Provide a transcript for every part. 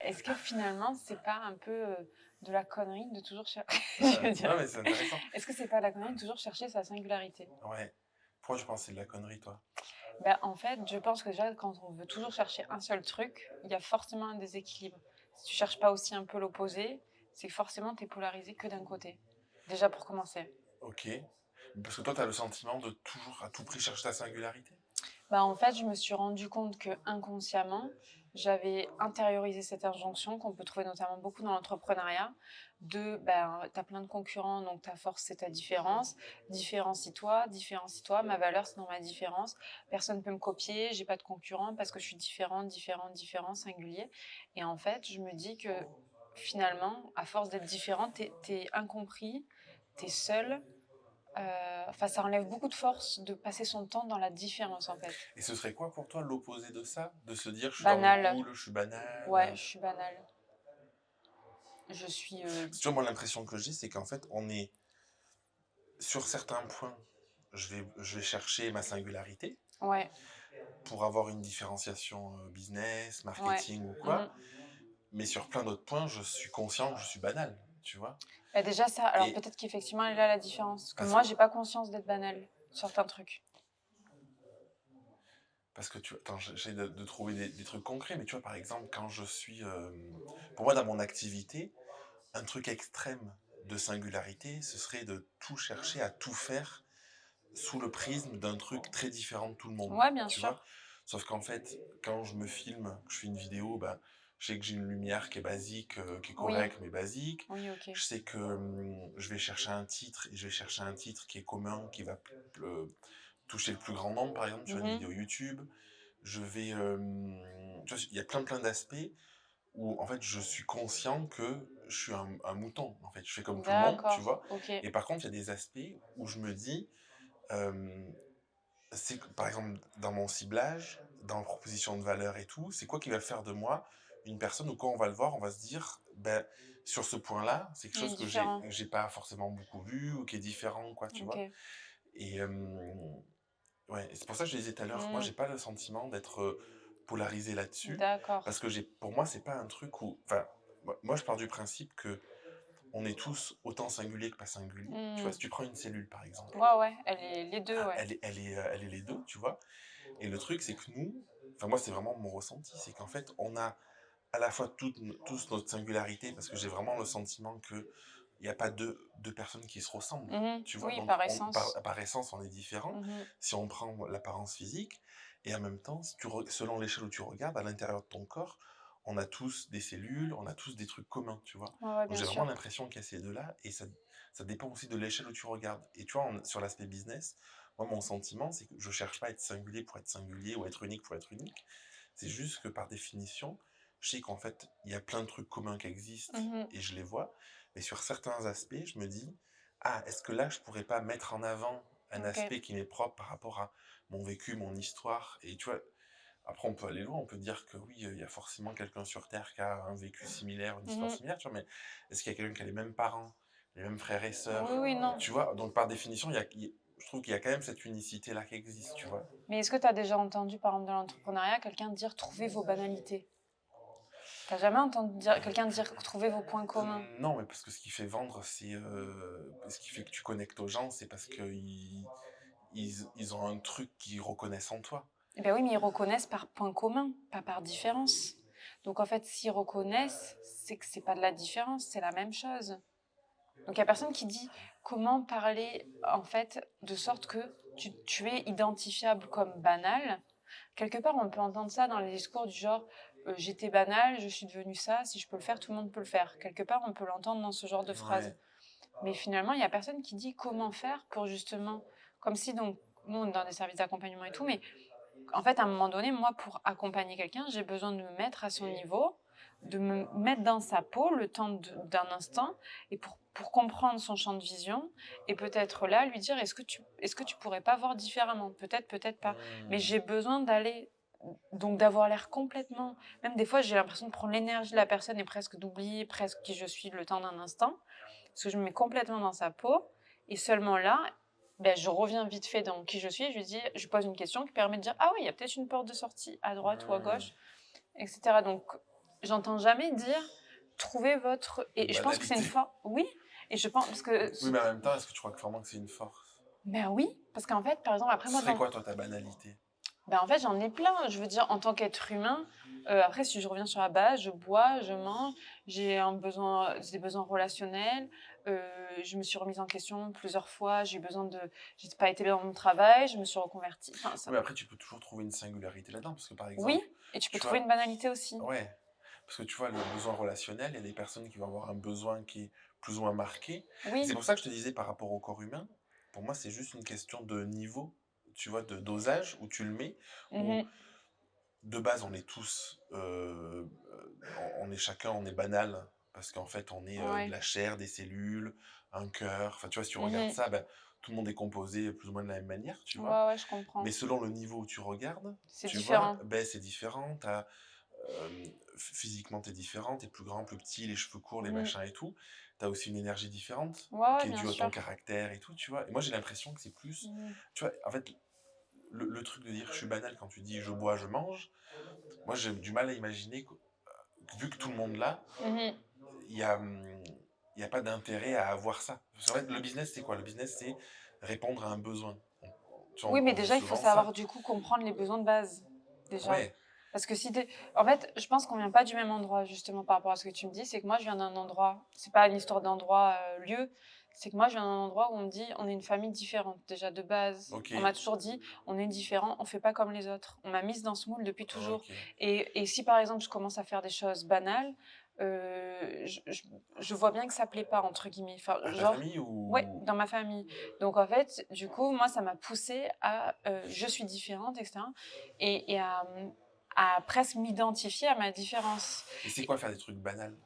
est-ce que finalement, c'est pas un peu de la connerie de toujours chercher je veux Ouais, dire, mais c'est intéressant. est-ce que c'est pas de la connerie de toujours chercher sa singularité? Ouais. Pourquoi tu penses que c'est de la connerie, toi? Bah, en fait, je pense que déjà, quand on veut toujours chercher un seul truc, il y a forcément un déséquilibre. Si tu cherches pas aussi un peu l'opposé, c'est que forcément, tu es polarisé que d'un côté. Déjà pour commencer. Ok. Parce que toi, tu as le sentiment de toujours à tout prix chercher ta singularité? Bah, en fait, je me suis rendu compte que inconsciemment, j'avais intériorisé cette injonction qu'on peut trouver notamment beaucoup dans l'entrepreneuriat de ben, tu as plein de concurrents, donc ta force c'est ta différence. Différencie-toi, différencie-toi, ma valeur c'est dans ma différence. Personne ne peut me copier, j'ai pas de concurrent parce que je suis différente, différente, différent, singulier. Et en fait, je me dis que finalement, à force d'être différente, t'es incompris, t'es seul. Enfin, ça enlève beaucoup de force de passer son temps dans la différence en fait. Et ce serait quoi pour toi l'opposé de ça? De se dire, je suis dans le Banal. moule, je suis banal? Ouais, je suis banale. Je suis. Parce que tu vois, moi, l'impression que j'ai, c'est qu'en fait, on est sur certains points, je vais chercher ma singularité Ouais, pour avoir une différenciation business, ouais. marketing ou quoi. Mhm. Mais sur plein d'autres points, je suis conscient que je suis banal, tu vois. Bah, déjà, ça. Alors Et peut-être qu'effectivement, elle est là la différence. Parce que parce moi, que, j'ai pas conscience d'être banale sur certains trucs. parce que tu attends, j'essaie de trouver des trucs concrets, mais tu vois, par exemple, quand je suis. Pour moi, dans mon activité, un truc extrême de singularité, ce serait de tout chercher à tout faire sous le prisme d'un truc très différent de tout le monde, Ouais, bien tu vois? sûr. Sauf qu'en fait, quand je me filme, que je fais une vidéo, bah, je sais que j'ai une lumière qui est basique, qui est Oui, correcte, mais basique. oui, ok. Je sais que je vais chercher un titre, et je vais chercher un titre qui est commun, qui va toucher le plus grand nombre, par exemple, sur une Mhm. vidéo YouTube. Je vais, tu vois, il y a plein d'aspects où, en fait, je suis conscient que je suis un mouton, en fait. Je fais comme tout le monde, tu D'accord, vois? ok. Et par contre, il y a des aspects où je me dis, hem c'est que, par exemple, dans mon ciblage, dans la proposition de valeur et tout, c'est quoi qui va faire de moi une personne où quand on va le voir, on va se dire, ben, sur ce point-là, c'est quelque Il est chose que différent. j'ai pas forcément beaucoup vu ou qui est différent, quoi, tu vois? Ok. Et ouais, et c'est pour ça que je disais tout à l'heure, moi, Hmm. j'ai pas le sentiment d'être polarisé là-dessus, D'accord. parce que pour moi, c'est pas un truc où, enfin, moi, je pars du principe que on est tous autant singuliers que pas singuliers. Tu vois, Hmm. si tu prends une cellule, par exemple, Ouais, ouais, elle est les deux, ah, ouais. elle est les deux, tu vois. Et le truc, c'est que nous, enfin moi, c'est vraiment mon ressenti, c'est qu'en fait, on a à la fois tous notre singularité, parce que j'ai vraiment le sentiment que il n'y a pas deux personnes qui se ressemblent, Mhm. tu vois. Oui, Donc, par essence. par essence, on est différents. Mhm. Si on prend l'apparence physique, et en même temps, si selon l'échelle où tu regardes, à l'intérieur de ton corps, on a tous des cellules, on a tous des trucs communs, tu vois. Ouais, ouais, Donc bien j'ai vraiment sûr. l'impression qu'il y a ces deux-là, et ça dépend aussi de l'échelle où tu regardes. Et tu vois, sur l'aspect business, moi, mon sentiment, c'est que je cherche pas à être singulier pour être singulier ou être unique pour être unique. C'est juste que par définition, je sais qu'en fait, il y a plein de trucs communs qui existent Mhm. et je les vois. Mais sur certains aspects, je me dis, ah, est-ce que là, je pourrais pas mettre en avant un Ok. aspect qui m'est propre par rapport à mon vécu, mon histoire. Et tu vois, après, on peut aller loin, on peut dire que oui, il y a forcément quelqu'un sur Terre qui a un vécu similaire, une histoire Mhm. similaire, tu vois, mais est-ce qu'il y a quelqu'un qui a les mêmes parents, les mêmes frères et Oui, sœurs? oui, non. Tu vois, donc par définition, je trouve qu'il y a quand même cette unicité-là qui existe, tu vois. Mais est-ce que tu as déjà entendu, par exemple, dans l'entrepreneuriat, quelqu'un dire trouvez vos banalités? T'as jamais entendu quelqu'un dire trouvez vos points communs? Non, mais parce que ce qui fait vendre, c'est ce qui fait que tu connectes aux gens, c'est parce que ils ont un truc qu'ils reconnaissent en toi. Eh bien oui, mais ils reconnaissent par points communs, pas par différence. Donc en fait, s'ils reconnaissent, c'est que c'est pas de la différence, c'est la même chose. Donc il y a personne qui dit comment parler en fait de sorte que tu es identifiable comme banal. Quelque part, on peut entendre ça dans les discours du genre j'étais banal, je suis devenu ça, si je peux le faire, tout le monde peut le faire. Quelque part, on peut l'entendre dans ce genre de phrase. Ouais. Mais finalement, il y a personne qui dit comment faire pour justement, comme si donc nous on est dans des services d'accompagnement et tout, mais en fait, à un moment donné, moi, pour accompagner quelqu'un, j'ai besoin de me mettre à son niveau, de me mettre dans sa peau le temps d'un instant, et pour comprendre son champ de vision, et peut-être là, lui dire, est-ce que tu pourrais pas voir différemment? Peut-être, peut-être pas. Mais Hmm. j'ai besoin d'aller, donc d'avoir l'air complètement, même des fois, j'ai l'impression de prendre l'énergie de la personne et presque d'oublier presque qui je suis le temps d'un instant, parce que je me mets complètement dans sa peau, et seulement là, ben, je reviens vite fait dans qui je suis et je pose une question qui permet de dire ah oui, il y a peut-être une porte de sortie à droite ou à Hmm. gauche, etc. Donc j'entends jamais dire: «Trouvez votre» et je pense que c'est une banalité. force. Oui, et je pense parce que Oui, mais en même temps, est-ce que tu crois que vraiment que c'est une force? ben oui, parce qu'en fait, par exemple, après Ce moi serait dans quoi, toi, ta banalité? ben, en fait, j'en ai plein. Je veux dire, en tant qu'être humain, après, si je reviens sur la base, je bois, je mange, j'ai des besoins relationnels. Je me suis remise en question plusieurs fois. J'ai pas été bien dans mon travail, je me suis reconvertie. Enfin, Oui, ça, mais après, tu peux toujours trouver une singularité là-dedans, parce que, par oui, exemple, et tu peux tu trouver une vois, banalité aussi. ouais, parce que tu vois, le besoin relationnel, il y a des personnes qui vont avoir un besoin qui est plus ou moins marqué. Et c'est Oui. pour ça que je te disais par rapport au corps humain, pour moi, c'est juste une question de niveau, tu vois, de dosage, où tu le mets, où Mhm. de base, on est tous, on est chacun, on est banal, parce qu'en fait, on est de Ouais. la chair, des cellules, un cœur. Enfin, tu vois, si tu regardes Mhm. ça, ben, tout le monde est composé plus ou moins de la même manière, tu vois. Ouais, ouais, je comprends. Mais selon le niveau où tu regardes, C'est tu vois, différent. ben, c'est différent. Physiquement, t'es différent, t'es plus grand, plus petit, les cheveux courts, les Mhm. machins et tout. T'as aussi une énergie différente, Ouais, ouais, qui est bien due à ton sûr. caractère et tout, tu vois. Et moi, j'ai l'impression que c'est plus, Mhm. tu vois, en fait, le truc de dire je suis banal quand tu dis je bois, je mange, moi, j'ai du mal à imaginer que, vu que tout le monde l'a, Mhm. il y a, il y a pas d'intérêt à avoir ça. Parce qu'en fait, le business, c'est quoi? Le business, c'est répondre à un besoin. Tu vois, Oui, mais on dit déjà, il faut souvent ça. savoir du coup comprendre les besoins de base, déjà. Ouais, Parce que si t'es... En fait, je pense qu'on vient pas du même endroit, justement, par rapport à ce que tu me dis. C'est que moi, je viens d'un endroit, c'est pas une histoire d'endroit, lieu, c'est que moi, je viens d'un endroit où on me dit, on est une famille différente, déjà de base. ok, On m'a toujours dit, on est différent, on fait pas comme les autres. On m'a mise dans ce moule depuis toujours. ok. Et si, par exemple, je commence à faire des choses banales, je vois bien que ça plaît pas, entre guillemets. Enfin, À ta genre, famille ouais, ou... dans ma famille. Donc en fait, du coup, moi, ça m'a poussée à je suis différente, etc. Et à presque m'identifier à ma différence. Et c'est Et, quoi faire des trucs banals?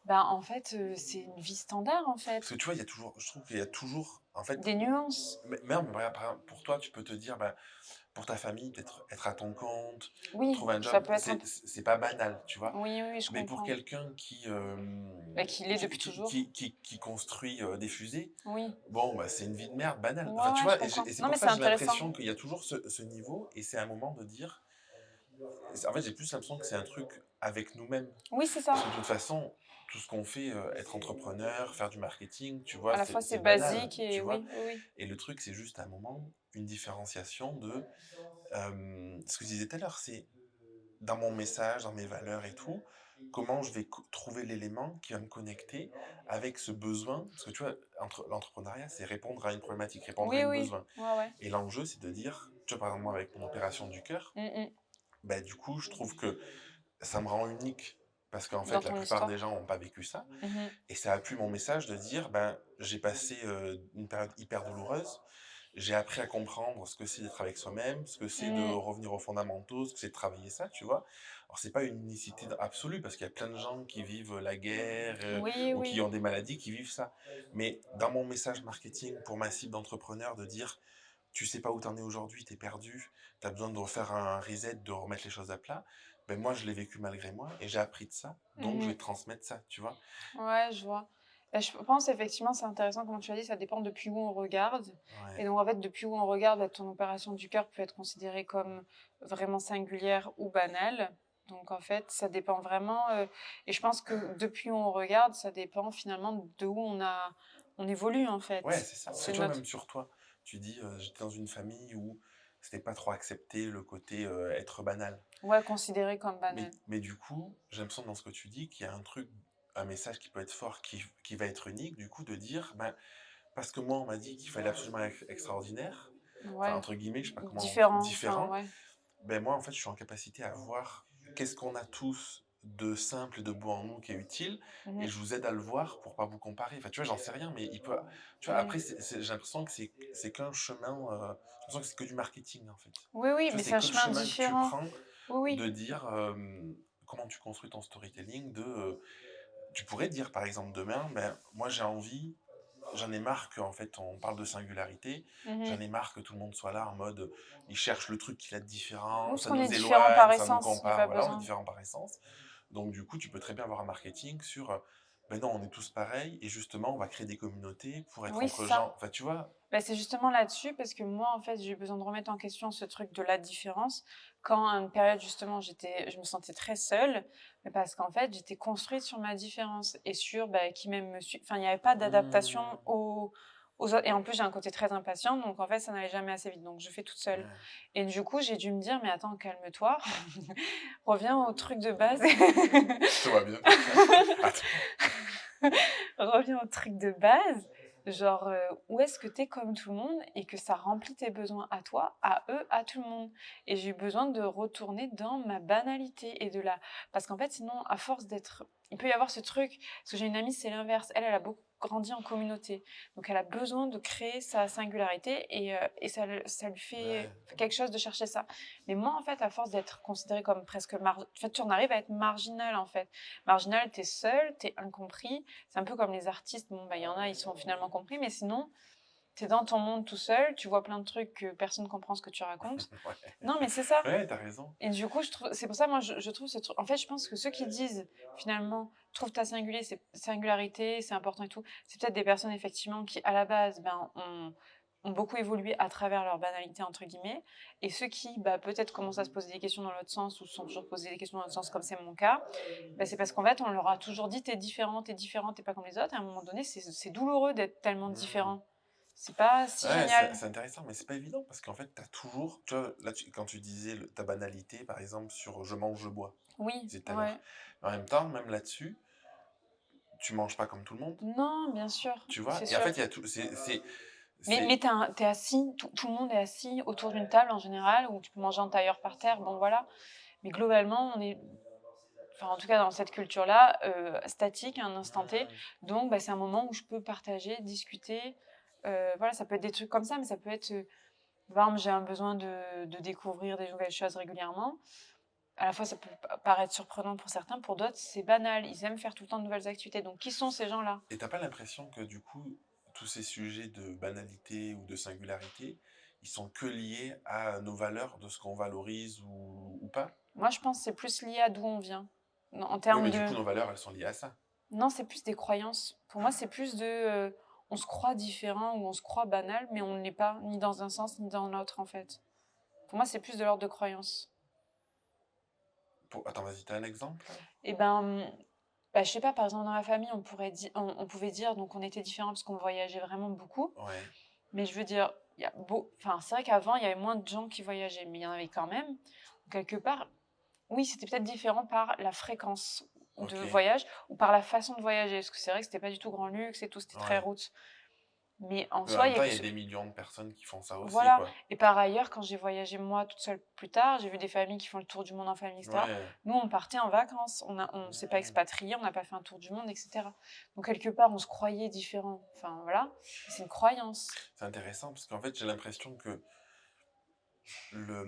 ben, en fait, c'est une vie standard, en Parce que fait. tu vois, il y a toujours, je trouve qu'il y a toujours, en fait, Des nuances. même pour toi, tu peux te dire, bah, pour ta famille, peut-être être à ton compte, Oui, trouver un ça job, peut être un peu... c'est pas banal, tu vois. Oui, oui, oui, je Mais pour comprends. quelqu'un Bah, qu'il est depuis toujours. qui construit des fusées, Oui. bon, bah, c'est une vie de merde banale. Ouais, Enfin, tu ouais, je vois, comprends. et c'est Non, pour mais ça c'est que j'ai intéressant. l'impression qu'il y a toujours ce niveau, et c'est un moment de dire, en fait, j'ai plus l'impression que c'est un truc avec nous-mêmes. Oui, c'est ça. Parce que de toute façon, tout ce qu'on fait, être entrepreneur, faire du marketing, tu vois, À la fois, c'est c'est banal, basique et tu vois. oui, oui, oui. Et le truc, c'est juste à un moment, une différenciation de ce que je disais tout à l'heure, c'est dans mon message, dans mes valeurs et tout, comment je vais trouver l'élément qui va me connecter avec ce besoin. Parce que tu vois, l'entrepreneuriat, c'est répondre à une problématique, répondre à Oui, un oui. besoin. Ouais, ouais. Et l'enjeu, c'est de dire, tu vois, par exemple, moi, avec mon opération du cœur, Mm, bah, du coup, je trouve que ça me rend unique. Parce qu'en mm. Dans fait, la ton plupart des histoire. gens n'ont pas vécu ça. Mhm. Et ça appuie mon message de dire, ben, j'ai passé une période hyper douloureuse. J'ai appris à comprendre ce que c'est d'être avec soi-même, ce que c'est de Mm. revenir aux fondamentaux, ce que c'est de travailler ça, tu vois. Alors, c'est pas une unicité absolue, parce qu'il y a plein de gens qui vivent la guerre Oui, ou qui oui. ont des maladies qui vivent ça. Mais dans mon message marketing pour ma cible d'entrepreneur, de dire, tu sais pas où t'en es aujourd'hui, t'es perdu, t'as besoin de refaire un reset, de remettre les choses à plat. Ben moi, je l'ai vécu malgré moi et j'ai appris de ça, donc je vais Mhm. transmettre ça, tu vois. Ouais, je vois. Bah, je pense effectivement, c'est intéressant, comme tu as dit, ça dépend depuis où on regarde. Et Ouais. donc, en fait, depuis où on regarde, bah, ton opération du cœur peut être considérée comme vraiment singulière ou banale. Donc, en fait, ça dépend vraiment. Et je pense que depuis où on regarde, ça dépend finalement de où on évolue, en Ouais, fait. c'est ça. Parce que C'est tu vois, notre... même sur toi, tu dis, j'étais dans une famille où c'était pas trop accepté le côté être banal. Ouais, considéré comme banal. Mais du coup, j'ai l'impression dans ce que tu dis qu'il y a un truc, un message qui peut être fort, qui va être unique, du coup, de dire, ben, parce que moi, on m'a dit qu'il fallait absolument être extraordinaire, enfin, Ouais. entre guillemets, je sais pas comment, Différent, enfin, différent, ouais. ben moi, en fait, je suis en capacité à voir qu'est-ce qu'on a tous de simple et de beau en nous qui est utile, et Mhm. je vous aide à le voir pour pas vous comparer. Enfin, tu vois, j'en sais rien, mais il peut... Tu vois, après, Mm. j'ai l'impression que c'est qu'un chemin... j'ai l'impression que c'est que du marketing, en fait. Oui, oui, Tu vois, mais c'est c'est un que le chemin chemin que tu différent. prends Oui, oui. de dire comment tu construis ton storytelling, de... tu pourrais dire, par exemple, demain, ben, moi, j'ai envie... J'en ai marre qu'en fait on parle de singularité, j'en Mhm. ai marre que tout le monde soit là en mode il cherche le truc qui est Oui, différent, parce ça qu'on est nous différent par éloigne, ça nous essence, il n'y a compare, pas voilà, on est besoin. différent par essence. Donc du coup tu peux très bien avoir un marketing sur ben non, on est tous pareils et justement, on va créer des communautés pour être Oui, c'est entre ça. gens. Enfin, tu vois? Bah, c'est justement là-dessus parce que moi, en fait, j'ai eu besoin de remettre en question ce truc de la différence quand à une période justement je me sentais très seule, mais parce qu'en fait, j'étais construite sur ma différence et sur, bah, qui même me suit. Enfin, il n'y avait pas d'adaptation Mmh. aux autres et en plus, j'ai un côté très impatient donc en fait, ça n'allait jamais assez vite donc je fais toute seule Ouais. et du coup, j'ai dû me dire: «Mais attends, calme-toi, reviens au truc de base». Tout va bien, t'inquiète. Attends. Reviens au truc de base, genre, où est-ce que tu es comme tout le monde et que ça remplit tes besoins à toi, à eux, à tout le monde et j'ai eu besoin de retourner dans ma banalité et de la parce qu'en fait, sinon, à force d'être il peut y avoir ce truc parce que j'ai une amie, c'est l'inverse. Elle a beaucoup grandi en communauté, donc elle a besoin de créer sa singularité et ça lui fait Ouais. quelque chose de chercher ça. Mais moi, en fait, à force d'être considérée comme presque en fait, tu en arrives à être marginale, en fait. Marginale, tu es seule, tu es incompris, c'est un peu comme les artistes, bon, bah, il y en a, ils sont finalement compris, mais sinon, tu es dans ton monde tout seul, tu vois plein de trucs que personne ne comprend ce que tu racontes. Ouais. Non, mais c'est ça. Ouais, tu raison. Et du coup, c'est pour ça, moi, je trouve ce truc. En fait, je pense que ceux qui disent, finalement, trouve ta singularité, c'est important et tout, c'est peut-être des personnes, effectivement, qui, à la base, ben, ont beaucoup évolué à travers leur banalité, entre guillemets. Et ceux qui, bah, peut-être commencent à se poser des questions dans l'autre sens ou se sont toujours posé des questions dans l'autre sens, comme c'est mon cas, bah, c'est parce qu'en fait, on leur a toujours dit, t'es différent, t'es pas comme les autres. Et à un moment donné, c'est douloureux d'être tellement Mmh. différent. C'est pas si Ouais, génial. c'est intéressant, mais c'est pas évident parce qu'en fait, tu as toujours tu vois, là, quand tu disais ta banalité, par exemple, sur je mange, je bois, tu Oui, disais tout à l'heure. ouais. Mais en même temps, même là-dessus, tu manges pas comme tout le monde, Non, bien sûr, tu vois? c'est Et en sûr. fait, il y a tout, Mais c'est, t'es assis, tout le monde est assis autour d'une table en général, où tu peux manger en tailleur par terre, bon voilà. Mais globalement, on est, enfin en tout cas dans cette culture-là, statique à un instant T. mmh, Donc bah, c'est un moment où je peux partager, discuter. Voilà, ça peut être des trucs comme ça, mais ça peut être, par exemple, j'ai un besoin de découvrir des nouvelles choses régulièrement. À la fois, ça peut paraître surprenant pour certains, pour d'autres, c'est banal. Ils aiment faire tout le temps de nouvelles activités. Donc, qui sont ces gens-là? et t'as pas l'impression que du coup, tous ces sujets de banalité ou de singularité, ils sont que liés à nos valeurs, de ce qu'on valorise ou pas? Moi, je pense que c'est plus lié à d'où on vient. En Oui, termes mais du de... coup, nos valeurs, elles sont liées à ça. Non, c'est plus des croyances. Pour moi, c'est plus de... on se croit différent ou on se croit banal, mais on ne l'est pas, ni dans un sens, ni dans l'autre, en fait. Pour moi, c'est plus de l'ordre de croyance. Attends, vas-y, t'as un exemple là? Et ben, bah, je sais pas, par exemple, dans ma famille, on pouvait dire, donc on était différents parce qu'on voyageait vraiment beaucoup. Ouais. Mais je veux dire, enfin, c'est vrai qu'avant, il y avait moins de gens qui voyageaient, mais il y en avait quand même. Quelque part, oui, c'était peut-être différent par la fréquence de Ok. voyage ou par la façon de voyager. Parce que c'est vrai que c'était pas du tout grand luxe et tout, c'était très Ouais. route. Mais en Mais en soi, même temps, il y a des millions de personnes qui font ça aussi, voilà. quoi. Et par ailleurs, quand j'ai voyagé moi toute seule plus tard, j'ai vu des familles qui font le tour du monde en famille, etc. Ouais. Nous, on partait en vacances, on s'est pas Mmh. expatriés, on n'a pas fait un tour du monde, etc. Donc quelque part, on se croyait différent. Enfin voilà, c'est une croyance. C'est intéressant parce qu'en fait, j'ai l'impression que le,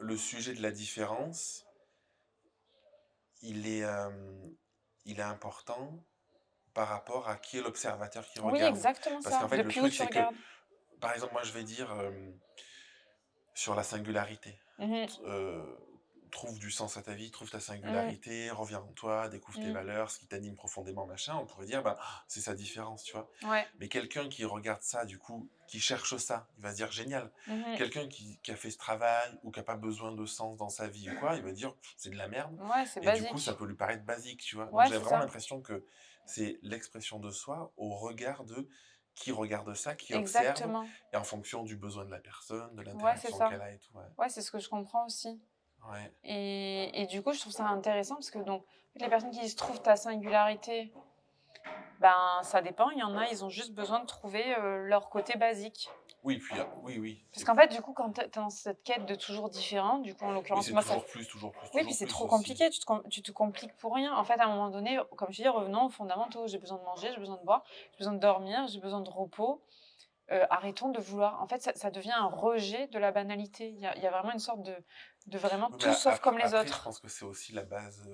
le sujet de la différence, il est, il est important par rapport à qui est l'observateur qui Oui, regarde. exactement Parce qu'en ça. fait, le Depuis où truc, tu c'est que, regardes? par exemple, moi, je vais dire sur la singularité. Mhm, euh, Trouve du sens à ta vie, trouve ta mhm, singularité, reviens en toi, découvre tes mhm. valeurs, ce qui t'anime profondément, machin, on pourrait dire, bah, c'est sa différence, tu vois. Ouais. Mais quelqu'un qui regarde ça, du coup, qui cherche ça, il va se dire génial. Mhm. Quelqu'un qui a fait ce travail ou qui n'a pas besoin de sens dans sa vie ou quoi, il va dire c'est de la merde. Ouais, c'est Et du coup, ça basique. peut lui paraître basique, tu vois. Donc Ouais, j'ai c'est vraiment ça. l'impression que c'est l'expression de soi au regard de qui regarde ça, qui observe, Exactement. et en fonction du besoin de la personne, de Ouais, c'est l'interaction ça. qu'elle a et tout. Ouais. Ouais, c'est ce que je comprends aussi. Ouais. Et du coup, je trouve ça intéressant parce que donc, les personnes qui se trouvent ta singularité, ben, ça dépend. Il y en a, ils ont juste besoin de trouver leur côté basique. Oui, puis oui, oui, Parce qu'en fait, du coup, quand tu es dans cette quête de toujours différent, du coup, en oui, l'occurrence, c'est moi, ça. toujours plus, toujours plus, Oui, puis toujours c'est plus trop aussi. compliqué, tu te compliques pour rien. En fait, à un moment donné, comme je dis, revenons aux fondamentaux. J'ai besoin de manger, j'ai besoin de boire, j'ai besoin de dormir, j'ai besoin de repos. Arrêtons de vouloir. En fait, ça devient un rejet de la banalité. Il y a vraiment une sorte de vraiment Oui, mais tout sauf comme les après, je autres. pense que c'est aussi la base.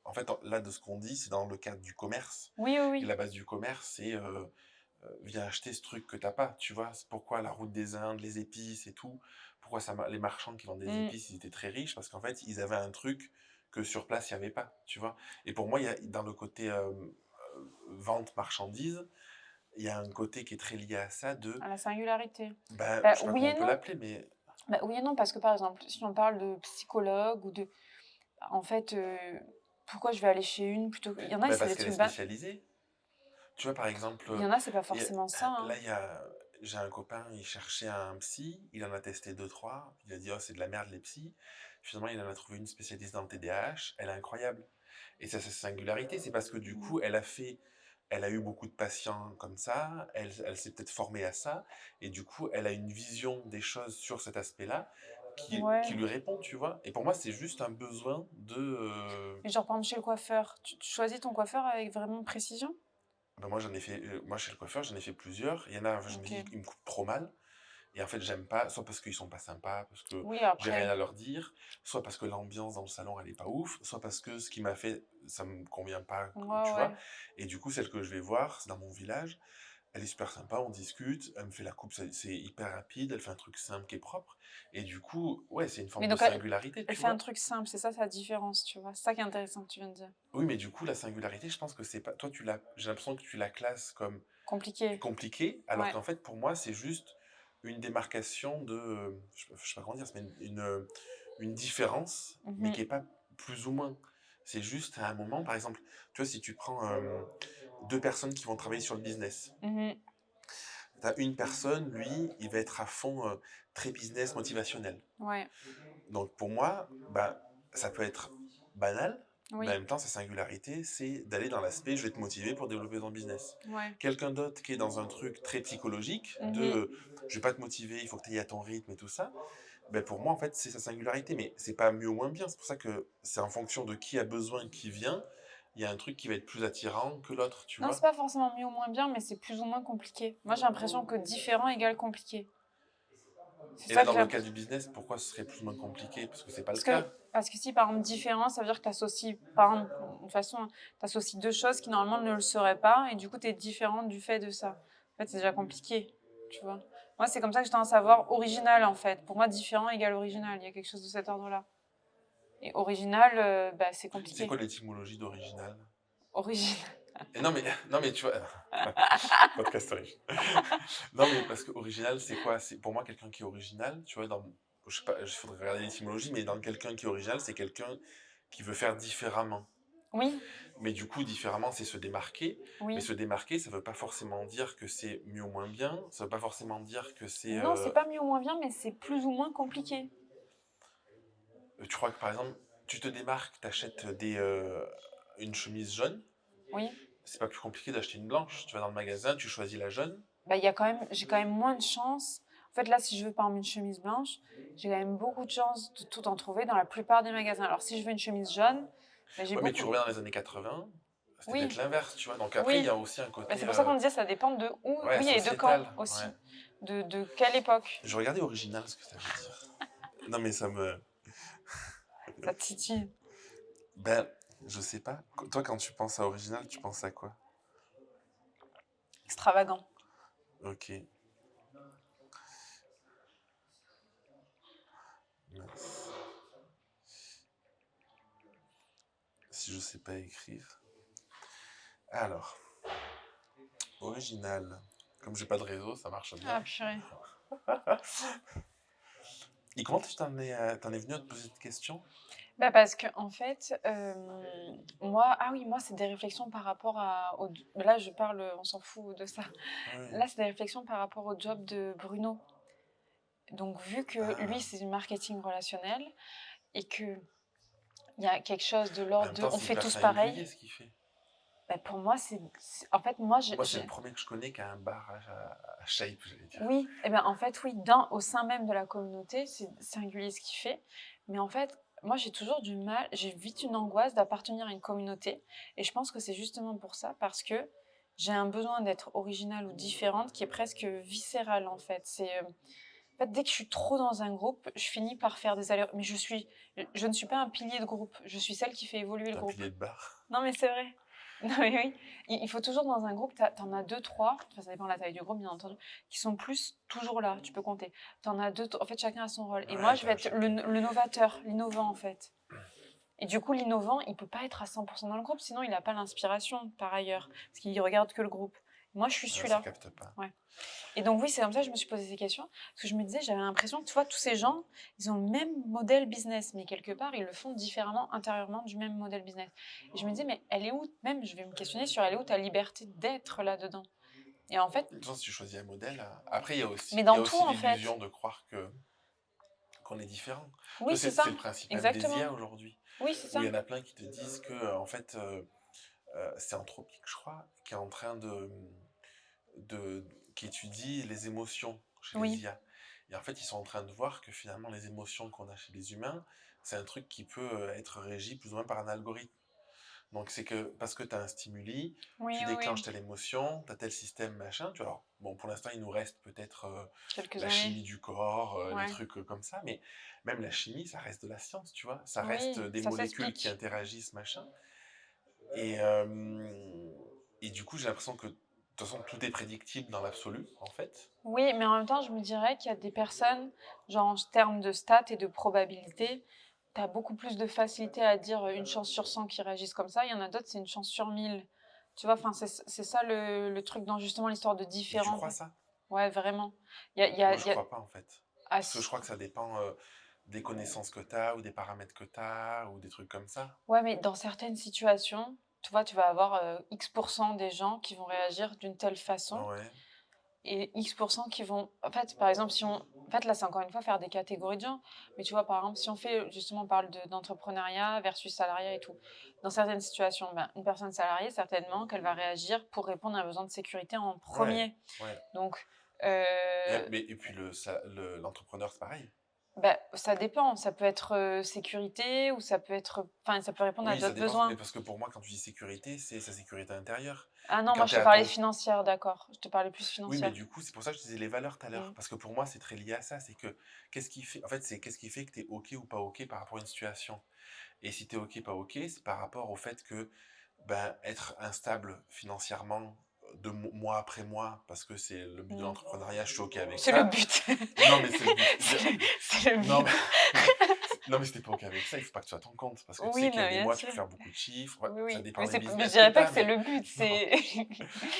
En fait, là, de ce qu'on dit, c'est dans le cadre du commerce. Oui, oui, Et oui. la base du commerce, c'est viens acheter ce truc que t'as pas. Tu vois, c'est pourquoi la route des Indes, les épices et tout. Pourquoi les marchands qui vendent des Mm. épices, ils étaient très riches parce qu'en fait, ils avaient un truc que sur place, il n'y avait pas. Tu vois. Et pour moi, il y a dans le côté vente marchandise, il y a un côté qui est très lié à ça de, À la singularité. ben, Bah, je sais pas oui comment et on peut non. l'appeler, mais Bah, oui et non, parce que par exemple, si on parle de psychologue ou de... En fait, pourquoi je vais aller chez une plutôt que... Il y en a, ben, c'est parce des qu'elle est trucs... spécialisée. Tu vois, par exemple, Il y en a, c'est pas et, forcément ça, là, hein. j'ai un copain, il cherchait un psy, il en a testé deux, trois, il a dit, oh, c'est de la merde les psys. Finalement, il en a trouvé une spécialiste dans le TDAH, elle est incroyable. Et ça, c'est sa singularité, c'est parce que du Mm. coup, elle a eu beaucoup de patients comme ça, elle s'est peut-être formée à ça, et du coup, elle a une vision des choses sur cet aspect-là qui Ouais. lui répond, tu vois. Et pour moi, c'est juste un besoin de... Mais genre, par exemple, chez le coiffeur, tu choisis ton coiffeur avec vraiment précision? ben moi, moi, chez le coiffeur, j'en ai fait plusieurs. Il y en a, je me Ok. dis, ils me coupent trop mal. Et en fait, j'aime pas, soit parce qu'ils sont pas sympas, parce que Oui, j'ai rien après. à leur dire, soit parce que l'ambiance dans le salon, elle est pas ouf, soit parce que ce qu'il m'a fait, ça me convient pas, Ouais, tu vois. ouais. Et du coup, celle que je vais voir, c'est dans mon village, elle est super sympa, on discute, elle me fait la coupe, c'est hyper rapide, elle fait un truc simple qui est propre. Et du coup, ouais, c'est une Mais forme de donc, singularité, elle tu fait un vois. truc simple, c'est ça sa différence, tu vois. C'est ça qui est intéressant que tu viens de dire. Oui, mais du coup, la singularité, je pense que c'est pas. Toi, j'ai l'impression que tu la classes comme Compliqué. compliquée, alors Ouais. qu'en fait, pour moi, c'est juste une démarcation de. Je sais pas comment dire, c'est une différence, mais Mhm. qui est pas plus ou moins. C'est juste à un moment, par exemple, tu vois, si tu prends deux personnes qui vont travailler sur le business, Mhm. t'as une personne, lui, il va être à fond très business, motivationnel. Ouais. Donc pour moi, bah, ça peut être banal, mais en Oui. même temps, sa singularité, c'est d'aller dans l'aspect je vais te motiver pour développer ton business. Ouais. Quelqu'un d'autre qui est dans un truc très psychologique, de Mhm. je vais pas te motiver, il faut que tu ailles à ton rythme et tout ça, ben pour moi, en fait, c'est sa singularité, mais c'est pas mieux ou moins bien. C'est pour ça que c'est en fonction de qui a besoin, qui vient, il y a un truc qui va être plus attirant que l'autre, tu Non, c'est vois. pas forcément mieux ou moins bien, mais c'est plus ou moins compliqué. Moi, j'ai l'impression que différent égale compliqué. C'est Et là, ça que dans j'ai le cas l'impression. du business, pourquoi ce serait plus ou moins compliqué? Parce que c'est pas le Parce que, cas. parce que si, par exemple, différent, ça veut dire que tu associes, par exemple, de toute façon, tu associes deux choses qui normalement ne le seraient pas, et du coup, tu es différente du fait de ça. En fait, c'est déjà compliqué, tu vois. Moi, c'est comme ça que je tendance à voir original, en fait. Pour moi, différent égale original. Il y a quelque chose de cet ordre-là. Et original, bah, c'est C'est compliqué. quoi l'étymologie d'original? Original. Et non, mais, non, mais tu vois, podcast original. Non, mais parce que original, c'est quoi? C'est pour moi quelqu'un qui est original, tu vois, je sais pas, il faudrait regarder l'étymologie, mais dans quelqu'un qui est original, c'est quelqu'un qui veut faire différemment. Oui, Mais du coup, différemment, c'est se démarquer. Mais oui. se démarquer, ça veut pas forcément dire que c'est mieux ou moins bien. Ça veut pas forcément dire que c'est. Non, c'est pas mieux ou moins bien, mais c'est plus ou moins compliqué. Tu crois que par exemple, tu te démarques, t'achètes une chemise jaune. Oui. C'est pas plus compliqué d'acheter une blanche. Tu vas dans le magasin, tu choisis la jaune. Bah, il y a quand même, j'ai quand même moins de chance. En fait, là, si je veux par exemple une chemise blanche, j'ai quand même beaucoup de chance de tout en trouver dans la plupart des magasins. Alors, si je veux une chemise jaune, bah, j'ai Ouais, mais beaucoup. tu reviens dans les années 80, c'était peut-être Oui, l'inverse, tu vois. Donc après, il y oui. a aussi un Bah, côté c'est pour ça qu'on disait ça dépend de où, ouais, oui, et de quand sociétal. Ouais. aussi. De quelle époque. Je regardais original ce que ça veut dire. Non, mais ça me. Ça te titille. Ben, je sais pas. Toi, quand tu penses à original, tu penses à quoi? Extravagant. Ok. Mince. Si je sais pas écrire. Alors, original. Comme j'ai pas de réseau, ça marche Ah, bien. purée. Et comment t'en es venu à te poser cette question? Bah parce que en fait, moi, ah oui, moi, c'est des réflexions par rapport là, je parle, on s'en fout de ça. Oui. Là, c'est des réflexions par rapport au job de Bruno. Donc, vu que lui, Ah. c'est du marketing relationnel et que il y a quelque chose de En l'ordre même de temps, on c'est fait hyper tous singulier pareil, ce qu'il fait. bah, pour moi, en fait, moi, Moi, c'est le premier que je connais qui a un bar à shape, j'allais dire. oui, et ben en fait, oui, au sein même de la communauté, c'est singulier ce qu'il fait. Mais en fait, moi, j'ai toujours du mal, j'ai vite une angoisse d'appartenir à une communauté. Et je pense que c'est justement pour ça, parce que j'ai un besoin d'être originale ou différente qui est presque viscéral, en fait. En fait, dès que je suis trop dans un groupe, je finis par faire des allers. Mais je ne suis pas un pilier de groupe. Je suis celle qui fait évoluer le T'es un groupe. pilier de bar. Non, mais c'est vrai. Non, mais oui. Il faut toujours dans un groupe, t'en as deux, trois, enfin, ça dépend de la taille du groupe, bien entendu, qui sont plus toujours là, tu peux compter. T'en as deux, en fait, chacun a son rôle. Et moi, Ouais, je vais t'as un être champion. le novateur, l'innovant, en fait. Et du coup, l'innovant, il peut pas être à 100% dans le groupe, sinon il n'a pas l'inspiration par ailleurs, parce qu'il regarde que le groupe. Moi, je suis Ça celui-là. capte pas. Ouais. Et donc oui, c'est comme ça que je me suis posé ces questions, parce que je me disais, j'avais l'impression que, tu vois, tous ces gens, ils ont le même modèle business, mais quelque part, ils le font différemment intérieurement du même modèle business. Et je me disais, mais elle est où, même, je vais me questionner sur elle est où ta liberté d'être là-dedans. Et en fait, De toute façon, si tu choisis un modèle, après, il y a mais il y a dans tout, aussi en fait. l'illusion de croire que qu'on est différent. Tu Oui, vois, c'est c'est ça, le principe même des exactement. IA aujourd'hui, Oui, c'est où il ça. y en a plein qui te disent que, en fait, c'est Anthropique, je crois, qui est en train qui étudie les émotions chez les Oui, IA. Et en fait, ils sont en train de voir que finalement, les émotions qu'on a chez les humains, c'est un truc qui peut être régi plus ou moins par un algorithme. Donc, c'est que parce que tu as un stimuli, oui, tu oui, déclenches oui. telle émotion, tu as tel système, machin. Tu vois, alors, bon, pour l'instant, il nous reste peut-être Quelques la années. chimie du corps, les Ouais. trucs comme ça, mais même la chimie, ça reste de la science, tu vois. Ça reste Oui, des ça molécules qui s'explique. interagissent, machin. Et, euh, et du coup, j'ai l'impression que, de toute façon, tout est prédictible dans l'absolu, en fait. Oui, mais en même temps, je me dirais qu'il y a des personnes, genre en termes de stats et de probabilité, tu as beaucoup plus de facilité à dire une chance sur 100 qui réagissent comme ça. Il y en a d'autres, c'est une chance sur 1000. Tu vois, enfin, c'est ça le truc dans justement l'histoire de Mais tu différents. crois ça? Ouais, vraiment. Moi, je crois pas, en fait. Ah, Parce que je crois que ça dépend des connaissances que tu as, ou des paramètres que tu as, ou des trucs comme ça. ouais, mais dans certaines situations, tu vois, tu vas avoir X% des gens qui vont réagir d'une telle façon. Ouais, Et X% qui vont. En fait, par exemple, si on. En fait, là, c'est encore une fois faire des catégories de gens. Mais tu vois, par exemple, si on fait. Justement, on parle d'entrepreneuriat versus salariat et tout. Dans certaines situations, ben, une personne salariée, certainement qu'elle va réagir pour répondre à un besoin de sécurité en ouais, premier. ouais. Donc, euh, Et puis l'entrepreneur, c'est pareil. ben, ça dépend. Ça peut être sécurité ou ça peut être. Enfin, ça peut répondre à Oui, ça d'autres dépend. Mais besoins. parce que pour moi, quand tu dis sécurité, c'est sa sécurité intérieure. Ah Et non, moi, quand je tu te es à parlais ton... financière, d'accord. Je te parlais plus Oui, mais financière. du coup, c'est pour ça que je disais les valeurs tout à l'heure. Mm. Parce que pour moi, c'est très lié à ça. C'est que, qu'est-ce qui fait... En fait, c'est qu'est-ce qui fait que tu es OK ou pas OK par rapport à une situation. Et si tu es OK, pas OK, c'est par rapport au fait que ben, être instable financièrement mois après mois, parce que c'est le but de Mm. l'entrepreneuriat, je suis OK avec C'est le ça. but. Non, mais c'est le but. C'est le Non, but. non, mais si t'es pas OK avec ça, il faut pas que tu sois à ton compte. Parce que tu sais Oui, qu'il y a non, des bien mois, tu peux sûr. faire beaucoup de chiffres. Ouais, Oui, ça oui. dépend des Mais je business que dirais tu pas que as, c'est mais le but, non. c'est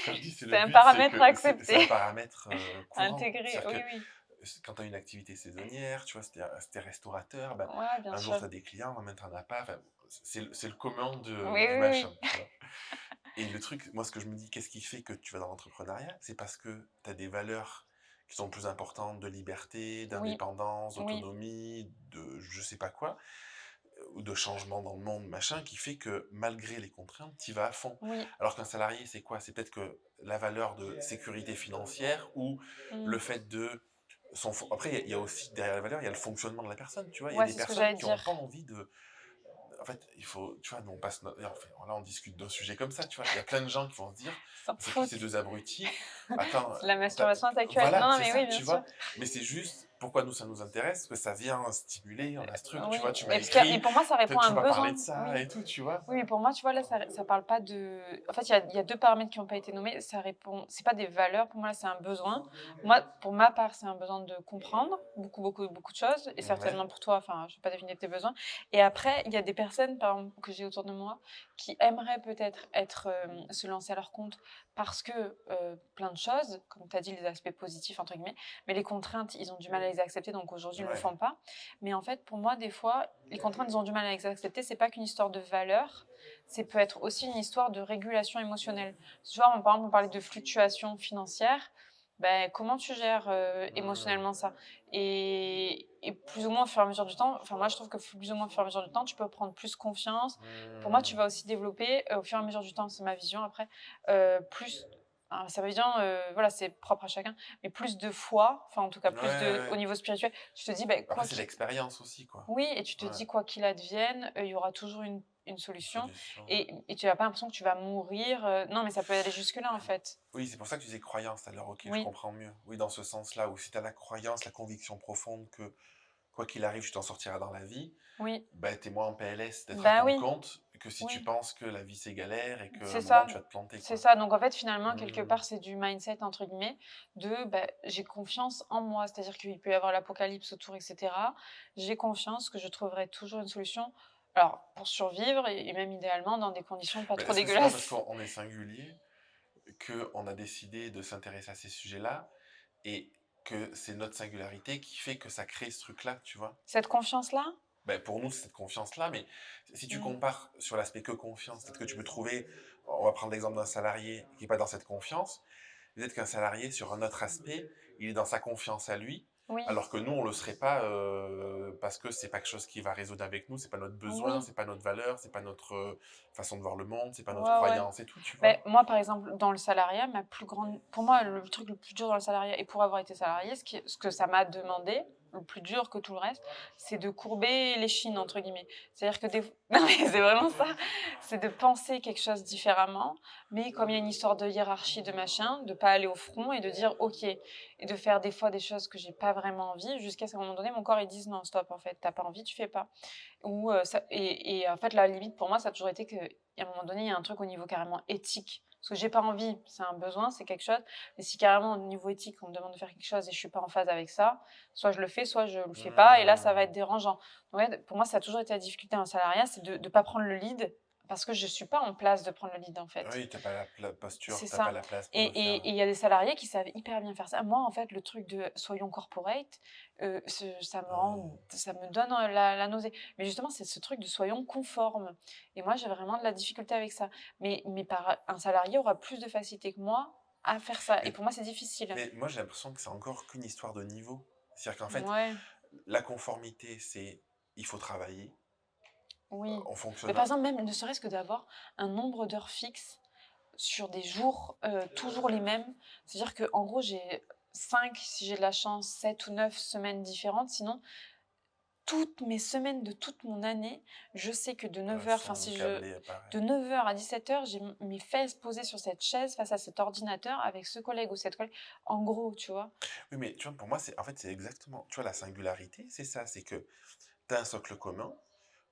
Quand je dis c'est le c'est un but, c'est paramètre à que c'est un accepter, paramètre à courant. intégrer. C'est-à-dire Oui, que oui. quand tu as une activité saisonnière, tu vois, si t'es restaurateur, ben, Ouais, bien un jour sûr. tu as des clients, un moment tu n'en as pas. Enfin, c'est le commun Oui, du oui, machin, oui. tu vois. Et le truc, moi, ce que je me dis, qu'est-ce qui fait que tu vas dans l'entrepreneuriat? C'est parce que tu as des valeurs qui sont plus importantes de liberté, Oui, d'indépendance, oui, d'autonomie, de je sais pas quoi, ou de changement dans le monde, machin, qui fait que malgré les contraintes, tu y vas à fond. oui. Alors qu'un salarié, c'est quoi? C'est peut-être que la valeur de sécurité financière ou le Mm. fait de Après, il y a aussi, derrière la valeur, il y a le fonctionnement de la personne, tu vois. Il y a Ouais, des c'est ce que personnes j'allais qui n'ont dire. pas envie de, en fait, il faut, tu vois, nous on passe, enfin, là on discute d'un sujet comme ça, tu vois, il y a plein de gens qui vont se dire, S'en c'est qui ces foutent. deux abrutis? Attends, C'est de la masturbation intellectuelle. Non, voilà, non, c'est mais ça, oui, bien tu sûr. vois, mais c'est juste, pourquoi nous ça nous intéresse, que ça vient stimuler, on a ce truc, tu Oui, vois, tu m'as mais, mais écrit, pour moi, ça répond à tu un m'as parlé besoin. de ça Oui. et tout, tu vois. Oui, mais pour moi, tu vois, là, ça parle pas de. En fait, il y a deux paramètres qui n'ont pas été nommés. Ça répond. C'est pas des valeurs. Pour moi, là, c'est un besoin. Moi, pour ma part, c'est un besoin de comprendre beaucoup, beaucoup, beaucoup de choses. Et Ouais, certainement pour toi, enfin, je vais pas définir tes besoins. Et après, il y a des personnes, par exemple, que j'ai autour de moi, qui aimeraient peut-être se lancer à leur compte parce que plein de choses, comme tu as dit, les aspects positifs, entre guillemets, mais les contraintes, ils ont du mal à les accepter, donc aujourd'hui, ils ne le ouais, font pas. Mais en fait, pour moi, des fois, les contraintes, ils ont du mal à les accepter. C'est pas qu'une histoire de valeur, c'est peut être aussi une histoire de régulation émotionnelle. Tu vois, par exemple, on parlait de fluctuations financières. Ben, comment tu gères hmm, émotionnellement ça et plus ou moins au fur et à mesure du temps, enfin moi je trouve que plus ou moins au fur et à mesure du temps, tu peux prendre plus confiance. Pour moi, tu hmm, vas aussi développer au fur et à mesure du temps, c'est ma vision après, plus, hein, ça veut dire, voilà, c'est propre à chacun, mais plus de foi, enfin en tout cas ouais, plus de, au ouais. niveau spirituel, tu te dis, ben, Après, quoi c'est qu'il. l'expérience aussi, quoi. Oui, et tu te Ouais, dis, quoi qu'il advienne, il y aura toujours une une solution. solution. Et tu n'as pas l'impression que tu vas mourir. Non, mais ça peut aller jusque-là, en fait. Oui, c'est pour ça que tu disais croyance, alors ok, je Oui, comprends mieux. Oui, dans ce sens-là, où si tu as la croyance, la conviction profonde que quoi qu'il arrive, tu t'en sortiras dans la vie, oui, bah, t'es moins en PLS d'être à bah ton oui, compte que si tu oui, penses que la vie c'est galère et qu'à c'est un moment ça. tu vas te planter, C'est quoi. ça. Donc, en fait, finalement, quelque Hmm, part, c'est du mindset, entre guillemets, de bah, j'ai confiance en moi. C'est-à-dire qu'il peut y avoir l'apocalypse autour, etc. J'ai confiance que je trouverai toujours une solution. Alors, pour survivre et même idéalement dans des conditions pas Mais trop est-ce que c'est pas parce dégueulasses. qu'on est singulier qu'on a décidé de s'intéresser à ces sujets-là et que c'est notre singularité qui fait que ça crée ce truc-là, tu vois? Cette confiance-là? Ben, pour nous, c'est cette confiance-là, mais si tu Mmh. compares sur l'aspect que confiance, peut-être que tu peux trouver, on va prendre l'exemple d'un salarié qui n'est pas dans cette confiance, peut-être qu'un salarié, sur un autre aspect, il est dans sa confiance à lui, Oui, alors que nous, on ne le serait pas parce que c'est pas quelque chose qui va résoudre avec nous, c'est pas notre besoin, oui, c'est pas notre valeur, c'est pas notre façon de voir le monde, c'est pas notre ouais, ouais. croyance et tout, tu Beh, vois. moi, par exemple, dans le salariat, ma plus grande pour moi, le truc le plus dur dans le salariat et pour avoir été salarié, ce que ça m'a demandé, le plus dur que tout le reste, c'est de «courber les chines» entre guillemets. C'est-à-dire que des f non, mais c'est vraiment ça, c'est de penser quelque chose différemment, mais comme il y a une histoire de hiérarchie, de machin, de pas aller au front et de dire: «OK» et de faire des fois des choses que j'ai pas vraiment envie jusqu'à ce qu'à un moment donné, mon corps, il dise: «Non, stop, en fait, tu as pas envie, tu fais pas». Ou ça et en fait, la limite pour moi, ça a toujours été qu'à un moment donné, il y a un truc au niveau carrément éthique. Parce que j'ai pas envie, c'est un besoin, c'est quelque chose. Mais si carrément au niveau éthique, on me demande de faire quelque chose et je suis pas en phase avec ça, soit je le fais, soit je le fais pas et là, ça va être Mmh. dérangeant. Donc ouais, pour moi, ça a toujours été la difficulté en salariat, c'est de pas prendre le lead parce que je suis pas en place de prendre le lead, en fait. Oui, t'as pas la posture, C'est t'as pas ça la place et pour le faire. il y a des salariés qui savent hyper bien faire ça. Moi, en fait, le truc de soyons corporate, Mmh. ça me donne, la nausée. Mais justement, c'est ce truc de soyons conformes et moi, j'ai vraiment de la difficulté avec ça. Mais par un salarié aura plus de facilité que moi à faire ça et Mais, pour moi, c'est difficile. mais moi, j'ai l'impression que c'est encore qu'une histoire de niveau. C'est-à-dire qu'en fait, Ouais, la conformité, c'est il faut travailler. oui. On Mais fonctionne. par exemple, même ne serait-ce que d'avoir un nombre d'heures fixe sur des jours, toujours les mêmes. C'est-à-dire qu'en gros, j'ai 5 si j'ai de la chance, 7 ou 9 semaines différentes. Sinon, toutes mes semaines de toute mon année, je sais que de 9 heures, enfin Sont si je câblés de pareil. 9 heures à 17 heures, j'ai mes fesses posées sur cette chaise face à cet ordinateur avec ce collègue ou cette collègue. En gros, tu vois? Oui, mais tu vois, pour moi, c'est en fait, c'est exactement, tu vois, la singularité, c'est ça, c'est que tu as un socle commun,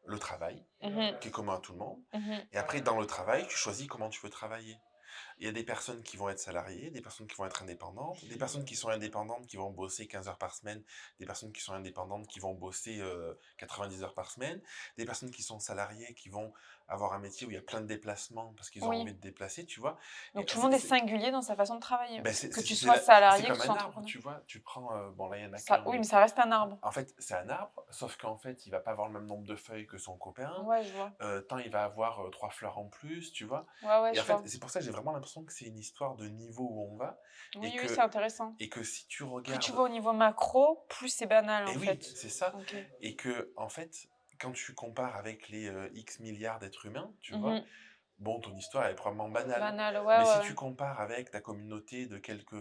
le travail, Mmh. qui est commun à tout le monde, Mmh. et après, dans le travail, tu choisis comment tu veux travailler. Il y a des personnes qui vont être salariées, des personnes qui vont être indépendantes, des personnes qui sont indépendantes qui vont bosser 15 heures par semaine, des personnes qui sont indépendantes qui vont bosser 90 heures par semaine, des personnes qui sont salariées qui vont avoir un métier où il y a plein de déplacements parce qu'ils ont Oui. envie de déplacer, tu vois. Donc Et tout le monde est singulier dans sa façon de travailler. ben, Que tu sois salarié, c'est que tu comme sois un arbre, entrepreneur. tu vois. Tu prends, bon là il y en a Ça qu'un, oui, mais mais ça reste un arbre. en fait c'est un arbre, sauf qu'en fait il va pas avoir le même nombre de feuilles que son copain, Ouais, je vois. tant il va avoir 3 fleurs en plus, tu vois. Ouais, ouais, Et en je fait, vois. c'est pour ça que j'ai vraiment l'impression que c'est une histoire de niveau où on va et Oui, oui, c'est que, intéressant. si tu Plus tu regardes, vas au niveau macro, plus c'est banal, et en oui, fait. c'est ça, OK. et que en fait, quand tu compares avec les X milliards d'êtres humains, tu vois, Mmh. bon, ton histoire est probablement banale. Banal, ouais, Mais ouais, si tu ouais. compares avec ta communauté de quelques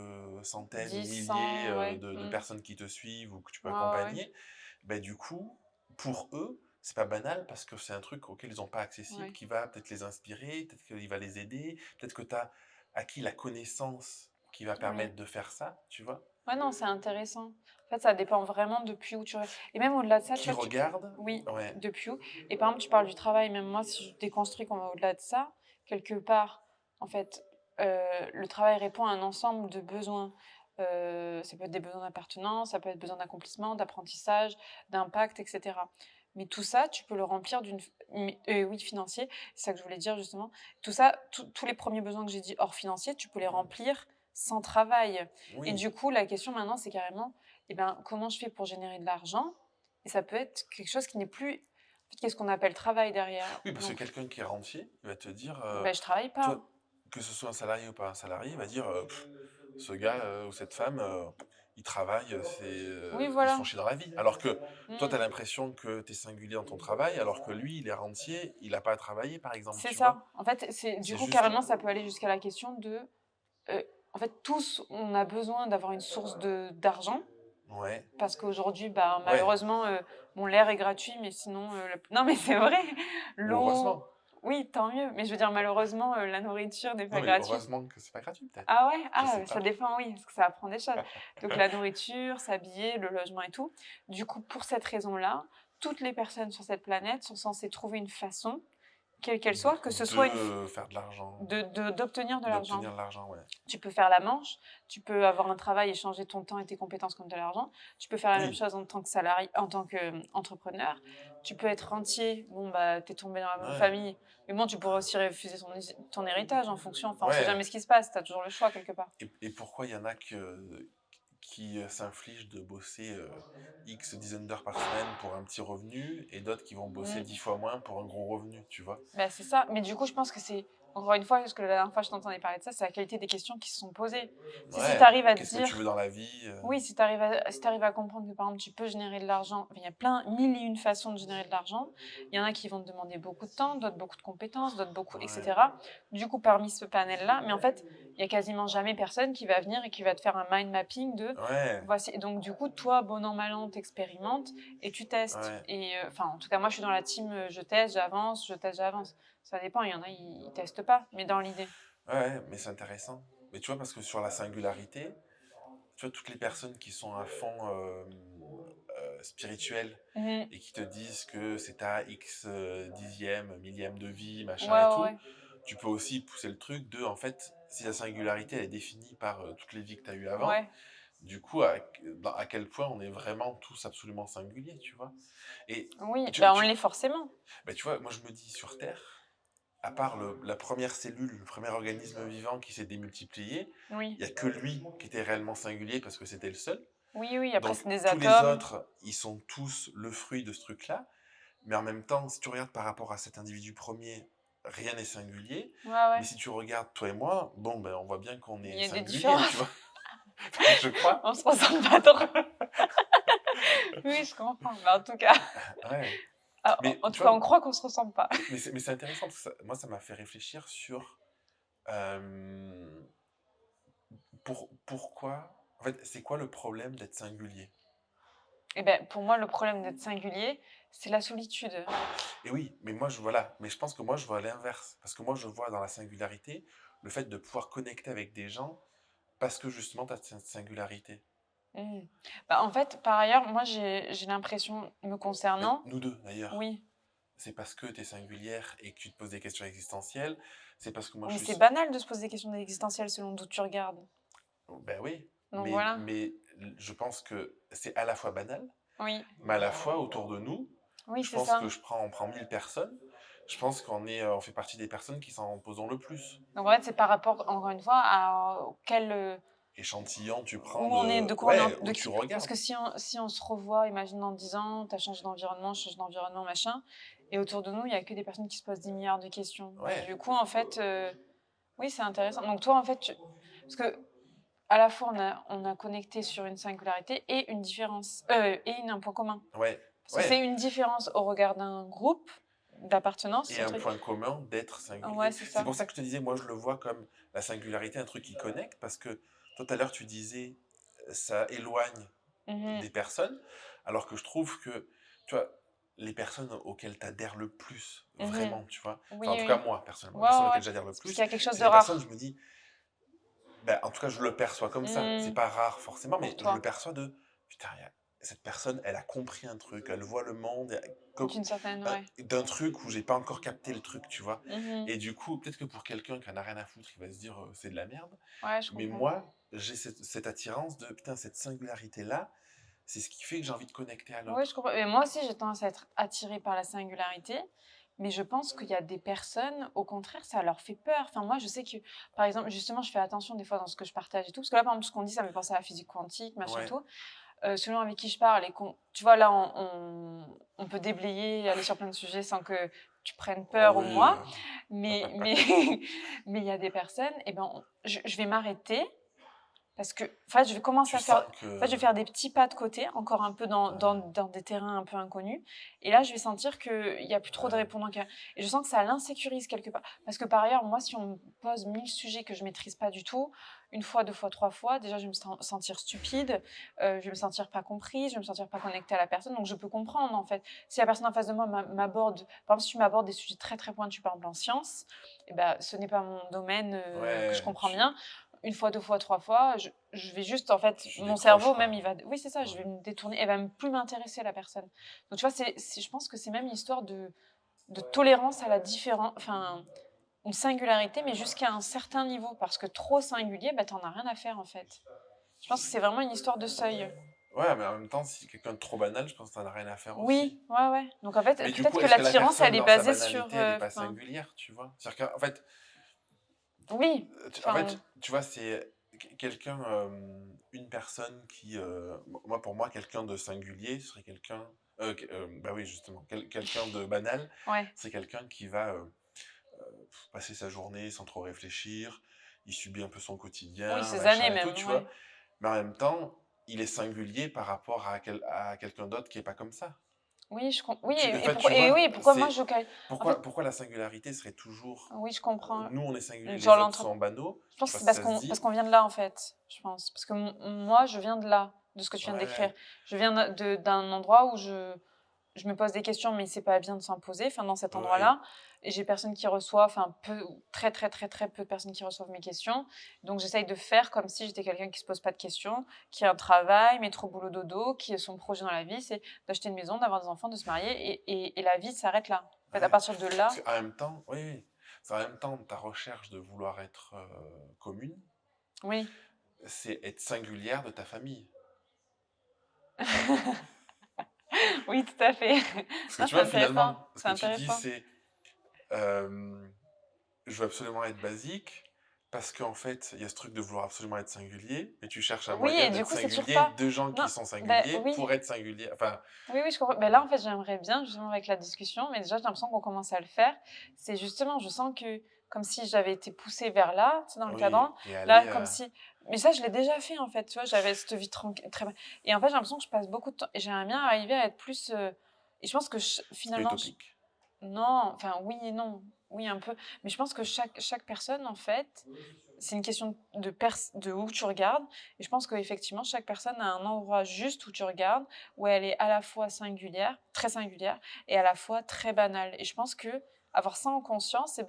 centaines ou 10, milliers 100, ouais. de Mmh. personnes qui te suivent ou que tu peux Ouais, ouais, ouais. accompagner, ben du coup, pour eux, c'est pas banal parce que c'est un truc auquel ils n'ont pas accessible, Ouais. qui va peut-être les inspirer, peut-être qu'il va les aider, peut-être que tu as acquis la connaissance qui va Oui. permettre de faire ça, tu vois. Ouais, non, c'est intéressant. En fait, ça dépend vraiment depuis où tu re et même au-delà de ça, tu Qui vois, tu regarde, oui, ouais, depuis où et par exemple, tu parles du travail, même moi, si je déconstruis qu'on va au-delà de ça, quelque part, en fait, le travail répond à un ensemble de besoins. Ça peut être des besoins d'appartenance, ça peut être besoin d'accomplissement, d'apprentissage, d'impact et cetera. Mais tout ça, tu peux le remplir d'une f mais oui, financier, c'est ça que je voulais dire justement. Tout ça, tous les premiers besoins que j'ai dit hors financier, tu peux les remplir sans travail. Et oui, du coup, la question maintenant, c'est carrément, eh ben, comment je fais pour générer de l'argent? Et ça peut être quelque chose qui n'est plus en fait, qu'est-ce qu'on appelle travail derrière? oui, parce que Donc, quelqu'un qui est rentier, il va te dire, ben, je travaille toi, pas. que ce soit un salarié ou pas un salarié, il va dire, ce gars ou cette femme, il travaille, Oui, ils se font voilà. chier dans la vie. Alors que toi, tu as Mmh. l'impression que tu es singulier dans ton travail, alors que lui, il est rentier, il a pas à travailler, par exemple, C'est tu vois? ça. En fait, c'est du C'est coup, juste, carrément, ça peut aller jusqu'à la question de, en fait, tous, on a besoin d'avoir une source de d'argent ouais, parce qu'aujourd'hui, bah, ouais, malheureusement, bon, l'air est gratuit, mais sinon, non, mais c'est vrai, ou l'eau heureusement. oui, tant mieux, mais je veux dire malheureusement, la nourriture n'est Non, pas mais gratuite. heureusement que c'est pas gratuit, peut-être. Ah ouais? Je sais Ah, ça pas. dépend, oui, parce que ça apprend des choses. Donc la nourriture, s'habiller, le logement et tout. Du coup, pour cette raison-là, toutes les personnes sur cette planète sont censées trouver une façon quelle qu'elle soit, que ce soit faire de l'argent, d'obtenir de l'argent. d'obtenir de l'argent, ouais. Tu peux faire la manche, tu peux avoir un travail et changer ton temps et tes compétences contre de l'argent. Tu peux faire la même Oui, chose en tant que salarié, en tant qu'entrepreneur. Tu peux être rentier, bon, bah, t'es tombé dans la bonne ouais, famille. Mais bon, tu pourrais aussi refuser ton héritage en fonction. Enfin, on sait ouais. jamais ce qui se passe, t'as toujours le choix quelque part. Et pourquoi il y en a qui s'infligent de bosser X dizaines d'heures par semaine pour un petit revenu et d'autres qui vont bosser Mm. 10 fois moins pour un gros revenu, tu vois? Bah, c'est ça. Mais du coup, je pense que c'est, encore une fois, parce que la dernière fois je t'entendais parler de ça, c'est la qualité des questions qui se sont posées. Si tu Ouais, arrives à te qu'est-ce que tu dire, veux dans la vie? oui, si tu arrives à comprendre que, par exemple, tu peux générer de l'argent, enfin, il y a plein, mille et une façons de générer de l'argent. Il y en a qui vont te demander beaucoup de temps, d'autres beaucoup de compétences, d'autres beaucoup, Ouais, etc. Du coup, parmi ce panel-là, mais en fait, il y a quasiment jamais personne qui va venir et qui va te faire un mind mapping de ouais, voici. Et donc, du coup, toi, bon an, mal an, t'expérimentes et tu testes. ouais, Et enfin, en tout cas, moi, je suis dans la team je teste, j'avance, je teste, j'avance. Ça dépend, il y en a, ils testent pas, mais dans l'idée. ouais, mais c'est intéressant. Mais tu vois, parce que sur la singularité, tu vois, toutes les personnes qui sont à fond spirituelles Mhm. et qui te disent que c'est ta X dixième, millième de vie, Ouais, machin et ouais, tout, ouais. tu peux aussi pousser le truc de, en fait, si la singularité elle est définie par toutes les vies que tu as eues avant, Ouais. du coup, à quel point on est vraiment tous absolument singuliers, tu vois. Et Oui, tu, ben on tu, l'est forcément. tu vois, moi je me dis sur Terre, à part la première cellule, le premier organisme vivant qui s'est démultiplié, Oui. il n'y a que lui qui était réellement singulier parce que c'était le seul. Oui, oui, après Donc c'est des tous les atomes. autres, ils sont tous le fruit de ce truc-là. Mais en même temps, si tu regardes par rapport à cet individu premier, rien n'est singulier. Ouais, Mais ouais. si tu regardes toi et moi, bon, ben, on voit bien qu'on Il est y a des singulier, tu différences. vois. Enfin, je crois. On se ressemble pas trop. Oui, je comprends. Mais en tout cas, Ouais. ah, Mais en tu tout cas, vois, on croit qu'on se ressemble pas. mais c'est intéressant parce que moi, ça m'a fait réfléchir sur euh, pourquoi. En fait, c'est quoi le problème d'être singulier? Et ben, pour moi, le problème d'être singulier, c'est la solitude. Et oui, mais moi, voilà. Mais je pense que moi, je vois l'inverse. Parce que moi, je vois dans la singularité le fait de pouvoir connecter avec des gens parce que justement, tu as cette singularité. Mhm. Bah, en fait, par ailleurs, moi, j'ai l'impression, me Mais concernant, nous deux, d'ailleurs. oui. C'est parce que tu es singulière et que tu te poses des questions existentielles. C'est parce que moi, Mais je c'est suis. banal de se poser des questions existentielles selon d'où tu regardes. Ben oui. Donc voilà. Mais je pense que c'est à la fois banal, Oui. mais à la fois autour de nous. Oui, Je c'est pense que ça. on prend 1000 personnes. Je pense on fait partie des personnes qui s'en posent le plus. Donc en fait, c'est par rapport, encore une fois, à quel, Échantillon, tu prends où on est, de. de quoi on Ouais, est, où de tu qui. Parce regardes. que si on se revoit, imagine dans 10 ans, tu as changé d'environnement, machin, et autour de nous, il n'y a que des personnes qui se posent 10 milliards de questions. Bah, Ouais. du coup, en fait, oui, c'est intéressant. Donc toi, en fait, parce que à la fois, on a connecté sur une singularité et une différence, un point commun. Ouais. Parce que c'est Ouais. une différence au regard d'un groupe d'appartenance, Et un un truc. point commun d'être Ouais, singulier. c'est C'est ça. pour ça que je te disais, moi je le vois comme la singularité, un truc qui connecte, parce que tout à l'heure tu disais, ça éloigne Mhm. des personnes, alors que je trouve que, tu vois, les personnes auxquelles tu adhères le plus, Mhm. vraiment, tu vois, Oui, enfin en tout cas oui. moi, personnellement, les Ouais, personnes ouais, auxquelles ouais. j'adhère le C'est parce qu'il plus, y a quelque chose c'est de des personnes, je rare. me dis, ben, en tout cas je le perçois comme ça, c'est Mhm. pas rare forcément, Pour mais je le toi. perçois de, putain, cette personne, elle a compris un truc, elle voit le monde, D'une certaine, ouais. d'un truc où j'ai pas encore capté le truc, tu vois. Mhm. Et du coup, peut-être que pour quelqu'un qui en a rien à foutre, il va se dire c'est de la merde. Ouais, je Mais comprends. moi, j'ai cette attirance de putain, cette singularité-là, c'est ce qui fait que j'ai envie de connecter à Oui, je l'autre. comprends. Et moi aussi, j'ai tendance à être attirée par la singularité, mais je pense qu'il y a des personnes, au contraire, ça leur fait peur. Enfin, moi, je sais que, par exemple, justement, je fais attention des fois dans ce que je partage et tout, parce que là, par exemple, ce qu'on dit, ça me fait penser à la physique quantique, machin et Ouais, tout. Selon avec qui je parle, tu vois, là, on peut déblayer, aller sur plein de sujets sans que tu prennes oh peur ou oui, moi, mais mais il y a des personnes, et ben, je vais m'arrêter parce que, en fait, je vais commencer tu à faire, sens en fait, je que. vais faire des petits pas de côté, encore un peu dans des terrains un peu inconnus. Et là, je vais sentir qu'il n'y a plus trop de Ouais, répondants. Et je sens que ça l'insécurise quelque part. Parce que par ailleurs, moi, si on me pose 1000 sujets que je maîtrise pas du tout, une fois, deux fois, trois fois, déjà, je vais me sentir stupide, je vais me sentir pas comprise, je vais me sentir pas connectée à la personne. Donc, je peux comprendre, en fait. Si la personne en face de moi m'aborde, par exemple, si tu m'abordes des sujets très, très pointus, par exemple, en sciences, eh ben, ce n'est pas mon domaine que je ouais, comprends bien. Une fois, deux fois, trois fois, je vais juste, en fait, tu mon décroches cerveau, même, quoi. il va. Oui, c'est ça, je Ouais. vais me détourner, elle va plus m'intéresser, la personne. Donc, tu vois, je pense que c'est même une histoire de. de tolérance à la différence, enfin, une singularité, mais jusqu'à un certain niveau, parce que trop singulier, bah, t'en as rien à faire, en fait. Je pense que c'est vraiment une histoire de seuil. Ouais, mais en même temps, si quelqu'un de trop banal, je pense que t'en as rien à faire aussi. Oui, ouais, ouais. Donc en fait, Mais du peut-être coup, que est-ce que la l'attirance, elle personne, est dans sa basée sur, banalité, elle est pas enfin, singulière, tu vois? C'est-à-dire qu'en fait, oui, En enfin, fait, tu vois, c'est quelqu'un, une personne qui, moi, pour moi, quelqu'un de singulier serait quelqu'un, bah oui, justement, quelqu'un de banal, ouais. c'est quelqu'un qui va passer sa journée sans trop réfléchir, il subit un peu son Oui, quotidien, ces années machin et tout, même, tu vois. ouais. Mais en même temps, il est singulier par rapport à quelqu'un d'autre qui est pas comme ça. Oui, oui, En et fait, tu pourquoi, et vois, oui, pourquoi moi je en fait, pourquoi la singularité serait toujours, oui, je comprends. nous on est singulier, Genre les autres l'entre sont banaux, Je je pense sais que pas c'est si ça se parce dit. qu'on vient de là, en fait, je pense. Parce que moi, je viens de là, de ce que tu viens de décrire. Ouais, Je viens d'un endroit où je me pose des questions, mais c'est pas bien de s'en poser, enfin, dans cet ouais. endroit-là. Et j'ai personne qui reçoit, enfin, très, très, très, très peu de personnes qui reçoivent mes questions. Donc, j'essaye de faire comme si j'étais quelqu'un qui se pose pas de questions, qui a un travail, métro, boulot, dodo, qui a son projet dans la vie, c'est d'acheter une maison, d'avoir des enfants, de se marier, et la vie s'arrête là. En fait, à Ouais. partir de là, Parce qu'en même temps, oui, oui. C'est en même temps, ta recherche de vouloir être commune, oui. c'est être singulière de ta famille. Oui, tout à fait. Parce que Non, tu c'est vois, intéressant. finalement, ce C'est que tu dis, intéressant. c'est je veux absolument être basique, parce qu'en fait, il y a ce truc de vouloir absolument être singulier, mais tu cherches un Oui, moyen et du d'être coup, c'est toujours singulier pas. de gens qui Non, sont ben singuliers oui, pour être singulier. Enfin, oui, oui, je comprends. Ben là, en fait, j'aimerais bien, justement, avec la discussion, mais déjà, j'ai l'impression qu'on commence à le faire. C'est justement, je sens que, comme si j'avais été poussée vers là, tu sais, dans le oui, cadran. et Là, aller comme si. Mais ça, je l'ai déjà fait, en fait, tu vois, j'avais cette vie tranquille, très. Et en fait, j'ai l'impression que je passe beaucoup de temps. Et j'aimerais bien arriver à être plus. Et je pense que c'est finalement, utopique. non, enfin, oui et non. Oui, un peu. Mais je pense que chaque personne, en fait, c'est une question de où tu regardes. Et je pense qu'effectivement, chaque personne a un endroit juste où tu regardes, où elle est à la fois singulière, très singulière, et à la fois très banale. Et je pense que avoir ça en conscience,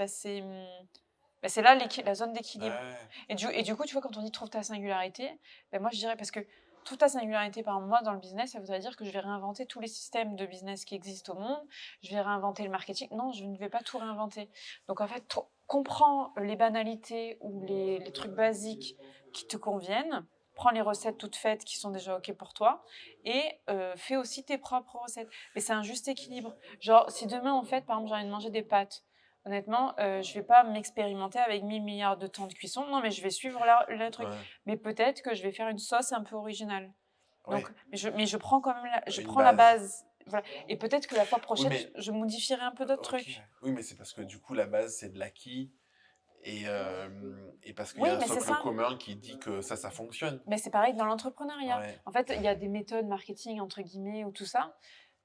c'est là la zone d'équilibre. Ouais, Et du coup, tu vois, quand on dit trouve ta singularité, ben moi je dirais, parce que trouve ta singularité par moi dans le business, ça voudrait dire que je vais réinventer tous les systèmes de business qui existent au monde, je vais réinventer le marketing. Non, je ne vais pas tout réinventer. Donc en fait, comprends les banalités ou les trucs basiques qui te conviennent, prends les recettes toutes faites qui sont déjà OK pour toi, et fais aussi tes propres recettes. Mais c'est un juste équilibre. Genre, si demain, en fait, par exemple, j'ai envie de manger des pâtes, honnêtement, je vais pas m'expérimenter avec 1000 milliards de temps de cuisson. Non, mais je vais suivre le truc. ouais, Mais peut-être que je vais faire une sauce un peu originale. Donc, ouais, mais je prends quand même je une prends la base. base. Voilà. Et peut-être que la fois Oui, prochaine, mais je modifierai un peu d'autres OK. trucs. Oui, mais c'est parce que du coup, la base, c'est de l'acquis et parce qu'il y Oui, a un mais c'est socle ça. commun qui dit que ça fonctionne. Mais c'est pareil que dans l'entrepreneuriat. Ouais. En fait, il y a des méthodes marketing, entre guillemets, ou tout ça.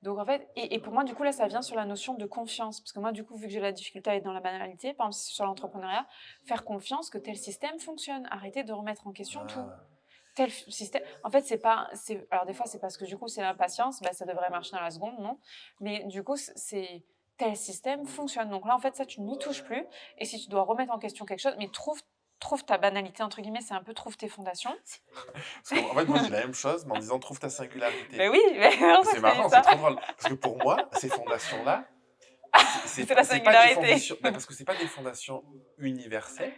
Donc, en fait, et pour moi, du coup, là, ça vient sur la notion de confiance. Parce que moi, du coup, vu que j'ai la difficulté à être dans la banalité, par exemple, sur l'entrepreneuriat, faire confiance que tel système fonctionne. Arrêter de remettre en question tout. Ah, Tel système. En fait, c'est pas. Alors, des fois, c'est parce que du coup, c'est l'impatience, bah, ça devrait marcher dans la seconde, non. Mais du coup, c'est. Tel système fonctionne. Donc là, en fait, ça, tu n'y touches plus. Et si tu dois remettre en question quelque chose, mais trouve ta banalité, entre guillemets, c'est un peu trouve tes fondations. parce qu'en fait, moi, je dis la même chose, mais en disant trouve ta singularité. Ben oui, mais c'est pour ça C'est que je te dis marrant, c'est ça. trop drôle. Parce que pour moi, ces fondations-là, C'est la c'est pas des singularité. fondations, parce que c'est pas des fondations universelles,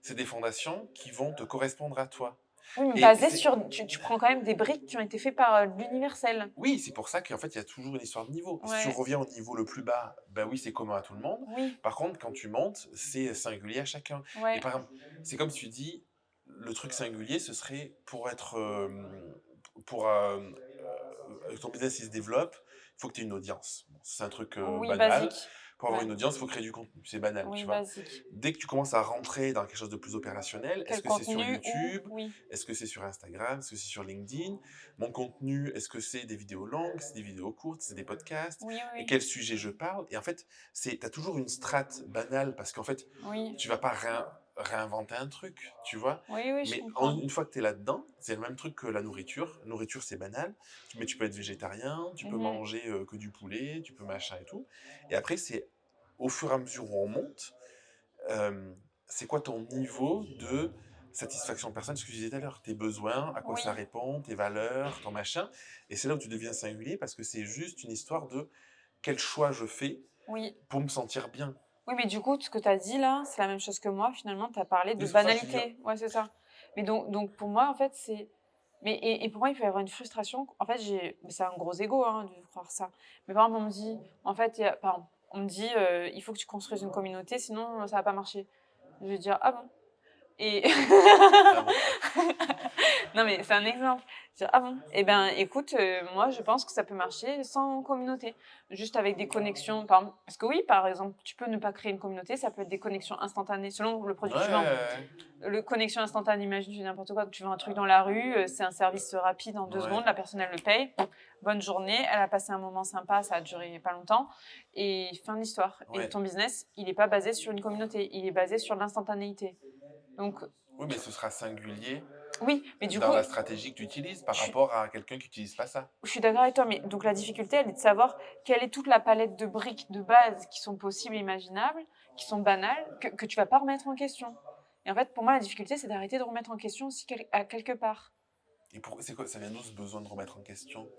c'est des fondations qui vont te correspondre à toi. Oui, mais Et basé c'est, sur. Tu prends quand même des briques qui ont été faites par l'universel. oui, c'est pour ça qu'en fait, il y a toujours une histoire de niveau. Et si tu Ouais. reviens au niveau le plus bas, ben oui, c'est commun à tout le monde. Oui. Par contre, quand tu montes, c'est singulier à chacun. Et Ouais. par exemple, c'est comme si tu dis, le truc singulier, ce serait pour être, pour que ton business il se développe, il faut que tu aies une audience. Bon, c'est un truc Oui, banal. basique. Pour avoir Ouais. une audience, il faut créer du contenu. C'est banal, Oui, tu vois. basique. Dès que tu commences à rentrer dans quelque chose de plus opérationnel, est-ce Quel que c'est sur contenu ou. YouTube? Oui. Est-ce que c'est sur Instagram? Est-ce que c'est sur LinkedIn? Mon contenu, est-ce que c'est des vidéos longues? C'est des vidéos courtes? C'est des podcasts? Oui, Et oui, quel sujet je parle? Et en fait, tu as toujours une strate banale parce qu'en fait, oui. tu vas pas réinventer un truc, tu vois. Oui, oui, je Mais comprends. une fois que tu es là-dedans, c'est le même truc que la nourriture. La nourriture, c'est banal, mais tu peux être végétarien, tu peux Mhm. manger que du poulet, tu peux machin et tout. Et après, c'est au fur et à mesure où on monte, euh, c'est quoi ton niveau de satisfaction personnelle, ce que je disais tout à l'heure, tes besoins, à quoi ça Oui. répond, tes valeurs, ton machin. Et c'est là où tu deviens singulier parce que c'est juste une histoire de quel choix je fais Oui. pour me sentir bien. Oui, mais du coup, ce que tu as dit là, c'est la même chose que moi. Finalement, tu as parlé Mais de c'est pour ça que je te dis, banalité. Ouais, c'est ça. Mais donc pour moi, en fait, c'est. Mais, et pour moi, il peut y avoir une frustration. En fait, mais c'est un gros ego hein, de croire ça. Mais par exemple, on me dit, en fait, par exemple, on me dit, il faut que tu construises une communauté, sinon ça va pas marcher. Je vais dire, ah bon? Et ah bon, non, mais c'est un exemple. Je dis, ah bon? Eh bien, écoute, moi, je pense que ça peut marcher sans communauté. Juste avec des connexions. Parce que oui, par exemple, tu peux ne pas créer une communauté, ça peut être des connexions instantanées selon le produit ouais, que tu vends. ouais, Le connexion instantanée, imagine, je dis n'importe quoi, tu vends un truc dans la rue, c'est un service rapide en 2 secondes, ouais, la personne, elle le paye. Bonne journée, elle a passé un moment sympa, ça a duré pas longtemps. Et fin de l'histoire. Et ouais. ton business, il n'est pas basé sur une communauté, il est basé sur l'instantanéité. Donc, Oui, mais ce sera singulier oui, mais du dans coup, la stratégie que tu utilises par je suis rapport à quelqu'un qui n'utilise pas ça. Je suis d'accord avec toi, mais donc la difficulté, elle est de savoir quelle est toute la palette de briques de base qui sont possibles et imaginables, qui sont banales, que tu vas pas remettre en question. Et en fait, pour moi, la difficulté, c'est d'arrêter de remettre en question aussi à quelque part. Et c'est quoi, ça vient d'où ce besoin de remettre en question?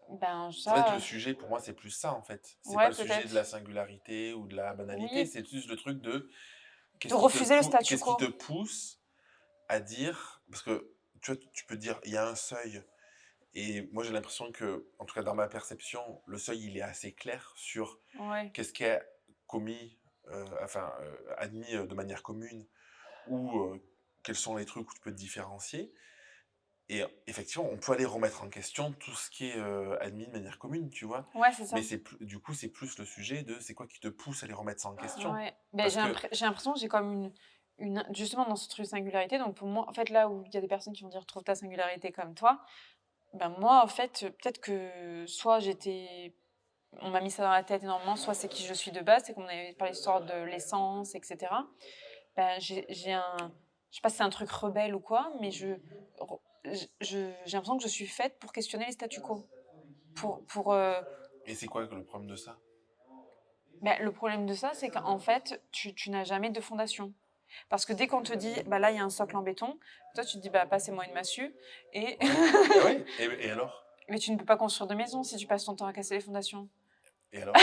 Ben C'est vrai que ça, le sujet, pour moi, c'est plus ça, en fait. C'est pas ouais, le sujet de la peut-être. singularité ou de la banalité, Oui, c'est plus le truc de de refuser le statu qu'est-ce qui te quo. pousse à dire, parce que tu vois, tu peux dire, il y a un seuil, et moi j'ai l'impression que, en tout cas dans ma perception, le seuil il est assez clair sur Ouais. qu'est-ce qui est commis, admis de manière commune, ou quels sont les trucs où tu peux te différencier. Et effectivement, on peut aller remettre en question tout ce qui est admis de manière commune, tu vois. Ouais, c'est Mais ça. du coup, c'est plus le sujet de c'est quoi qui te pousse à les remettre ça en question. Ouais. Ben, Parce que, j'ai l'impression que j'ai comme justement dans ce truc de singularité. Donc pour moi, en fait, là où il y a des personnes qui vont dire trouve ta singularité comme toi, ben moi, en fait, peut-être que soit on m'a mis ça dans la tête énormément, soit c'est qui je suis de base, c'est qu'on avait parlé l'histoire de l'essence, etc. Ben, je sais pas si c'est un truc rebelle ou quoi, mais j'ai l'impression que je suis faite pour questionner les statu quo. Pour, et c'est quoi le problème de ça? ben, le problème de ça, c'est qu'en fait, tu n'as jamais de fondation. Parce que dès qu'on te dit, bah là, il y a un socle en béton, toi, tu te dis, bah, passez-moi une massue. Et... Ouais, bah ouais, et alors? mais tu ne peux pas construire de maison si tu passes ton temps à casser les fondations. Et alors?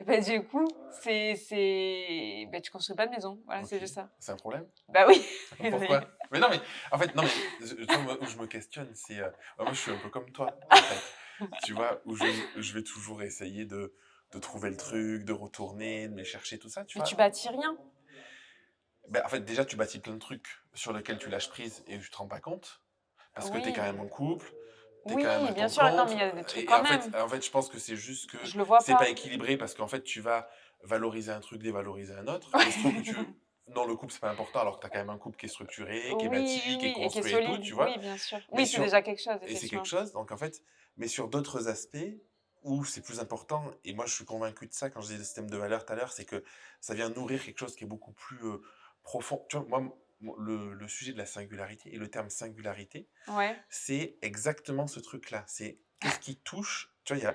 Bah, du coup, bah, tu construis pas de maison. Voilà, c'est Ok, juste ça. c'est un problème? Bah oui. Pourquoi? Mais non, mais en fait, non, mais tu vois, moi, où je me questionne, c'est. Moi, je suis un peu comme toi, en fait. Tu vois, où je vais toujours essayer de trouver le truc, de retourner, de me chercher, tout ça, tu Mais tu vois. bâtis rien. Ben, en fait, déjà, tu bâtis plein de trucs sur lesquels tu lâches prise et tu te rends pas compte. Parce que t'es Oui. quand même en couple, t'es quand même Oui, à bien ton sûr. Non, mais compte. il y a des trucs Et quand même. en fait, je pense que c'est juste que Je le vois c'est pas pas. équilibré parce qu'en fait, tu vas valoriser un truc, dévaloriser un autre. Et il se trouve que dans le couple, c'est pas important alors que t'as quand même un couple qui est structuré, qui est Oui, oui, bâti, qui est oui. Et qui est construit et tout, solide. tu vois. Oui, bien sûr. Mais Oui, c'est déjà quelque chose, et c'est quelque effectivement. chose, donc en fait, mais sur d'autres aspects où c'est plus important, et moi je suis convaincu de ça quand je disais le système de valeurs tout à l'heure, c'est que ça vient nourrir quelque chose qui est beaucoup plus profond. Tu vois, moi, le sujet de la singularité et le terme singularité, Ouais. c'est exactement ce truc-là. C'est qu'est-ce qui touche. Tu vois,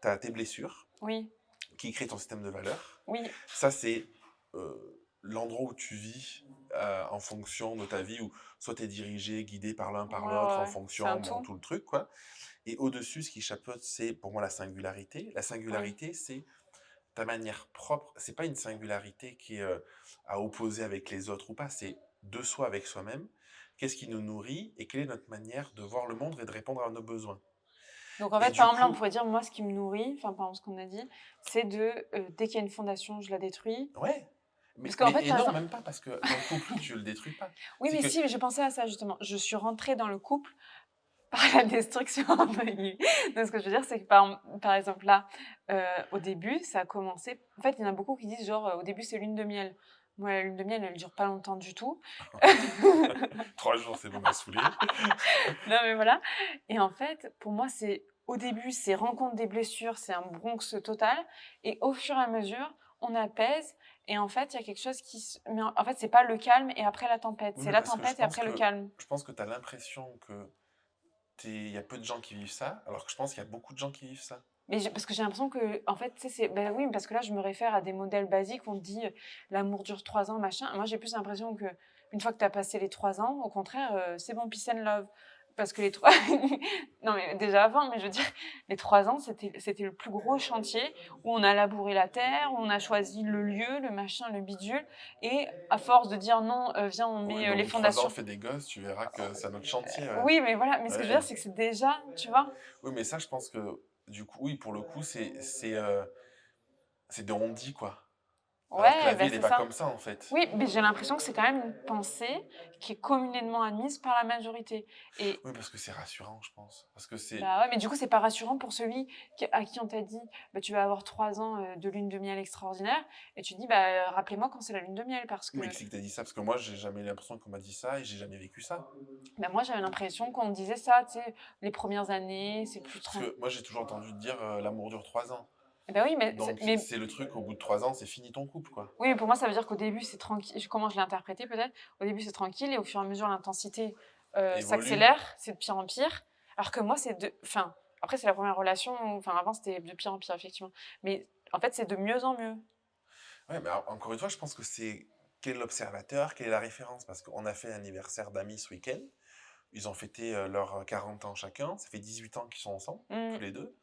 t'as tes blessures Oui. qui créent ton système de valeurs. Oui. Ça, c'est l'endroit où tu vis en fonction de ta vie, où soit tu es dirigé, guidé par l'un, Ouais, par ouais, l'autre, en ouais. C'est un fonction, bon, tout. tout le truc, quoi. Et au-dessus, ce qui chapeaute, c'est pour moi la singularité. La Oui. singularité, c'est ta manière propre. C'est pas une singularité qui est à opposer avec les autres ou pas, c'est de soi avec soi-même. Qu'est-ce qui nous nourrit et quelle est notre manière de voir le monde et de répondre à nos besoins. Donc en Et fait, du par exemple, là, on coup, pourrait dire, moi, ce qui me nourrit, enfin, par exemple, ce qu'on a dit, c'est dès qu'il y a une fondation, je la détruis. ouais. Parce qu'en fait, Et par non, exemple, même pas, parce que dans le couple, tu le détruis pas. oui, C'est mais que, si, mais j'ai pensé à ça justement. Je suis rentrée dans le couple par la destruction, entre guillemets. Donc ce que je veux dire, c'est que par exemple là, au début, ça a commencé. En fait, il y en a beaucoup qui disent genre, au début, c'est lune de miel. Moi, la lune de miel, elle dure pas longtemps du tout. 3 jours, c'est bon, m'a saoulé. Non, mais voilà. Et en fait, pour moi, au début, c'est rencontre des blessures, c'est un Bronx total. Et au fur et à mesure, on apaise. Et en fait, il y a quelque chose mais en fait, c'est pas le calme et après la tempête. Oui, C'est mais la parce que tempête et après le calme. je pense que tu as l'impression que il y a peu de gens qui vivent ça, alors que je pense qu'il y a beaucoup de gens qui vivent ça. Mais parce que j'ai l'impression que, en fait, tu sais, ben oui, parce que là, je me réfère à des modèles basiques. On te dit l'amour dure 3 ans, machin. Moi, j'ai plus l'impression que une fois que tu as passé les 3 ans, au contraire, c'est bon, peace and love. parce que les 3 non, mais déjà avant, mais je veux dire, les 3 ans, c'était le plus gros chantier où on a labouré la terre, où on a choisi le lieu, le machin, le bidule et à force de dire: «Non, viens, on Oui, met, mais au les bout de 3 ans, fondations». fais des gosses, tu verras que c'est un autre chantier, ouais. Oui, mais voilà, mais ce que je veux dire, Ouais. c'est que c'est déjà, tu vois? Oui, mais ça, je pense que, du coup, oui, pour le coup, c'est des on-dit, quoi. Alors que Ouais, la vie, bah, elle est c'est pas ça. comme ça, en fait. Oui, mais j'ai l'impression que c'est quand même une pensée qui est communément admise par la majorité et Oui, parce que c'est rassurant, je pense. Parce que c'est bah, ouais, mais du coup, c'est pas rassurant pour celui à qui on t'a dit: «Bah, tu vas avoir 3 ans, de lune de miel extraordinaire» et tu dis: «Bah, rappelez-moi quand c'est la lune de miel» parce oui, mais que, qui c'est que t'as dit ça? Parce que moi, j'ai jamais eu l'impression qu'on m'a dit ça et j'ai jamais vécu ça. bah, moi, j'avais l'impression qu'on me disait ça, tu sais, les premières années, c'est plus Parce tran que moi, j'ai toujours entendu dire, l'amour dure 3 ans. bah, oui, Donc c'est le truc, au bout de 3 ans, c'est fini ton couple, quoi. oui, mais pour moi, ça veut dire qu'au début, c'est tranquille. Comment je l'ai interprété peut-être? Au début, c'est tranquille et au fur et à mesure, l'intensité, Évolue. s'accélère, c'est de pire en pire. Alors que moi, c'est de enfin, après, c'est la première relation enfin, avant, c'était de pire en pire, effectivement. Mais en fait, c'est de mieux en mieux. Ouais, mais encore une fois, je pense que c'est quel est l'observateur, quelle est la référence? Parce qu'on a fait l'anniversaire d'amis ce week-end. Ils ont fêté, leurs 40 ans chacun. Ça fait 18 ans qu'ils sont ensemble, tous Mmh. les 2.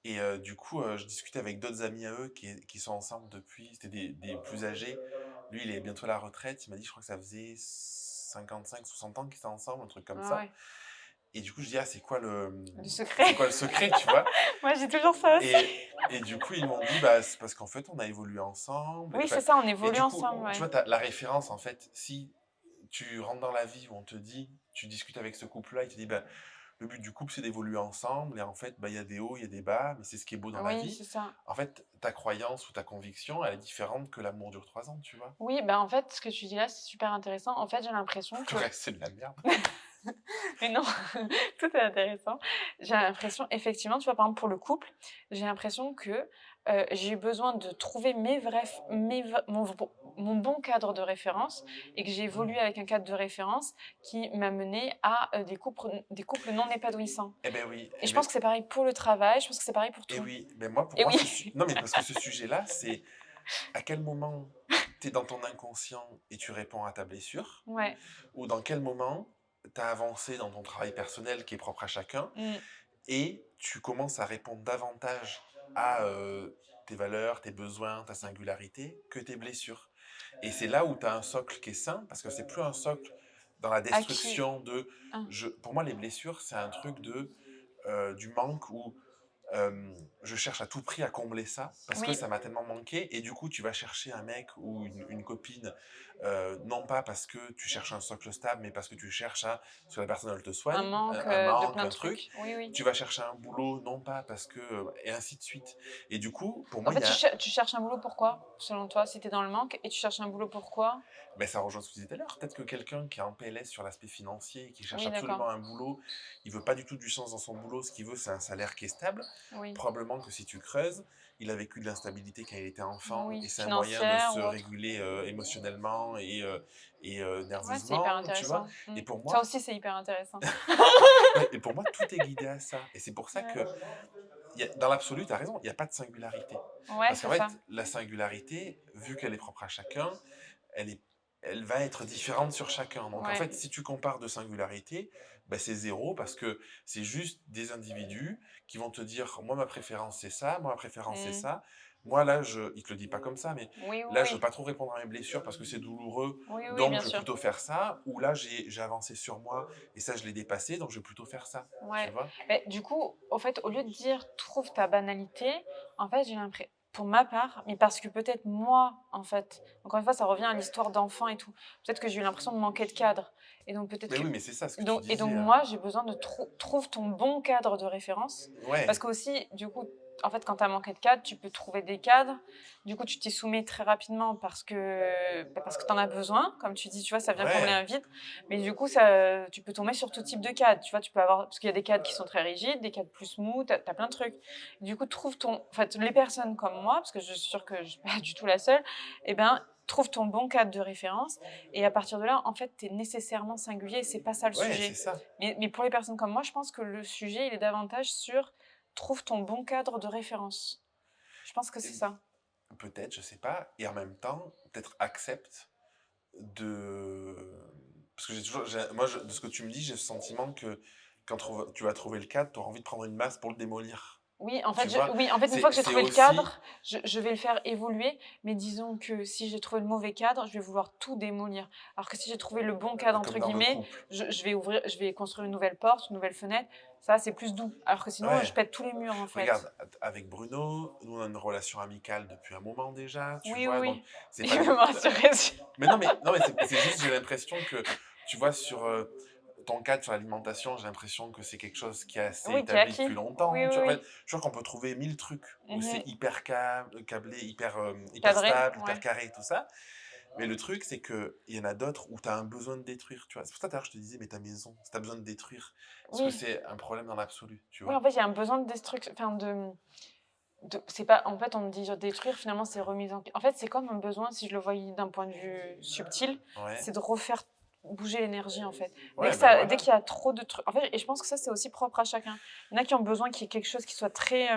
Et du coup, je discutais avec d'autres amis à eux qui sont ensemble depuis, c'était des plus âgés. Lui, il est bientôt à la retraite. Il m'a dit, je crois que ça faisait 55, 60 ans qu'ils étaient ensemble, un truc comme Ah ça. ouais, Et du coup, je dis, ah, le secret. c'est quoi le secret, tu vois? Moi, j'ai toujours ça aussi. Et du coup, ils m'ont dit, bah, c'est parce qu'en fait, on a évolué ensemble. Oui, Enfin, c'est ça, on et évolue du coup, ensemble, tu ouais. vois, t'as la référence, en fait. Si tu rentres dans la vie où on te dit, tu discutes avec ce couple-là, il te dit, bah, le but du couple, c'est d'évoluer ensemble. Et en fait, bah, il y a des hauts, il y a des bas, mais c'est ce qui est beau dans la Oui, vie. c'est ça. En fait, ta croyance ou ta conviction, elle est différente que l'amour dure 3 ans, tu vois. Oui, bah, en fait, ce que tu dis là, c'est super intéressant. En fait, j'ai l'impression Le que reste, c'est de la merde. mais non, tout est intéressant. J'ai l'impression effectivement, tu vois, par exemple, pour le couple, j'ai l'impression que, j'ai eu besoin de trouver mes vrais f mes v mon bon cadre de référence et que j'ai évolué avec un cadre de référence qui m'a mené à, des couples non épanouissants Eh ben oui, et je pense que c'est pareil pour le travail, je pense que c'est pareil pour eh tout oui. Ben moi, pour et moi, oui. non, mais parce que ce sujet-là, c'est à quel moment tu es dans ton inconscient et tu réponds à ta blessure, Ouais. ou dans quel moment tu as avancé dans ton travail personnel qui est propre à chacun, Mmh. et tu commences à répondre davantage à tes valeurs, tes besoins, ta singularité, que tes blessures. Et c'est là où tu as un socle qui est sain, parce que c'est plus un socle dans la Acquis. destruction de... Hein. Pour moi, les blessures, c'est un truc du manque où je cherche à tout prix à combler ça parce que Oui. ça m'a tellement manqué. Et du coup, tu vas chercher un mec ou une copine, non pas parce que tu cherches un socle stable, mais parce que tu cherches à ce que la personne elle te Un soigne, manque, un de manque, plein de un truc. trucs. Oui, oui. Tu vas chercher un boulot, non pas parce que... et ainsi de suite. Et du coup, pour En moi, fait, tu cherches un boulot pourquoi, selon toi? Si tu es dans le manque et tu cherches un boulot pourquoi? ben, ça rejoint ce que je disais tout à l'heure. Peut-être que quelqu'un qui est en PLS sur l'aspect financier, qui cherche Oui, d'accord. absolument un boulot, il veut pas du tout du sens dans son boulot, ce qu'il veut, c'est un salaire qui est stable. Oui. Probablement que si tu creuses, il a vécu de l'instabilité quand il était enfant, et Oui, c'est un moyen de financière se ou autre. réguler émotionnellement et Ouais, c'est hyper nerveusement, tu vois. intéressant. Et Mmh. pour Ça moi, aussi, c'est hyper intéressant. ouais, et pour moi, tout est guidé à ça. Et c'est pour ça Ouais. que, dans l'absolu, tu as raison, il n'y a pas de singularité. Ouais, Parce qu'en c'est ça. fait, la singularité, vu qu'elle est propre à chacun, elle est elle va être différente sur chacun. Donc en Ouais. fait, si tu compares de singularité, bah, c'est zéro parce que c'est juste des individus qui vont te dire, moi ma préférence c'est ça, moi ma préférence c'est Mmh. ça. Moi là, il te le dit pas comme ça, mais Oui, oui, là je veux oui. pas trop répondre à mes blessures parce que c'est douloureux, Oui, oui, donc bien je vais sûr. plutôt faire ça. Ou là j'ai avancé sur moi et ça je l'ai dépassé, donc je vais plutôt faire ça. Tu Ouais. vois? Mais du coup, au fait, au lieu de dire: «Trouve ta banalité», en fait, j'ai l'impression, pour ma part, mais parce que peut-être moi, en fait, encore une fois, ça revient à l'histoire d'enfant et tout. Peut-être que j'ai eu l'impression de manquer de cadre et donc peut-être Mais que oui, mais c'est ça ce que tu donc disais, hein. moi, j'ai besoin de trouve ton bon cadre de référence parce Ouais, qu'aussi, du coup, en fait, quand tu as manqué de cadre, tu peux trouver des cadres. Du coup, tu t'y soumets très rapidement parce que tu en as besoin. Comme tu dis, tu vois, ça vient combler un ouais, vide. Mais du coup, ça, tu peux tomber sur tout type de cadre. Tu vois, tu peux avoir, parce qu'il y a des cadres qui sont très rigides, des cadres plus mous, tu as plein de trucs. Du coup, en fait, les personnes comme moi, parce que je suis sûre que je suis pas du tout la seule, eh ben, trouve ton bon cadre de référence. Et à partir de là, en fait, tu es nécessairement singulier et c'est pas ça le ouais, c'est sujet. ça. Mais pour les personnes comme moi, je pense que le sujet, il est davantage sur trouve ton bon cadre de référence. Je pense que c'est ça. Peut-être, je sais pas, et en même temps, peut-être accepte de... Parce que moi, de ce que tu me dis, j'ai le sentiment que quand tu vas trouver le cadre, tu auras envie de prendre une masse pour le démolir. Oui, en Tu fait, vois? une fois que j'ai C'est trouvé le aussi cadre, je vais le faire évoluer, mais disons que si j'ai trouvé le mauvais cadre, je vais vouloir tout démolir. Alors que si j'ai trouvé le «bon cadre» comme entre dans le guillemets, couple. je vais construire une nouvelle porte, une nouvelle fenêtre, ça c'est plus doux. Alors que sinon, je Ouais. pète tous les murs en fait. Regarde, avec Bruno, nous on a une relation amicale depuis un moment déjà, tu Oui, oui, vois? Donc oui. c'est Il pas veut du me rassurer aussi. mais non, mais c'est juste, j'ai l'impression que, tu vois, sur, ton cadre sur l'alimentation, j'ai l'impression que c'est quelque chose qui est assez Oui, qui est établi depuis acquis. Oui, longtemps, tu oui, vois? En fait, oui. je crois qu'on peut trouver 1000 trucs où c'est Mmh. hyper câblé, hyper Cadré, stable, hyper ouais. carré, tout ça. Mais le truc, c'est qu'il y en a d'autres où tu as un besoin de détruire, tu vois? C'est pour ça, tout à l'heure, je te disais: «Mais ta maison, si tu as besoin de détruire», parce que Oui. c'est un problème dans l'absolu, tu Oui, en vois? fait, il y a un besoin de destruction, enfin c'est pas en fait, on me dit détruire, finalement, c'est remise en fait, c'est comme un besoin, si je le voyais d'un point de vue subtil, Ouais. c'est de refaire bouger l'énergie, en fait. Ouais, ben Dès voilà. qu'il y a trop de trucs en fait et je pense que ça, c'est aussi propre à chacun. Il y en a qui ont besoin qu'il y ait quelque chose qui soit très,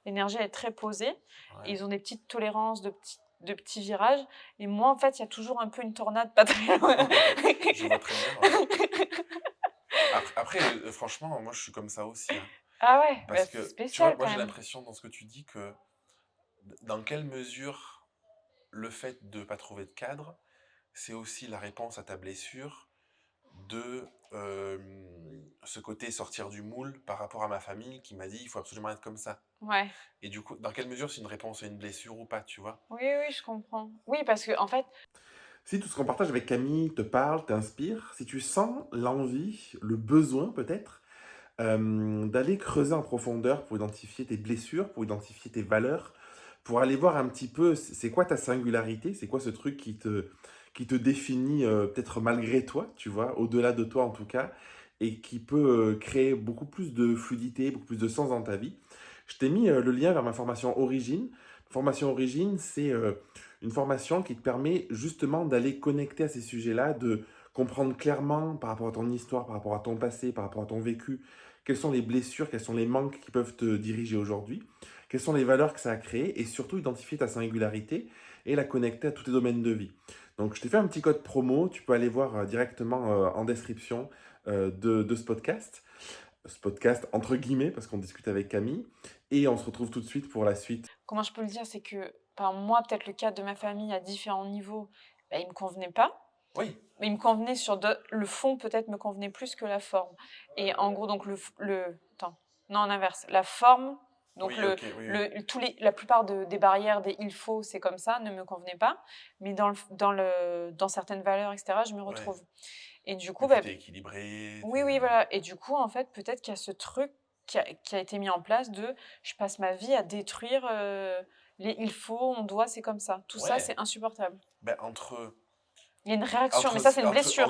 l'énergie est très posée et Ouais. ils ont des petites tolérances de petits virages et moi, en fait, il y a toujours un peu une tornade pas très loin. Je vois très bien, ouais. Après, franchement, moi, je suis comme ça aussi, hein. Ah ouais, bah, Parce c'est que, tu vois, spécial moi, quand j'ai même. l'impression dans ce que tu dis que dans quelle mesure le fait de pas trouver de cadre, c'est aussi la réponse à ta blessure de ce côté sortir du moule par rapport à ma famille qui m'a dit il faut absolument être comme ça. Ouais. Et du coup, dans quelle mesure c'est une réponse à une blessure ou pas, tu vois? Oui, oui, je comprends. Oui, parce que en fait Si tout ce qu'on partage avec Camille te parle, t'inspire, si tu sens l'envie, le besoin peut-être, d'aller creuser en profondeur pour identifier tes blessures, pour identifier tes valeurs, pour aller voir un petit peu c'est quoi ta singularité, c'est quoi ce truc qui te définit peut-être malgré toi, tu vois, au-delà de toi en tout cas, et qui peut créer beaucoup plus de fluidité, beaucoup plus de sens dans ta vie. Je t'ai mis le lien vers ma formation Origine. Formation Origine, c'est une formation qui te permet justement d'aller connecter à ces sujets-là, de comprendre clairement par rapport à ton histoire, par rapport à ton passé, par rapport à ton vécu, quelles sont les blessures, quels sont les manques qui peuvent te diriger aujourd'hui, quelles sont les valeurs que ça a créées et surtout identifier ta singularité et la connecter à tous tes domaines de vie. Donc je t'ai fait un petit code promo, tu peux aller voir directement en description de ce podcast entre guillemets parce qu'on discute avec Camille et on se retrouve tout de suite pour la suite. comment je peux le dire? C'est que, par moi, peut-être le cadre de ma famille à différents niveaux, bah, il me convenait pas. Oui. Mais il me convenait le fond peut-être me convenait plus que la forme. Et en gros, donc attends, non, en inverse. La forme, donc Oui, ok, oui, oui. la plupart des barrières, des il faut, c'est comme ça, ne me convenaient pas. Mais dans certaines valeurs, etc., je me Ouais. retrouve. Et du coup, Et puis bah, t'es équilibré, oui, oui, voilà. Et du coup, en fait, peut-être qu'il y a ce truc qui a été mis en place je passe ma vie à détruire les il faut, on doit, c'est comme ça. Tout ça, Ouais. c'est insupportable. Ben, entre Il y a une réaction, mais Entre ça, ce c'est une blessure.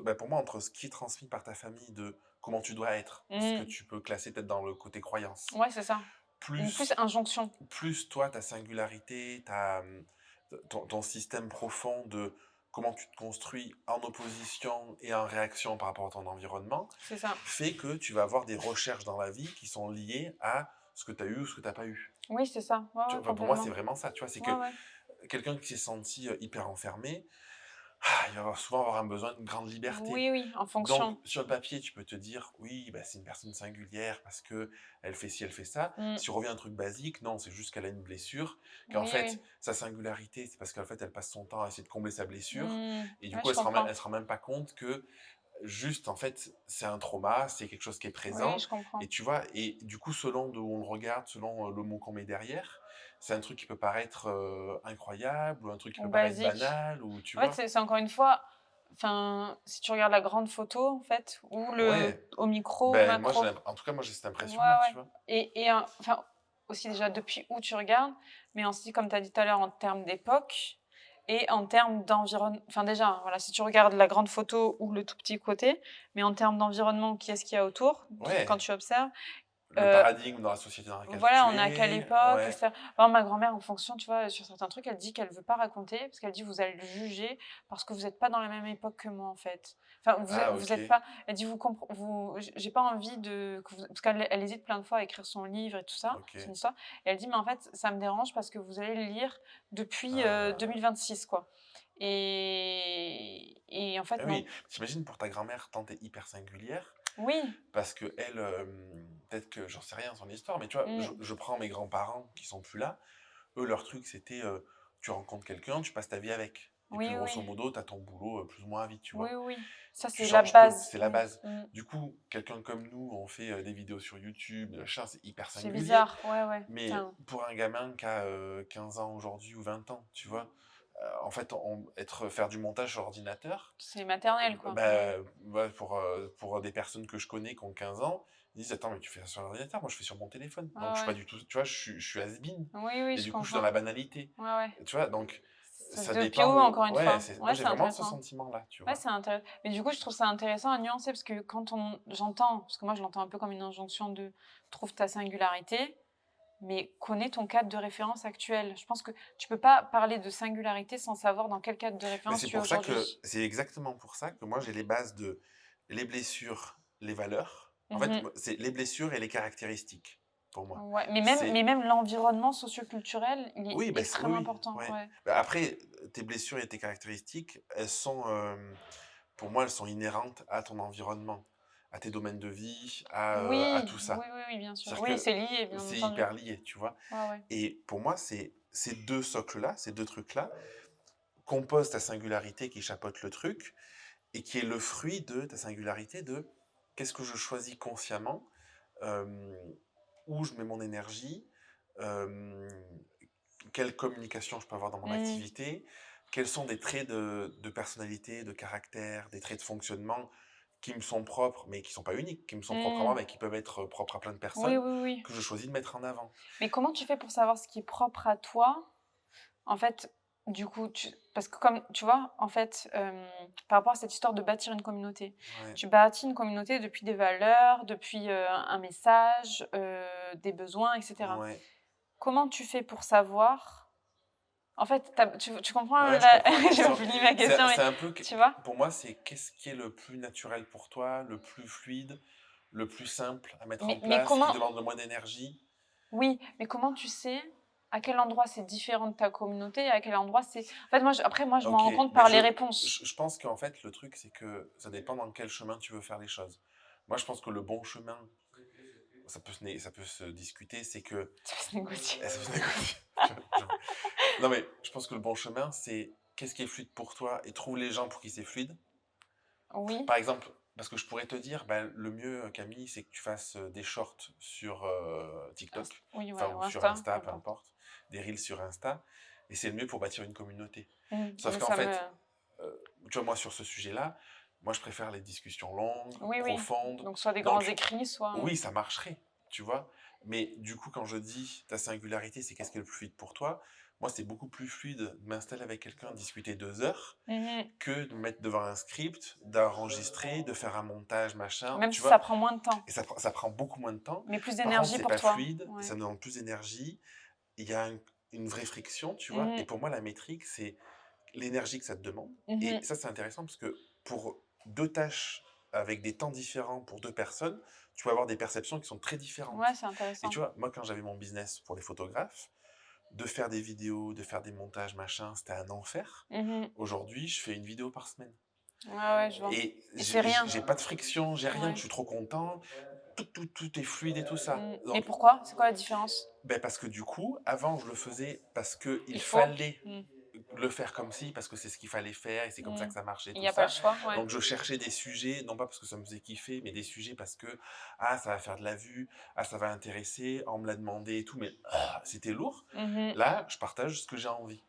bah, pour moi, entre ce qui est transmis par ta famille de comment tu dois être, ce que Mmh. tu peux classer peut-être dans le côté croyance, Ouais, c'est ça. Une plus plus injonction. plus toi, ta singularité, ton système profond de comment tu te construis en opposition et en réaction par rapport à ton environnement, C'est ça. fait que tu vas avoir des recherches dans la vie qui sont liées à ce que tu as eu ou ce que tu as pas eu. Oui, c'est ça. Ouais, Tu ouais, vois? Enfin, pour moi, complètement. c'est vraiment ça, tu vois? C'est Ouais, que ouais. quelqu'un qui s'est senti, hyper enfermé, il va souvent avoir un besoin de grande liberté. Oui, oui, en Donc, fonction. sur le papier, tu peux te dire, oui, bah, c'est une personne singulière parce que elle fait ci, elle fait ça. Mmh. Si on revient à un truc basique, non, c'est juste qu'elle a une blessure, qu'en Oui, fait, oui. sa singularité, c'est parce qu'en fait, elle passe son temps à essayer de combler sa blessure. Mmh. Et du Ouais, coup, je comprends. elle se rend même pas compte que juste, en fait, c'est un trauma, c'est quelque chose qui est Oui, présent. je comprends. Et tu vois, et du coup, selon d'où on le regarde, selon le mot qu'on met derrière, c'est un truc qui peut paraître incroyable ou un truc qui Ou peut paraître basique. banal ou tu En fait, vois. c'est encore une fois, enfin, si tu regardes la grande photo, en fait, ou Ouais, au micro, au ben moi, macro. en tout cas, moi, j'ai cette Ouais, impression-là, ouais. tu vois. Enfin, aussi déjà depuis où tu regardes, mais aussi, comme tu as dit tout à l'heure, en termes d'époque et en termes d'environnement. Enfin, déjà, voilà, si tu regardes la grande photo ou le tout petit côté, mais en termes d'environnement, qui est-ce qu'il y a autour, quand Ouais, tu observes. le euh, paradigme dans la société dans laquelle Voilà, tu on est à quelle es, époque, ouais. etc. Par exemple, ma grand-mère, en fonction, tu vois, sur certains trucs, elle dit qu'elle veut pas raconter, parce qu'elle dit vous allez le juger, parce que vous êtes pas dans la même époque que moi, en fait. Enfin, Ah, vous êtes OK. pas. Elle dit j'ai pas envie parce qu'elle hésite plein de fois à écrire son livre et tout ça, son OK. histoire. Et elle dit mais en fait, ça me dérange parce que vous allez le lire depuis Ah là là. 2026, quoi. Et en fait, Ah non. oui, t'imagines pour ta grand-mère, tante est hyper singulière, Oui. parce que elle, peut-être que j'en sais rien son histoire, mais tu vois, Mm. je prends mes grands-parents qui sont plus là, eux, leur truc, c'était tu rencontres quelqu'un, tu passes ta vie avec. Et puis, Oui, grosso oui. modo, tu as ton boulot plus ou moins à vie, tu Oui, vois. oui. Ça, Tu c'est la changes peu, base. c'est la Oui. base. Mm. Du coup, quelqu'un comme nous, on fait des vidéos sur YouTube, machin, c'est hyper C'est singulier. bizarre. Ouais, ouais. Mais pour un gamin qui a 15 ans aujourd'hui ou 20 ans, tu vois, en fait, faire du montage sur ordinateur, C'est maternel, quoi. bah, ouais, pour des personnes que je connais qui ont 15 ans, ils disent: «Attends, mais tu fais ça sur l'ordinateur, moi je fais sur mon téléphone». Ouais, Donc je suis pas ouais. du tout, tu vois, je suis has-been. Oui, oui, Et je du coup, je suis dans la comprends. banalité. Ouais, ouais. Tu vois, donc Ça se ça fait au pio, dépend. encore une Ouais, fois. moi Ouais, j'ai c'est vraiment ce intéressant. sentiment-là, tu Ouais, vois. c'est intéressant. Mais du coup, je trouve ça intéressant à nuancer parce que j'entends, parce que moi je l'entends un peu comme une injonction de trouve ta singularité, mais connais ton cadre de référence actuel. Je pense que tu peux pas parler de singularité sans savoir dans quel cadre de Mais référence c'est tu es pour ça que, aujourd'hui. c'est exactement pour ça que moi j'ai les bases de les blessures, les valeurs. En fait, Mhm. c'est les blessures et les caractéristiques, pour moi. Ouais, mais C'est même l'environnement socioculturel, il est Oui, bah, oui, extrêmement oui, important. ouais. Ouais. Bah, après, tes blessures et tes caractéristiques, pour moi, elles sont inhérentes à ton environnement, à tes domaines de vie, à Oui, tout oui, ça. oui, oui, bien sûr. C'est-à-dire Oui, c'est que lié, bien c'est entendu. hyper lié, tu vois. Ouais, ouais. Et pour moi, c'est ces deux socles-là, ces deux trucs-là, composent ta singularité qui chapeaute le truc et qui est le fruit de ta singularité de qu'est-ce que je choisis consciemment, euh, où je mets mon énergie, euh, quelle communication je peux avoir dans mon Mm, activité, quels sont des traits de personnalité, de caractère, des traits de fonctionnement qui me sont propres, mais qui ne sont pas uniques, qui me sont propres à moi, mm. mais qui peuvent être propres à plein de Oui, personnes, oui, oui. que je choisis de mettre en avant. Mais comment tu fais pour savoir ce qui est propre à toi? En fait, du coup, parce que comme tu vois, en fait, par rapport à cette histoire de bâtir une communauté, Ouais, tu bâtis une communauté depuis des valeurs, depuis un message, des besoins, etc. ouais, Comment tu fais pour savoir? En fait, tu comprends ouais, je la... comprends la J'ai pas question. fini ma question, mais C'est un peu, tu vois? pour moi, c'est qu'est-ce qui est le plus naturel pour toi, le plus fluide, le plus simple à mettre en Mais place, qui comment... demande le moins d'énergie. Oui, mais comment tu sais à quel endroit c'est différent de ta communauté et à quel endroit c'est... En fait, après, moi, je m'en Ok, rends compte ben par les réponses. je pense qu'en fait, le truc, c'est que ça dépend dans quel chemin tu veux faire les choses. Moi, je pense que le bon chemin, ça peut se discuter, c'est que... Ça va se négocier. Ça peut se négocier. Non, mais je pense que le bon chemin, c'est qu'est-ce qui est fluide pour toi et trouve les gens pour qui c'est fluide. Oui. Par exemple, parce que je pourrais te dire, ben, le mieux, Camille, c'est que tu fasses des shorts sur TikTok, Oui, enfin, ouais, ou ou sur Insta, peu Insta, peu importe. importe, des reels sur Insta, et c'est le mieux pour bâtir une communauté. Sauf Mais qu'en ça me... fait, euh, tu vois, moi, sur ce sujet-là, moi, je préfère les discussions longues, Oui, oui. profondes. Donc, soit des grands Donc, écrits, soit... oui, ça marcherait, tu vois. Mais du coup, quand je dis ta singularité, c'est qu'est-ce qui est le plus fluide pour toi, moi, c'est beaucoup plus fluide de m'installer avec quelqu'un, discuter 2 heures, Mhm. que de me mettre devant un script, d'enregistrer, de faire un montage, machin, Même tu si ça vois. prend moins de temps. Et ça prend beaucoup moins de temps. Mais plus Par contre, d'énergie c'est pour pas toi. fluide, Ouais. ça me demande plus d'énergie. Il y a une vraie friction, tu vois. Et Mhm. pour moi, la métrique, c'est l'énergie que ça te demande. Et Mhm. ça, c'est intéressant parce que pour 2 tâches avec des temps différents pour 2 personnes, tu vas avoir des perceptions qui sont très Ouais, différentes. c'est Et tu intéressant. vois, moi, quand j'avais mon business pour les photographes, de faire des vidéos, de faire des montages, machin, c'était un enfer. Mhm. Aujourd'hui, je fais une vidéo par semaine. Ouais, ouais, je vois. Et Et c'est rien. j'ai pas de friction, j'ai rien, je Ouais. suis trop content. Tout est fluide et tout ça. Mais Donc, pourquoi? C'est quoi la différence? ben parce que du coup, avant, je le faisais parce qu'il Il faut. fallait le faire comme si, parce que c'est ce qu'il fallait faire et c'est comme ça que ça marchait, Il tout n'y a pas le ça. choix, ouais. Donc, je cherchais des sujets, non pas parce que ça me faisait kiffer, mais des sujets parce que, ah, ça va faire de la vue, ah, ça va intéresser, on me l'a demandé et tout, mais c'était lourd. Mhm. Là, je partage ce que j'ai envie.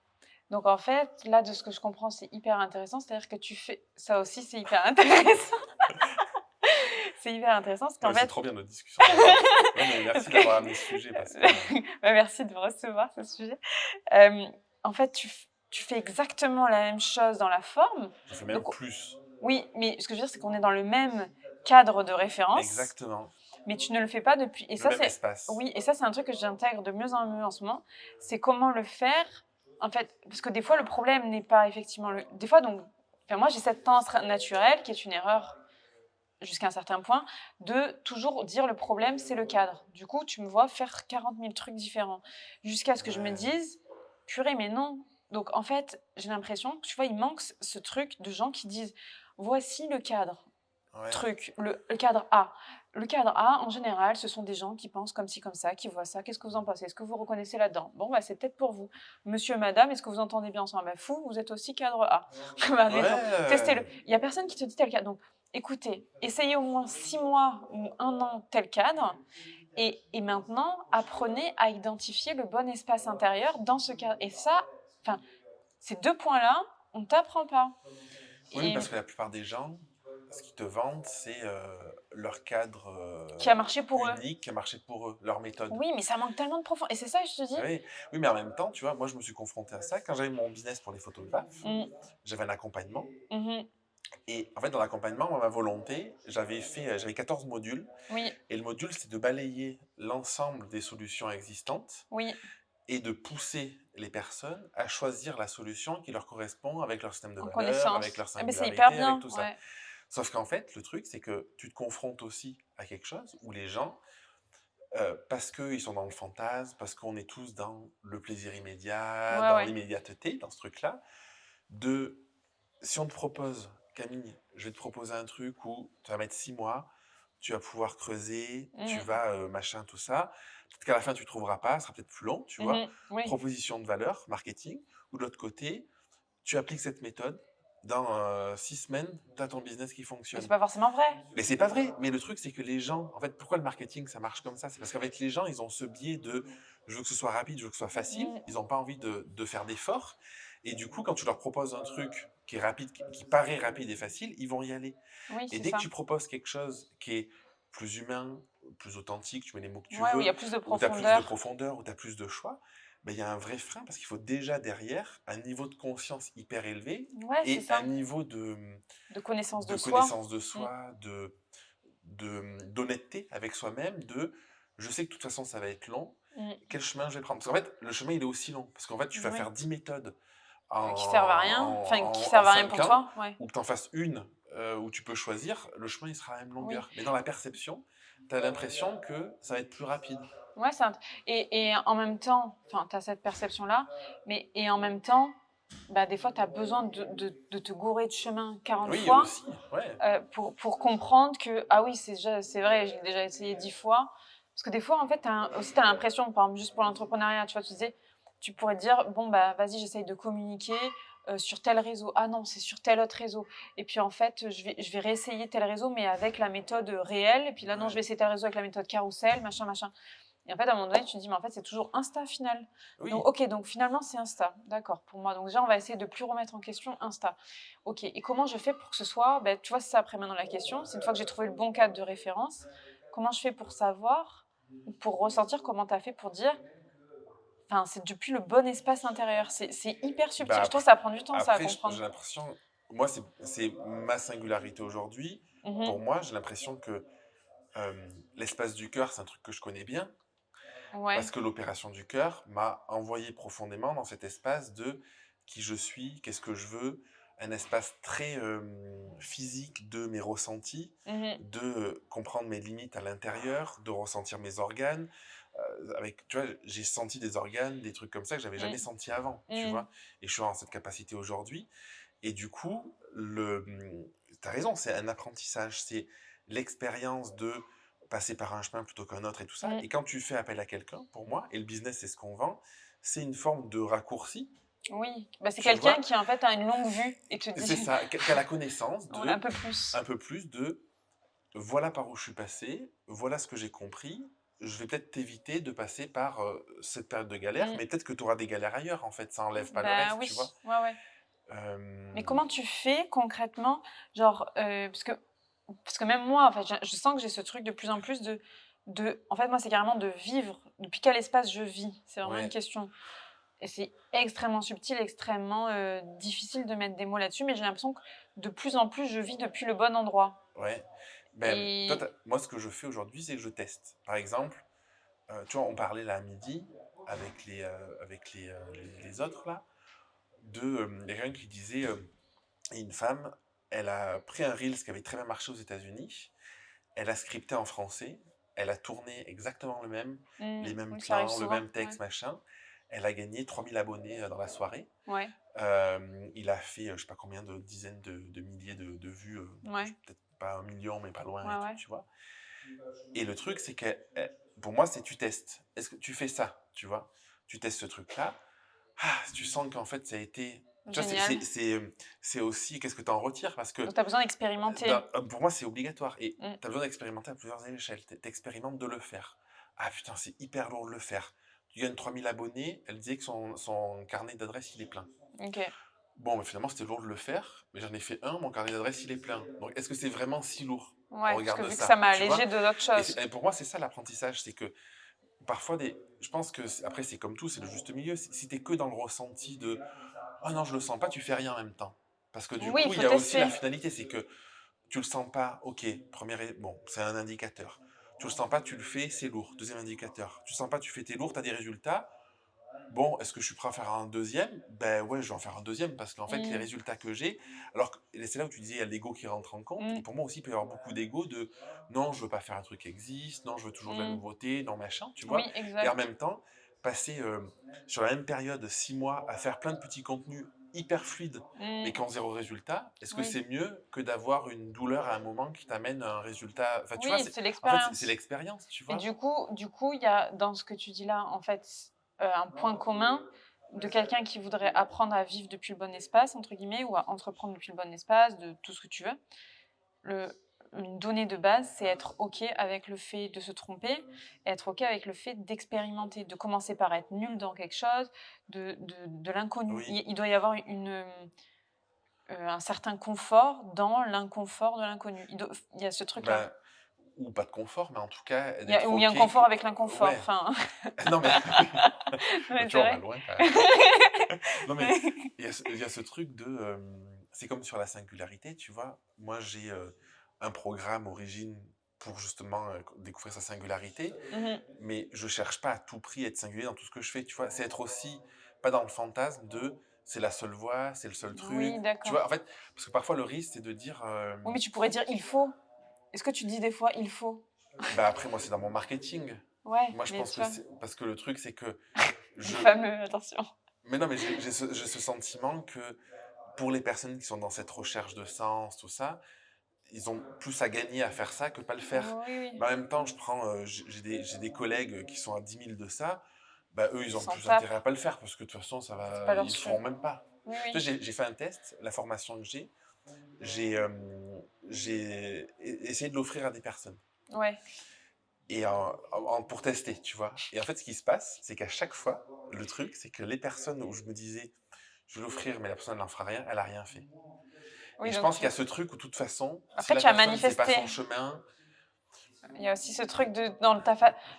Donc en fait, là, de ce que je comprends, c'est hyper intéressant. C'est-à-dire que tu fais... Ça aussi, c'est hyper intéressant. C'est hyper intéressant parce Non, qu'en mais c'est fait... trop bien notre discussion. Non, mais parce merci que- d'avoir amené ce sujet parce que Bah, merci de me recevoir ce sujet. Euh, En fait, tu fais exactement la même chose dans la forme. je fais même Donc plus. oui, mais ce que je veux dire, c'est qu'on est dans le même cadre de référence, Exactement. mais tu ne le fais pas depuis. Et Le ça, même c'est... espace. Oui, et ça, c'est un truc que j'intègre de mieux en mieux en ce moment. C'est comment le faire, en fait, parce que des fois, le problème n'est pas effectivement le... Des fois, donc... Enfin, moi, j'ai cette tendance naturelle, qui est une erreur jusqu'à un certain point, de toujours dire le problème, c'est le cadre. Du coup, tu me vois faire 40 000 trucs différents. Jusqu'à ce que je me Ouais. dise, purée, mais non, Donc en fait, j'ai l'impression que tu vois, il manque ce truc de gens qui disent voici le cadre. Ouais. Le cadre A. Le cadre A, en général, ce sont des gens qui pensent comme ci, comme ça, qui voient ça. Qu'est-ce que vous en pensez? Est-ce que vous reconnaissez là-dedans? Bon, bah, c'est peut-être pour vous. Monsieur, madame, est-ce que vous entendez bien ensemble? Bah, fou, vous êtes aussi cadre A. Bah, admettons, testez-le. Ouais. Il n'y a personne qui te dit tel cadre. Donc, écoutez, essayez au moins 6 mois ou 1 an tel cadre. Et maintenant, apprenez à identifier le bon espace intérieur dans ce cadre. Et ça, enfin, ces 2 points-là, on ne t'apprend pas. Oui, Et parce que la plupart des gens, ce qu'ils te vendent, c'est leur cadre qui a marché pour eux. unique qui a marché pour eux, leur méthode. Oui, mais ça manque tellement de profondeur. Et c'est ça que je te dis. Oui, oui, mais en même temps, tu vois, moi je me suis confronté à ça. Quand j'avais mon business pour les photographes, Mm, j'avais un accompagnement. mhm, Et en fait, dans l'accompagnement, moi, ma volonté, j'avais 14 modules. oui, Et le module, c'est de balayer l'ensemble des solutions existantes oui, et de pousser les personnes à choisir la solution qui leur correspond avec leur système de en valeurs, avec connaissance. leur Eh ben, c'est hyper singularité, avec bien, tout ça. ouais. Sauf qu'en fait, le truc, c'est que tu te confrontes aussi à quelque chose où les gens, parce qu'ils sont dans le fantasme, parce qu'on est tous dans le plaisir immédiat, Ouais, dans ouais. l'immédiateté, dans ce truc-là, de si on te propose, Camille, je vais te proposer un truc où tu vas mettre 6 mois, tu vas pouvoir creuser, tu Mhm, vas machin, tout ça. Peut-être qu'à la fin, tu ne trouveras pas, ce sera peut-être plus long, tu vois. oui. Proposition de valeur, marketing. Ou de l'autre côté, tu appliques cette méthode. Dans 6 semaines, tu as ton business qui Mais c'est fonctionne. pas forcément vrai. Mais c'est pas vrai. Mais le truc, c'est que les gens, en fait, pourquoi le marketing, ça marche comme ça? C'est parce qu'avec les gens, ils ont ce biais de je veux que ce soit rapide, je veux que ce soit facile. Mm, Ils n'ont pas envie de faire d'efforts. Et du coup, quand tu leur proposes un truc qui est rapide, qui paraît rapide et facile, ils vont y aller. oui, Et c'est dès que ça. tu proposes quelque chose qui est plus humain, plus authentique, tu mets les mots que tu Ouais, où il y a veux, plus de où tu as plus de profondeur. profondeur, où tu as plus de choix, ben, il y a un vrai frein parce qu'il faut déjà derrière un niveau de conscience hyper élevé Ouais, c'est et un ça. niveau De connaissance de de soi. connaissance de Mm, soi, d'honnêteté avec soi-même, de je sais que de toute façon ça va être long, mm. quel chemin je vais prendre? Parce qu'en fait, le chemin il est aussi long. Parce qu'en fait, tu vas Oui. faire 10 méthodes Qui servent à rien. Enfin, qui servent en à rien pour 5 ans, toi. Ouais. ou que tu en fasses une où tu peux choisir, le chemin il sera à la même Oui. longueur. Mais dans la perception, tu as l'impression que ça va être plus rapide. Ouais, et en même temps, enfin, tu as cette perception-là, mais et en même temps, bah, des fois, tu as besoin de te gourer de chemin 40 Oui, fois aussi, ouais. pour comprendre que, ah oui, c'est vrai, j'ai déjà essayé 10 fois. Parce que des fois, en fait, aussi, tu as l'impression, par exemple, juste pour l'entrepreneuriat, tu vois, tu disais, tu pourrais te dire, bon, bah, vas-y, j'essaye de communiquer sur tel réseau. Ah non, c'est sur tel autre réseau. Et puis, en fait, je vais réessayer tel réseau, mais avec la méthode réelle. Et puis là, non, je vais essayer tel réseau avec la méthode carrousel, machin, machin. Et en fait, à un moment donné, tu te dis, mais en fait, c'est toujours Insta final. Donc, Oui, ok, donc finalement, c'est Insta. D'accord, pour moi. Donc, déjà, on va essayer de plus remettre en question Insta. Ok, et comment je fais pour que ce soit, ben, tu vois, c'est ça après maintenant la question, c'est une fois que j'ai trouvé le bon cadre de référence, comment je fais pour savoir, ou pour ressentir comment tu as fait pour dire, enfin, c'est depuis le bon espace intérieur. C'est hyper subtil. bah Je trouve que ça prend du temps, ça, à après, j'ai comprendre. l'impression, moi c'est ma singularité aujourd'hui. Pour Mhm. moi, j'ai l'impression que l'espace du cœur, c'est un truc que je connais bien. Ouais. Parce que l'opération du cœur m'a envoyé profondément dans cet espace de qui je suis, qu'est-ce que je veux, un espace très physique de mes ressentis, Mhm. de comprendre mes limites à l'intérieur, de ressentir mes organes. Avec, tu vois, j'ai senti des organes, des trucs comme ça que j'avais jamais Mhm. senti avant, tu Mhm. vois. Et je suis en cette capacité aujourd'hui. Et du coup, tu as raison, c'est un apprentissage, c'est l'expérience de passer par un chemin plutôt qu'un autre et tout ça. Et Mhm. quand tu fais appel à quelqu'un, pour moi, et le business c'est ce qu'on vend, c'est une forme de raccourci, Oui, bah, c'est tu quelqu'un vois. qui en fait a une longue vue et te C'est dit ça, qui a la connaissance un de, peu plus. un peu plus de, voilà par où je suis passé, voilà ce que j'ai compris, je vais peut-être t'éviter de passer par cette période de galère, Mm. mais peut-être que tu auras des galères ailleurs, en fait, ça enlève pas le Bah reste, tu vois. oui, ouais, ouais. Mais Euh, comment tu fais concrètement, genre, parce que même moi, en fait, je sens que j'ai ce truc de plus en plus en fait, moi, c'est carrément de vivre. Depuis quel espace je vis? C'est vraiment une ouais, question. Et c'est extrêmement subtil, extrêmement difficile de mettre des mots là-dessus, mais j'ai l'impression que de plus en plus, je vis depuis le bon endroit. ouais. Ben, toi, Et moi, ce que je fais aujourd'hui, c'est que je teste. Par exemple, tu vois, on parlait là à midi avec les autres là, il y a quelqu'un qui disait, une femme, elle a pris un Reels qui avait très bien marché aux États-Unis, elle a scripté en français, elle a tourné exactement le même, les mêmes oui, ça arrive plans, le souvent. même Ouais. texte, machin. elle a gagné 3000 abonnés dans la soirée. Ouais, Il a fait, je sais pas combien de dizaines de milliers de vues, ouais, peut-être pas 1 million, mais pas loin et ouais, tout, ouais. tu vois. Et le truc, c'est que pour moi, c'est tu testes. Est-ce que tu fais ça, tu vois? Tu testes ce truc-là. Ah, tu sens qu'en fait, ça a été. Tu vois, Génial. c'est aussi qu'est-ce que tu en retires parce que Donc, tu as besoin d'expérimenter. pour moi, c'est obligatoire. Et Mm. tu as besoin d'expérimenter à plusieurs échelles. Tu expérimentes de le faire. Ah putain, c'est hyper lourd de le faire. Tu gagnes 3000 abonnés. Elle disait que son carnet d'adresse, il est plein. Ok. Bon, mais finalement, c'était lourd de le faire. Mais j'en ai fait un, mon carnet d'adresse, il est plein. Donc, est-ce que c'est vraiment si lourd Ouais, au parce regard que de vu que ça ça, m'a tu vois? allégé de d'autres choses. Et pour moi, c'est ça l'apprentissage. C'est que parfois, je pense que, après, c'est comme tout, c'est le juste milieu. Si t'es que dans le ressenti de oh non, je le sens pas, tu fais rien en même temps. Parce que du Oui, il coup, il faut y a aussi la tester. finalité, c'est que tu le sens pas, ok, bon, c'est un indicateur. Tu le sens pas, tu le fais, c'est lourd. Deuxième indicateur. Tu le sens pas, tu fais, t'es lourd, t'as des résultats. Bon, est-ce que je suis prêt à faire un deuxième? Ben ouais, je vais en faire un deuxième parce qu'en fait, les Mm. résultats que j'ai. Alors, et c'est là où tu disais, il y a l'ego qui rentre en compte. Et Mm. pour moi aussi, il peut y avoir beaucoup d'ego de non, je veux pas faire un truc qui existe, non, je veux toujours de la Mm. nouveauté, non, machin, tu vois. Oui, Et en exact. même temps, passer sur la même période, 6 mois, à faire plein de petits contenus hyper fluides, mais Mm. qui ont zéro résultat, est-ce que Oui. c'est mieux que d'avoir une douleur à un moment qui t'amène à un résultat? Enfin, tu vois, Oui, c'est en fait, c'est l'expérience. l'expérience, tu Et vois. du coup, il y a dans ce que tu dis là, en fait, un point commun de quelqu'un qui voudrait apprendre à vivre depuis le bon espace, entre guillemets, ou à entreprendre depuis le bon espace, de tout ce que tu veux. Une donnée de base, c'est être OK avec le fait de se tromper, être OK avec le fait d'expérimenter, de commencer par être nul dans quelque chose, de l'inconnu. Oui, Il doit y avoir un certain confort dans l'inconfort de l'inconnu. Il y a ce truc-là. ben, ou pas de confort, mais en tout cas, Ou d'être il y a un OK confort avec l'inconfort. ouais. Enfin, Non, mais mais tu c'est vois, on va vrai. loin quand même. Non, mais il y a ce truc de. C'est comme sur la singularité, tu vois. Moi, j'ai un programme origine pour justement découvrir sa singularité, Mhm. mais je cherche pas à tout prix à être singulier dans tout ce que je fais, tu vois. C'est être aussi pas dans le fantasme de c'est la seule voie, c'est le seul truc. Oui, Tu vois, d'accord. en fait, parce que parfois le risque, c'est de dire. Oui, mais tu pourrais dire il faut. Est-ce que tu dis des fois il faut? Bah après, moi, c'est dans mon marketing. Ouais, Moi, je mais pense tu que vois, c'est. Parce que le truc, c'est que le je. fameux, attention. Mais non, mais j'ai ce sentiment que pour les personnes qui sont dans cette recherche de sens, tout ça, ils ont plus à gagner à faire ça que pas le faire. Oui, oui. Mais en même temps, j'ai des collègues qui sont à 10 000 de ça, bah eux, ils Ils ont s'en plus tapent. intérêt à pas le faire parce que de toute façon, C'est pas leur ils le sujet. feront même pas. Oui, Tu vois, oui. j'ai fait un test, la formation que j'ai essayé de l'offrir à des personnes. Ouais. Et pour tester, tu vois. Et en fait, ce qui se passe, c'est qu'à chaque fois, le truc, c'est que les personnes où je me disais, je vais l'offrir, mais la personne, elle n'en fera rien, elle a rien fait. Oui, Et je donc pense qu'il y a ce truc où, de toute façon, si après, la tu as personne, c'est pas manifesté. son chemin, Il y a aussi ce truc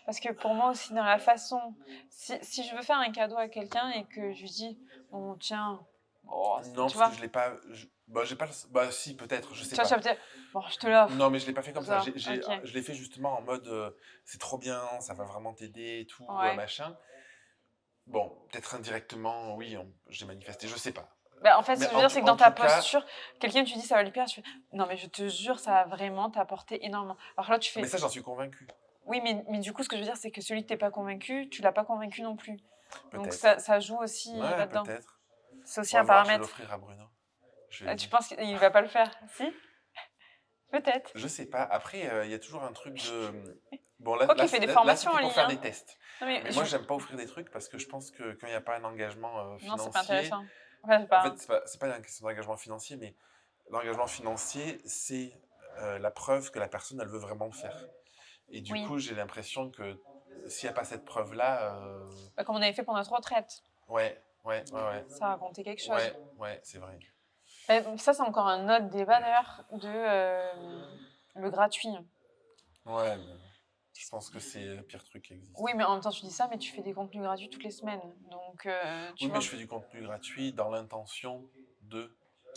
parce que pour moi aussi, dans la façon... Si je veux faire un cadeau à quelqu'un et que je lui dis, bon, tiens, oh, non, tu parce que vois, je l'ai pas. Bah, j'ai pas. Bah, si, peut-être, je sais tu vas pas. me dire, bon, je te l'offre. Non, mais je l'ai pas fait comme ça. Ça, ok. Je l'ai fait justement en mode, c'est trop bien, ça va vraiment t'aider et tout, Ouais. machin. Bon, peut-être indirectement, oui, j'ai manifesté, je sais pas. Bah, en fait, ce Mais que je veux dire, c'est que dans en ta tout cas, posture, quelqu'un, tu dis, ça va lui plaire, tu fais, non, mais je te jure, ça va vraiment t'apporter énormément. Alors là, tu mais fais, ça, j'en suis convaincu. oui, mais du coup, ce que je veux dire, c'est que celui que t'es pas convaincu, tu l'as pas convaincu non plus. Donc Peut-être. ça joue aussi Ouais, là-dedans. peut-être. C'est aussi On va un voir, je vais paramètre. l'offrir à Bruno. Je vais lui Tu dire. penses qu'il va pas le faire? Si? Peut-être. Je sais pas. Après, il y a toujours un truc de. Bon, Quoi qu'il fait des là, formations en c'était pour ligne, faire hein. des tests. Non, mais Mais moi, j'aime pas offrir des trucs parce que je pense que quand il n'y a pas un engagement non, c'est pas financier, intéressant. Enfin, c'est en pas... fait, c'est pas une question d'engagement financier, mais l'engagement financier, c'est la preuve que la personne, elle veut vraiment le faire. Et du Oui. coup, j'ai l'impression que s'il n'y a pas cette preuve-là, Bah, comme on avait fait pour notre retraite. ouais, Ça racontait quelque chose. ouais, c'est vrai. Ça, c'est encore un autre débat d'ailleurs de le gratuit. Ouais, mais je pense que c'est le pire truc qui existe. Oui, mais en même temps, tu dis ça, mais tu fais des contenus gratuits toutes les semaines. Donc, tu Oui, mais vois. je fais du contenu gratuit dans l'intention de.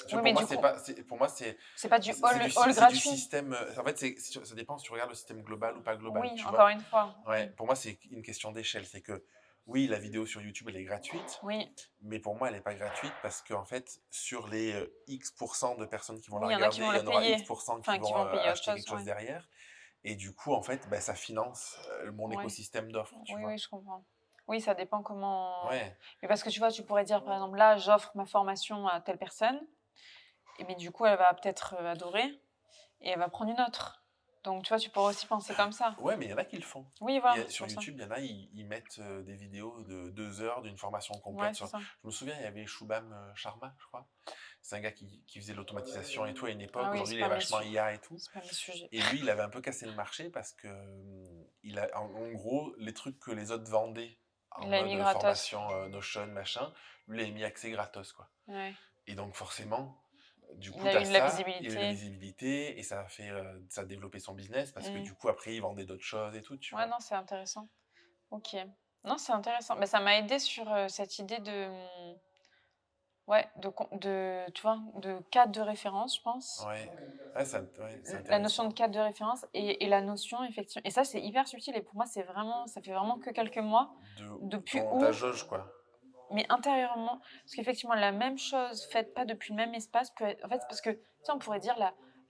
Tu vois, Oui, pour mais moi, du coup, pour moi, c'est c'est pas du all c'est du gratuit. système. En fait, ça dépend si tu regardes le système global ou pas global, Oui, tu encore vois. une fois. Ouais, pour moi, c'est une question d'échelle. C'est que, oui, la vidéo sur YouTube, elle est gratuite, Oui, mais pour moi, elle n'est pas gratuite parce qu'en fait, sur les X% de personnes qui vont la oui, il y en a qui regarder, vont il y le en aura payer. X% qui Enfin, qui vont vont payer autre acheter chose. quelque chose Ouais. derrière. Et du coup, en fait, bah, ça finance mon Ouais. écosystème d'offres, tu Oui, vois. oui, je comprends. Oui, ça dépend comment. Ouais, Mais parce que tu vois, tu pourrais dire, par exemple, là, j'offre ma formation à telle personne, mais du coup, elle va peut-être adorer et elle va prendre une autre. Donc, tu vois, tu pourrais aussi penser comme ça. ouais, mais il y en a qui le font. Oui, voilà, c'est Sur pour ça. YouTube, il y en a, ils mettent des vidéos de 2 heures d'une formation Ouais, complète. c'est ça. Je me souviens, il y avait Shubham Sharma, je crois. C'est un gars qui faisait l'automatisation et tout à une époque. Ah oui, Aujourd'hui, il est vachement IA et tout. c'est pas mes sujets. Et lui, il avait un peu cassé le marché parce que en gros, les trucs que les autres vendaient en Il a mis mode gratos. formation Notion, machin, lui, il a mis accès gratos, quoi. Ouais. Et donc, forcément, du coup, Il a tu as eu de la ça, il a eu de la visibilité. visibilité et ça a développé son business parce que Mm. du coup, après, il vendait d'autres choses et tout, tu Ouais, vois. non, c'est intéressant. Ok. Non, c'est intéressant. Mais ça m'a aidé sur cette idée de, ouais, tu vois, de cadre de référence, je pense. Ouais, ouais, c'est La notion de intéressant. cadre de référence et la notion, effectivement. Et ça, c'est hyper subtil. Et pour moi, ça fait vraiment que quelques mois, De depuis ta où, jauge, quoi. mais intérieurement. Parce qu'effectivement, la même chose faite pas depuis le même espace peut être. En fait, parce que, tu sais, on pourrait dire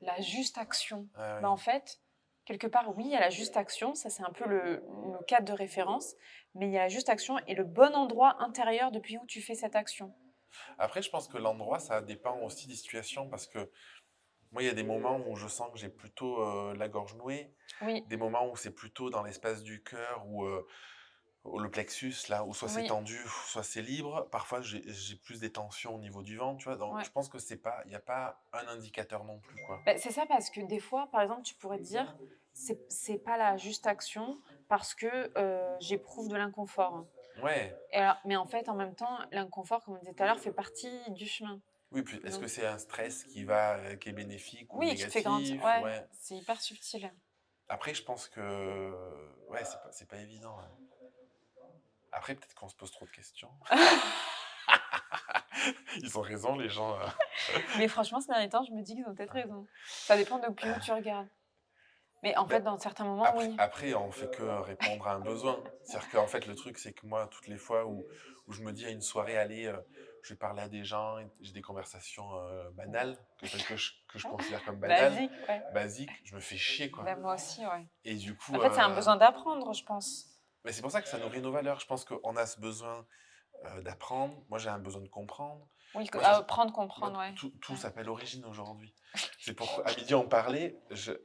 la juste action. Ah Ben, oui. en fait, quelque part, oui, il y a la juste action. Ça, c'est un peu le cadre de référence. Mais il y a la juste action et le bon endroit intérieur depuis où tu fais cette action. Après, je pense que l'endroit, ça dépend aussi des situations parce que moi, il y a des moments où je sens que j'ai plutôt la gorge nouée, Oui, des moments où c'est plutôt dans l'espace du cœur ou le plexus, là, où soit c'est oui, tendu, soit c'est libre. Parfois, j'ai plus des tensions au niveau du ventre, tu vois. Donc, ouais. je pense que il n'y a pas un indicateur non plus, quoi. Ben, c'est ça parce que des fois, par exemple, tu pourrais te dire, c'est pas la juste action parce que j'éprouve de l'inconfort. Ouais. Mais en fait, en même temps, l'inconfort, comme on disait tout à l'heure, fait partie du chemin. Oui, puis est-ce que Donc, c'est un stress qui est bénéfique ou oui, qui te fait grandir. négatif? Ouais, Ouais. c'est hyper subtil. Après, je pense que ouais, c'est pas évident, hein. Après, peut-être qu'on se pose trop de questions. Ils ont raison, les gens. Mais franchement, ces derniers temps, je me dis qu'ils ont peut-être raison. Ça dépend depuis où tu regardes. Mais en Ben, fait, dans certains moments, oui. après, on fait que répondre à un besoin. C'est-à-dire qu'en fait, le truc, c'est que moi, toutes les fois où je me dis à une soirée, allez, je vais parler à des gens, j'ai des conversations banales, que je considère comme banales, Basique, ouais. basiques, je me fais chier, quoi. Ben, moi aussi, ouais. Et du coup, En fait, c'est un besoin d'apprendre, je pense. mais c'est pour ça que ça nourrit nos valeurs. Je pense qu'on a ce besoin d'apprendre. Moi, j'ai un besoin de comprendre. Oui, Moi, apprendre, moi, comprendre, ouais. tout Ouais. s'appelle origine aujourd'hui. C'est pourquoi, à midi, on parlait.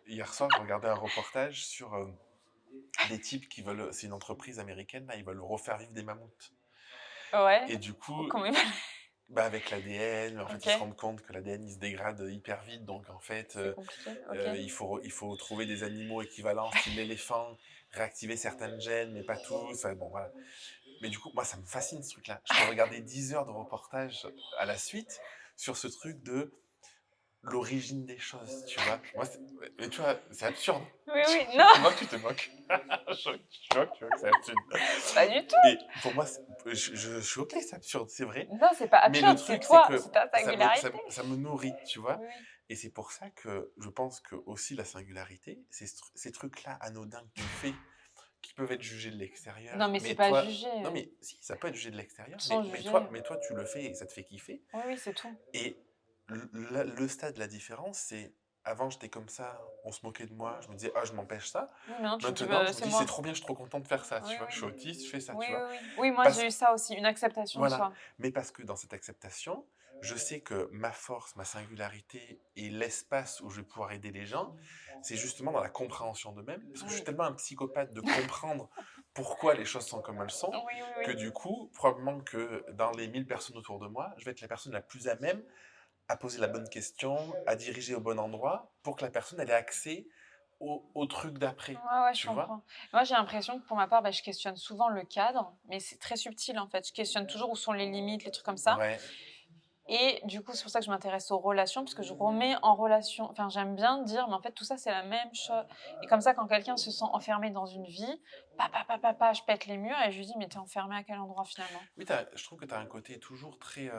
Hier soir, je regardais un reportage sur des types qui veulent. C'est une entreprise américaine, là, ils veulent refaire vivre des mammouths. Ouais. Et du coup, Comment il bah, avec l'ADN, en fait, Ok. ils se rendent compte que l'ADN, il se dégrade hyper vite. Donc, en fait, C'est compliqué. Ok. il faut trouver des animaux équivalents, style l'éléphant, réactiver certaines gènes, mais pas tous. Enfin, bon, voilà. Mais du coup, moi, ça me fascine ce truc-là. Je peux regarder 10 heures de reportage à la suite sur ce truc de l'origine des choses, tu vois. Mais tu vois, c'est absurde. Oui, oui, non, Tu te moques. Je vois que tu vois que c'est absurde. pas du tout. Et pour moi, je suis ok, c'est absurde, c'est vrai. Non, c'est pas Mais le absurde, c'est truc, c'est toi, que c'est ta singularité. ça me nourrit, tu vois. Oui, oui. Et c'est pour ça que je pense que aussi la singularité, c'est ces trucs-là anodins que tu fais, qui peuvent être jugés de l'extérieur. Non, mais c'est Mais pas toi, jugé. non mais si, ça peut être jugé de l'extérieur, Sans juger. mais toi, tu le fais et ça te fait kiffer. Oui, oui, c'est tout. Et le stade de la différence, c'est avant j'étais comme ça, on se moquait de moi, je me disais ah je m'empêche ça. Oui, maintenant tu te dis, Maintenant je me c'est dis moi. c'est trop bien, je suis trop content de faire ça, Oui, tu vois. Je suis oui. autiste, je fais ça, Oui, tu oui, vois. oui. Oui, moi Parce j'ai eu ça aussi, une acceptation de voilà, soi. mais parce que dans cette acceptation, je sais que ma force, ma singularité et l'espace où je vais pouvoir aider les gens, c'est justement dans la compréhension d'eux-mêmes. Parce que je suis Oui. tellement un psychopathe de comprendre pourquoi les choses sont comme elles sont, Oui, oui, que oui. du coup, probablement que dans les 1000 personnes autour de moi, je vais être la personne la plus à même à poser la bonne question, à diriger au bon endroit, pour que la personne elle ait accès au truc d'après. Ouais, ouais, je Tu vois? comprends. Moi, j'ai l'impression que pour ma part, bah, je questionne souvent le cadre, mais c'est très subtil en fait. Je questionne toujours où sont les limites, les trucs comme ça. Ouais. Et du coup, c'est pour ça que je m'intéresse aux relations, parce que je remets en relation. Enfin, j'aime bien dire, mais en fait, tout ça, c'est la même chose. Et comme ça, quand quelqu'un se sent enfermé dans une vie, je pète les murs et je lui dis, mais t'es enfermé à quel endroit finalement? Oui, je trouve que tu as un côté toujours très.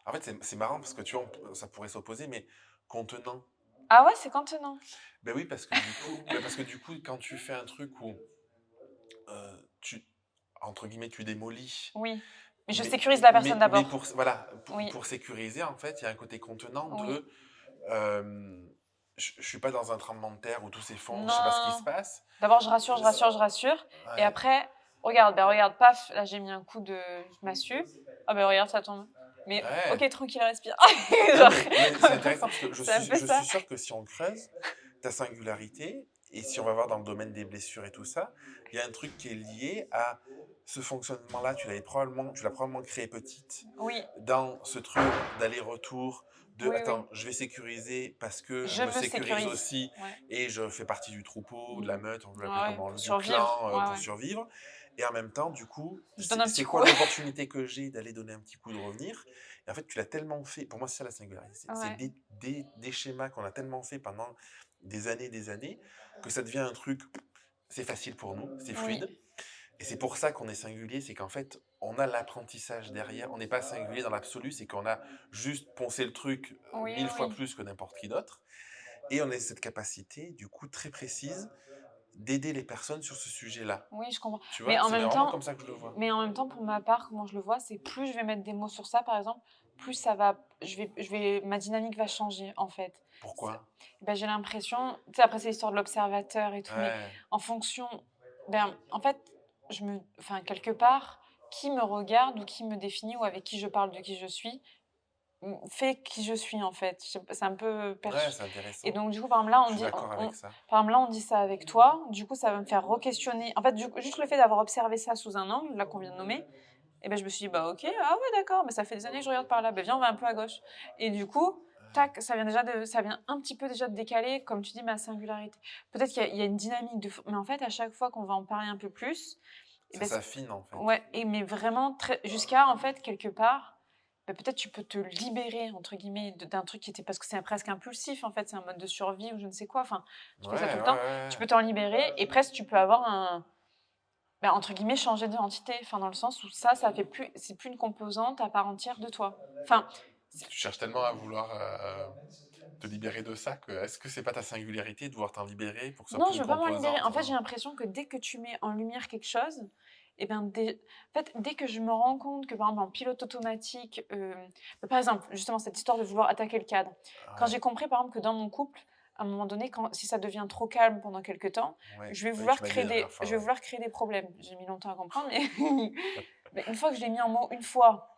En fait, c'est marrant parce que tu vois, ça pourrait s'opposer, mais contenant. Ah ouais, c'est contenant. Ben oui, parce que du coup, quand tu fais un truc où tu, entre guillemets, tu démolis, Oui. Mais je sécurise la personne d'abord. voilà, Oui. pour sécuriser, en fait, il y a un côté contenant Oui. de. euh, je suis pas dans un tremblement de terre où tout s'effondre, je sais pas ce qui se Non. passe. D'abord, je rassure, je rassure, je rassure. Et Ouais, après, regarde, paf, là j'ai mis un coup de massue. Ah ben regarde, ça tombe. Mais Ouais. ok, tranquille, respire. Non, Genre, mais c'est intéressant parce que c'est un peu je ça. suis sûr que si on creuse ta singularité, et si on va voir dans le domaine des blessures et tout ça, il y a un truc qui est lié à ce fonctionnement-là. Tu l'as probablement créé petite Oui, dans ce truc d'aller-retour, de oui, oui. attends, je vais sécuriser parce que je Je me me sécurise sécurise. aussi Ouais. et je fais partie du troupeau, de la Mm. meute, on peut Ouais, l'appeler ouais, comment, pour du survivre. clan Ouais, pour ouais. survivre. Et en même temps, du coup, Je donne un petit c'est coup. quoi l'opportunité que j'ai d'aller donner un petit coup de revenir? Et en fait, tu l'as tellement fait, pour moi, c'est ça la singularité. C'est Ouais. des schémas qu'on a tellement fait pendant des années, que ça devient un truc, c'est facile pour nous, c'est Oui. fluide. Et c'est pour ça qu'on est singulier, c'est qu'en fait, on a l'apprentissage derrière. On n'est pas singulier dans l'absolu, c'est qu'on a juste poncé le truc Oui, 1000 fois oui. plus que n'importe qui d'autre. Et on a cette capacité, du coup, très précise d'aider les personnes sur ce sujet-là. Oui, je comprends. Tu Mais vois, en c'est même vraiment temps, comme ça que je le vois. pour ma part, comment je le vois, c'est plus je vais mettre des mots sur ça, par exemple, plus ça va, ma dynamique va changer, en fait. C'est- Pourquoi? Ben, j'ai l'impression, tu sais, après c'est l'histoire de l'observateur et tout, mais Ouais, en fonction, ben, en fait, enfin, quelque part, qui me regarde ou qui me définit ou avec qui je parle de qui je suis, fait qui je suis, en fait. C'est un peu ouais, perçu. c'est Et intéressant. donc, du coup, par exemple, là, Je suis d'accord avec ça. par exemple, là, on dit ça avec toi. Du coup, ça va me faire re-questionner. En fait, juste le fait d'avoir observé ça sous un angle, là, qu'on vient de nommer, et ben, je me suis dit, bah, ok, ah ouais, d'accord, mais ça fait des années que je regarde par là. Ben, viens, on va un peu à gauche. Et du coup, tac, ça vient un petit peu déjà de décaler, comme tu dis, ma singularité. Peut-être il y a une dynamique mais en fait, à chaque fois qu'on va en parler un peu plus, et Ça ben, s'affine, en fait. ouais, mais vraiment, jusqu'à, en fait, quelque part, bah, peut-être tu peux te libérer, entre guillemets, d'un truc qui était, parce que c'est presque impulsif, en fait, c'est un mode de survie ou je ne sais quoi, enfin, tu Ouais, fais ça tout ouais, le temps, ouais. tu peux t'en libérer et presque tu peux avoir bah, entre guillemets, changer d'identité, enfin, dans le sens où c'est plus une composante à part entière de toi. Enfin, Tu cherches tellement à vouloir te libérer de ça que est-ce que c'est pas ta singularité de vouloir t'en libérer pour que ce soit non, plus je une veux pas m'en libérer. composante, En fait, j'ai hein? l'impression que dès que tu mets en lumière quelque chose, et ben, en fait, dès que je me rends compte que, par exemple, en pilote automatique, bah, par exemple, justement, cette histoire de vouloir attaquer le cadre, quand Ouais, j'ai compris, par exemple, que dans mon couple, à un moment donné, si ça devient trop calme pendant quelques temps, ouais. Oui, tu m'as dit la dernière je fois, vais ouais. vouloir créer des problèmes. J'ai mis longtemps à comprendre, mais, mais une fois que je l'ai mis en mots, une fois,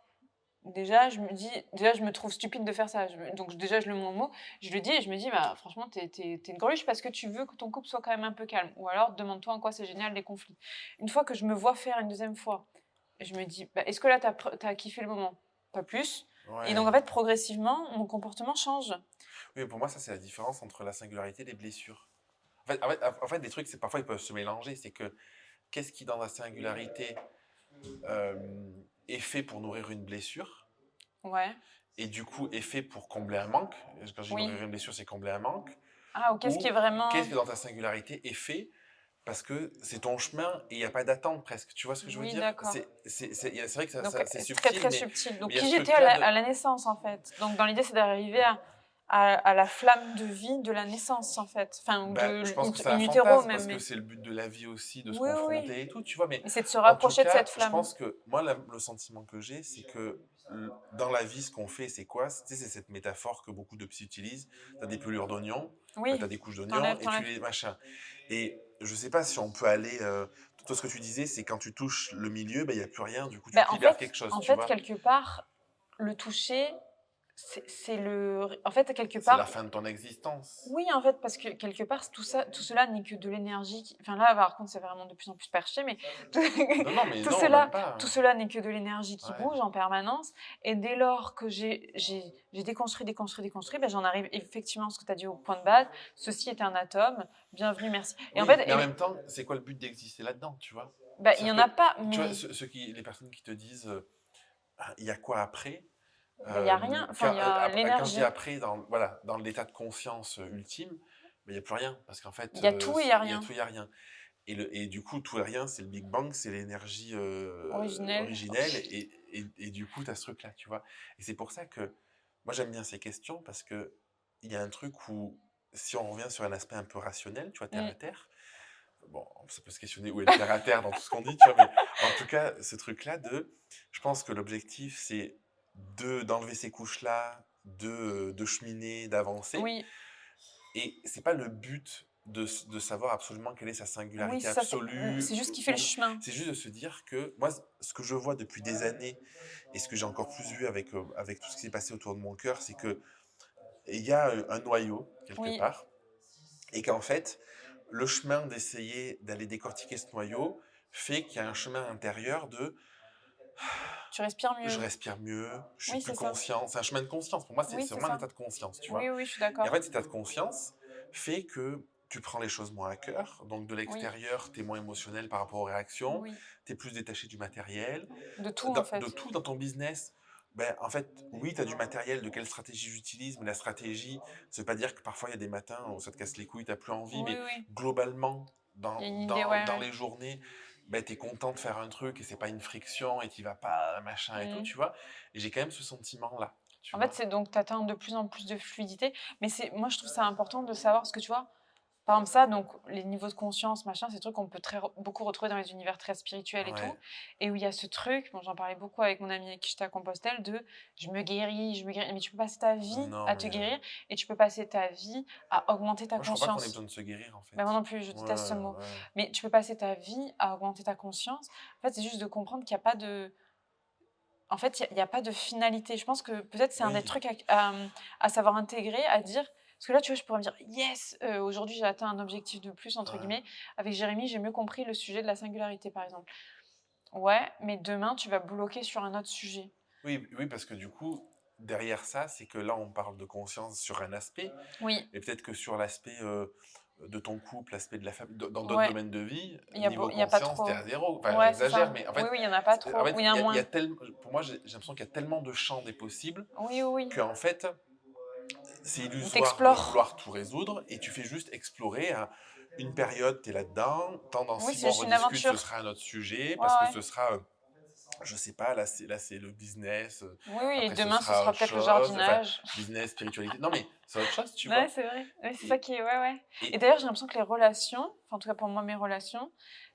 déjà, je me trouve stupide de faire ça. Donc, déjà, je le mets en mots, je le dis et je me dis, bah, franchement, t'es une greluche parce que tu veux que ton couple soit quand même un peu calme. Ou alors, demande-toi en quoi c'est génial les conflits. Une fois que je me vois faire une deuxième fois, je me dis, bah, est-ce que là, t'as kiffé le moment? Pas plus. Et donc, Ouais. en fait, progressivement, mon comportement change. Oui, pour moi, ça, c'est la différence entre la singularité et les blessures. En fait, des trucs, c'est parfois, ils peuvent se mélanger. C'est que qu'est-ce qui, dans la singularité, est fait pour nourrir une blessure Ouais, et du coup est fait pour combler un manque. Quand je dis oui. nourrir une blessure, c'est combler un manque. Ah, ou qu'est-ce qui est Ou vraiment. qu'est-ce que dans ta singularité est fait parce que c'est ton chemin et il n'y a pas d'attente presque. Tu vois ce que je veux Oui, dire? d'accord. C'est vrai que Donc, c'est c'est très, subtil, très mais subtil. Donc, il y a qui ce j'étais truc-là de... à la naissance, en fait. Donc, dans l'idée, c'est d'arriver à la flamme de vie de la naissance, en fait. Enfin, ou Bah, je pense que c'est in un utero, fantasme même. parce que Mais c'est le but de la vie aussi de se oui, oui, oui. confronter et tout, tu vois. Mais Mais c'est de se en tout rapprocher de cette cas, je flamme. pense que moi, le sentiment que j'ai, c'est que dans la vie, ce qu'on fait, c'est quoi? Tu sais, c'est cette métaphore que beaucoup de psy utilisent. Tu as des pelures d'oignons, tu Oui, as des couches d'oignons et tu t'enlèves. les machins. Et je sais pas si on peut aller. Toi, ce que tu disais, c'est quand tu touches le milieu, ben, il n'y a plus rien, du coup, tu Ben, te libères quelque chose, en tu fait, vois. quelque part, le toucher, c'est le. En fait, quelque C'est la part, fin de ton existence. oui, en fait, parce que quelque part, tout cela n'est que de l'énergie. Enfin, là, par contre, c'est vraiment de plus en plus perché, mais tout, Non, non, mais tout non, même cela, pas, tout hein. cela n'est que de l'énergie qui Ouais. bouge en permanence. Et dès lors que j'ai déconstruit, ben, j'en arrive effectivement à ce que tu as dit au point de base. Ceci est un atome. Bienvenue, merci. Et en Oui, fait, mais en même temps, c'est quoi le but d'exister là-dedans, tu vois? ben, il n'y en C'est-à-dire a que, pas, tu vois, mais les personnes qui te disent ah, il y a quoi après? ben, il n'y a rien. Enfin, il y a Quand je dis l'énergie. après, voilà, dans l'état de conscience ultime, ben, il n'y a plus rien. Parce qu'en fait, Il y a tout et il n'y a il y a rien. tout, il n'y a rien. Et du coup, tout et rien, c'est le Big Bang, c'est l'énergie Originel. originelle. Et du coup, tu as ce truc-là, tu vois. Et c'est pour ça que moi, j'aime bien ces questions parce que il y a un truc où, si on revient sur un aspect un peu rationnel, tu vois, terre à Mm. terre, bon, ça peut se questionner où est le terre à terre dans tout ce qu'on dit, tu vois, mais en tout cas, ce truc-là je pense que l'objectif, c'est d'enlever ces couches-là, de cheminer, d'avancer. Oui, Et c'est pas le but de savoir absolument quelle est sa Oui, singularité c'est ça, c'est absolue. c'est juste kiffer le chemin. C'est juste de se dire que moi, ce que je vois depuis des années et ce que j'ai encore plus vu avec tout ce qui s'est passé autour de mon cœur, c'est que il y a un noyau quelque Oui, part et qu'en fait, le chemin d'essayer d'aller décortiquer ce noyau fait qu'il y a un chemin intérieur de tu respires je mieux. respire mieux, je suis Oui, plus c'est ça. conscient. C'est un chemin de conscience. Pour moi, Oui, c'est c'est vraiment un ça. état de conscience, tu Oui, vois. oui, je suis Et en d'accord. fait, cet état de conscience fait que tu prends les choses moins à cœur. Donc, de Oui, l'extérieur, tu es moins émotionnel par rapport aux réactions. oui. Tu es plus détaché du matériel. De tout, en De fait. tout dans ton business. Ben, en fait, oui, tu as du matériel, de quelle stratégie j'utilise, mais la stratégie, ça veut pas dire que parfois il y a des matins où ça te casse les couilles, tu plus envie, Oui, mais oui. globalement, Il y a une idée, ouais, dans ouais. les journées, ben, tu es content de faire un truc et c'est pas une friction et tu vas pas machin et tout, Mmh. tu vois. Et j'ai quand même ce sentiment-là, tu En fait, vois. c'est donc tu atteins de plus en plus de fluidité. Mais moi, je trouve ça important de savoir, parce que tu vois, par exemple, ça, donc les niveaux de conscience, machin, c'est des trucs qu'on peut beaucoup retrouver dans les univers très spirituels et Ouais, tout. Et où il y a ce truc, bon, j'en parlais beaucoup avec mon amie avec qui j'étais à Compostelle, de je me guéris, je me guéris. Mais tu peux passer ta vie non, à te mais guérir et tu peux passer ta vie à augmenter ta moi je crois pas qu'on ait besoin conscience. de se guérir en Ben fait. moi non plus, je Ouais, déteste ce mot. ouais. Mais tu peux passer ta vie à augmenter ta conscience. En fait, c'est juste de comprendre qu'il n'y a pas de. En fait, il y a pas de finalité. Je pense que peut-être c'est un des Oui, trucs à savoir intégrer, à dire. Parce que là, tu vois, je pourrais me dire, yes, aujourd'hui j'ai atteint un objectif de plus, entre ouais. guillemets. Avec Jérémy, j'ai mieux compris le sujet de la singularité, par exemple. Ouais, mais demain, tu vas bloquer sur un autre sujet. Oui, oui, parce que du coup, derrière ça, c'est que là, on parle de conscience sur un aspect, Oui, et peut-être que sur l'aspect de ton couple, l'aspect de la famille, dans d'autres ouais, domaines de vie, il niveau y a pas conscience, t'es trop. à zéro. Enfin, Ouais, c'est j'exagère, ça. mais Oui, oui, il y en a pas trop. en Ou fait, il y en a il y a moins. pour moi, j'ai l'impression qu'il y a tellement de champs des possibles Oui, oui, qu'en fait, c'est oui. illusoire de T'explores. vouloir tout résoudre, et tu fais juste explorer. Une période, tu es là-dedans, tant dans Oui, six c'est mois, on juste une rediscute, ce aventure. sera un autre sujet, Ouais, parce que ouais. ce sera je sais pas, là c'est le business, Oui, oui, et après ce demain, ce sera sera autre peut-être le chose, enfin, jardinage. business, spiritualité. Non mais c'est autre chose, tu Ouais, vois. c'est vrai. Ouais, c'est ça Et, qui est. Ouais, ouais. Et et d'ailleurs, j'ai l'impression que les relations, enfin, en tout cas pour moi, mes relations,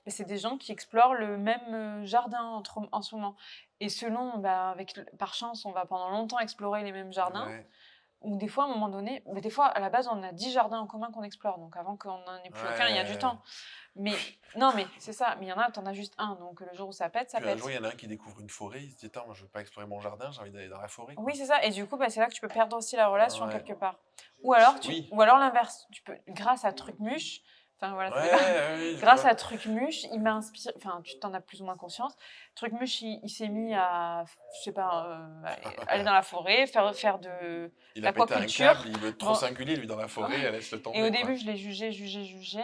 bah, c'est des gens qui explorent le même jardin en ce moment. Et selon, bah, par chance, on va pendant longtemps explorer les mêmes jardins. ouais, Ou des fois, à un moment donné, mais des fois, à la base, on a 10 jardins en commun qu'on explore. Donc avant qu'on n'en ait plus aucun, il y a du ouais. temps. Mais non, mais c'est ça. Mais il y en a, t'en as juste un. Donc le jour où ça pète, ça Puis un jour, pète. il y en a un qui découvre une forêt, il se dit, attends, moi je veux pas explorer mon jardin, j'ai envie d'aller dans la forêt, Oui, quoi. c'est ça. Et du coup, bah, c'est là que tu peux perdre aussi la relation Ouais. quelque part. Oui. Ou alors l'inverse. Tu peux, grâce à Trucmuche, enfin voilà, Ouais, ça dépend. ouais, oui, je Grâce vois. à Trucmuche, il m'a inspiré. Enfin, tu t'en as plus ou moins conscience. Trucmuche, il s'est mis à, je sais pas, aller dans la forêt, faire de Il a pété un câble, l'aquaculture. il veut être trop Bon, singulier, lui, dans la forêt, laisse-le et au tomber, quoi. début, je l'ai jugé.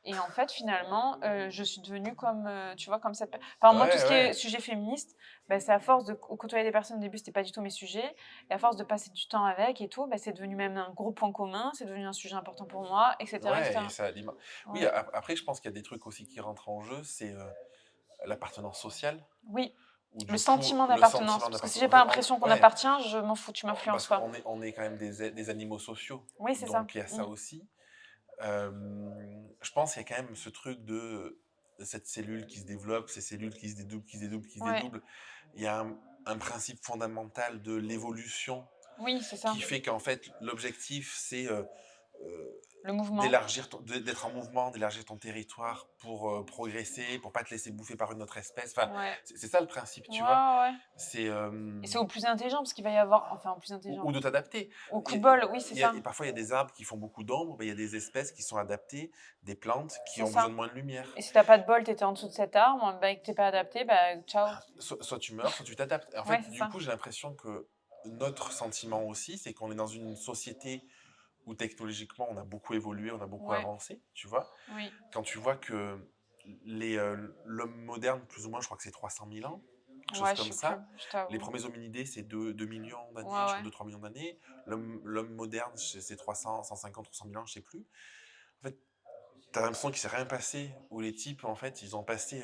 Et en fait, finalement, je suis devenue comme, tu vois, comme cette. Par exemple, moi, tout Ouais, ce qui est ouais. sujet féministe, bah, c'est à force de côtoyer des personnes. Au début, c'était pas du tout mes sujets. Et à force de passer du temps avec et tout, bah, c'est devenu même un gros point commun. C'est devenu un sujet important pour moi, etc., Ouais, et etc. ça alimente. Oui, Ouais. après, je pense qu'il y a des trucs aussi qui rentrent en jeu, c'est l'appartenance sociale, Oui, ou le du coup, sentiment le d'appartenance. sentiment Parce que si d'appartenance. j'ai En pas fait, l'impression qu'on ouais, appartient, je m'en fous, tu m'influences parce pas. on est quand même des animaux sociaux, Oui, c'est ça. donc il y a Mm. ça aussi. Euh, je pense qu'il y a quand même ce truc de cette cellule qui se développe, ces cellules qui se dédoublent, qui se dédoublent, qui se Ouais. dédoublent. Il y a un principe fondamental de l'évolution Oui, c'est ça. qui fait qu'en fait, l'objectif, c'est euh, Le mouvement. d'être en mouvement, d'élargir ton territoire pour progresser, pour pas te laisser bouffer par une autre espèce. Enfin, Ouais. c'est ça le principe, Ouais, tu vois. ouais. C'est Et c'est au plus intelligent, parce qu'il va y avoir. Enfin, au plus ou intelligent. de t'adapter. Au coup de bol, oui, c'est ça. Et parfois, il y a des arbres qui font beaucoup d'ombre, mais il y a des espèces qui sont adaptées, des plantes qui C'est ont besoin ça. de moins de lumière. Et si t'as pas de bol, t'étais en dessous de cet arbre, bah, et que t'es pas adapté, bah, ciao. Soit tu meurs, soit tu t'adaptes. En Ouais, fait, c'est du ça. coup, j'ai l'impression que notre sentiment aussi, c'est qu'on est dans une société où technologiquement, on a beaucoup évolué, on a beaucoup Ouais, avancé, tu vois. oui. Quand tu vois que l'homme moderne, plus ou moins, je crois que c'est 300 000 ans, quelque chose Ouais, je comme sais plus, ça. je Les t'avoue. premiers hominidés, c'est 2 millions d'années, Ouais, je crois ouais. 2-3 millions d'années. L'homme moderne, c'est 300, 150, 300 000 ans, je sais plus. En fait, t'as l'impression qu'il s'est rien passé, où les types, en fait, ils ont passé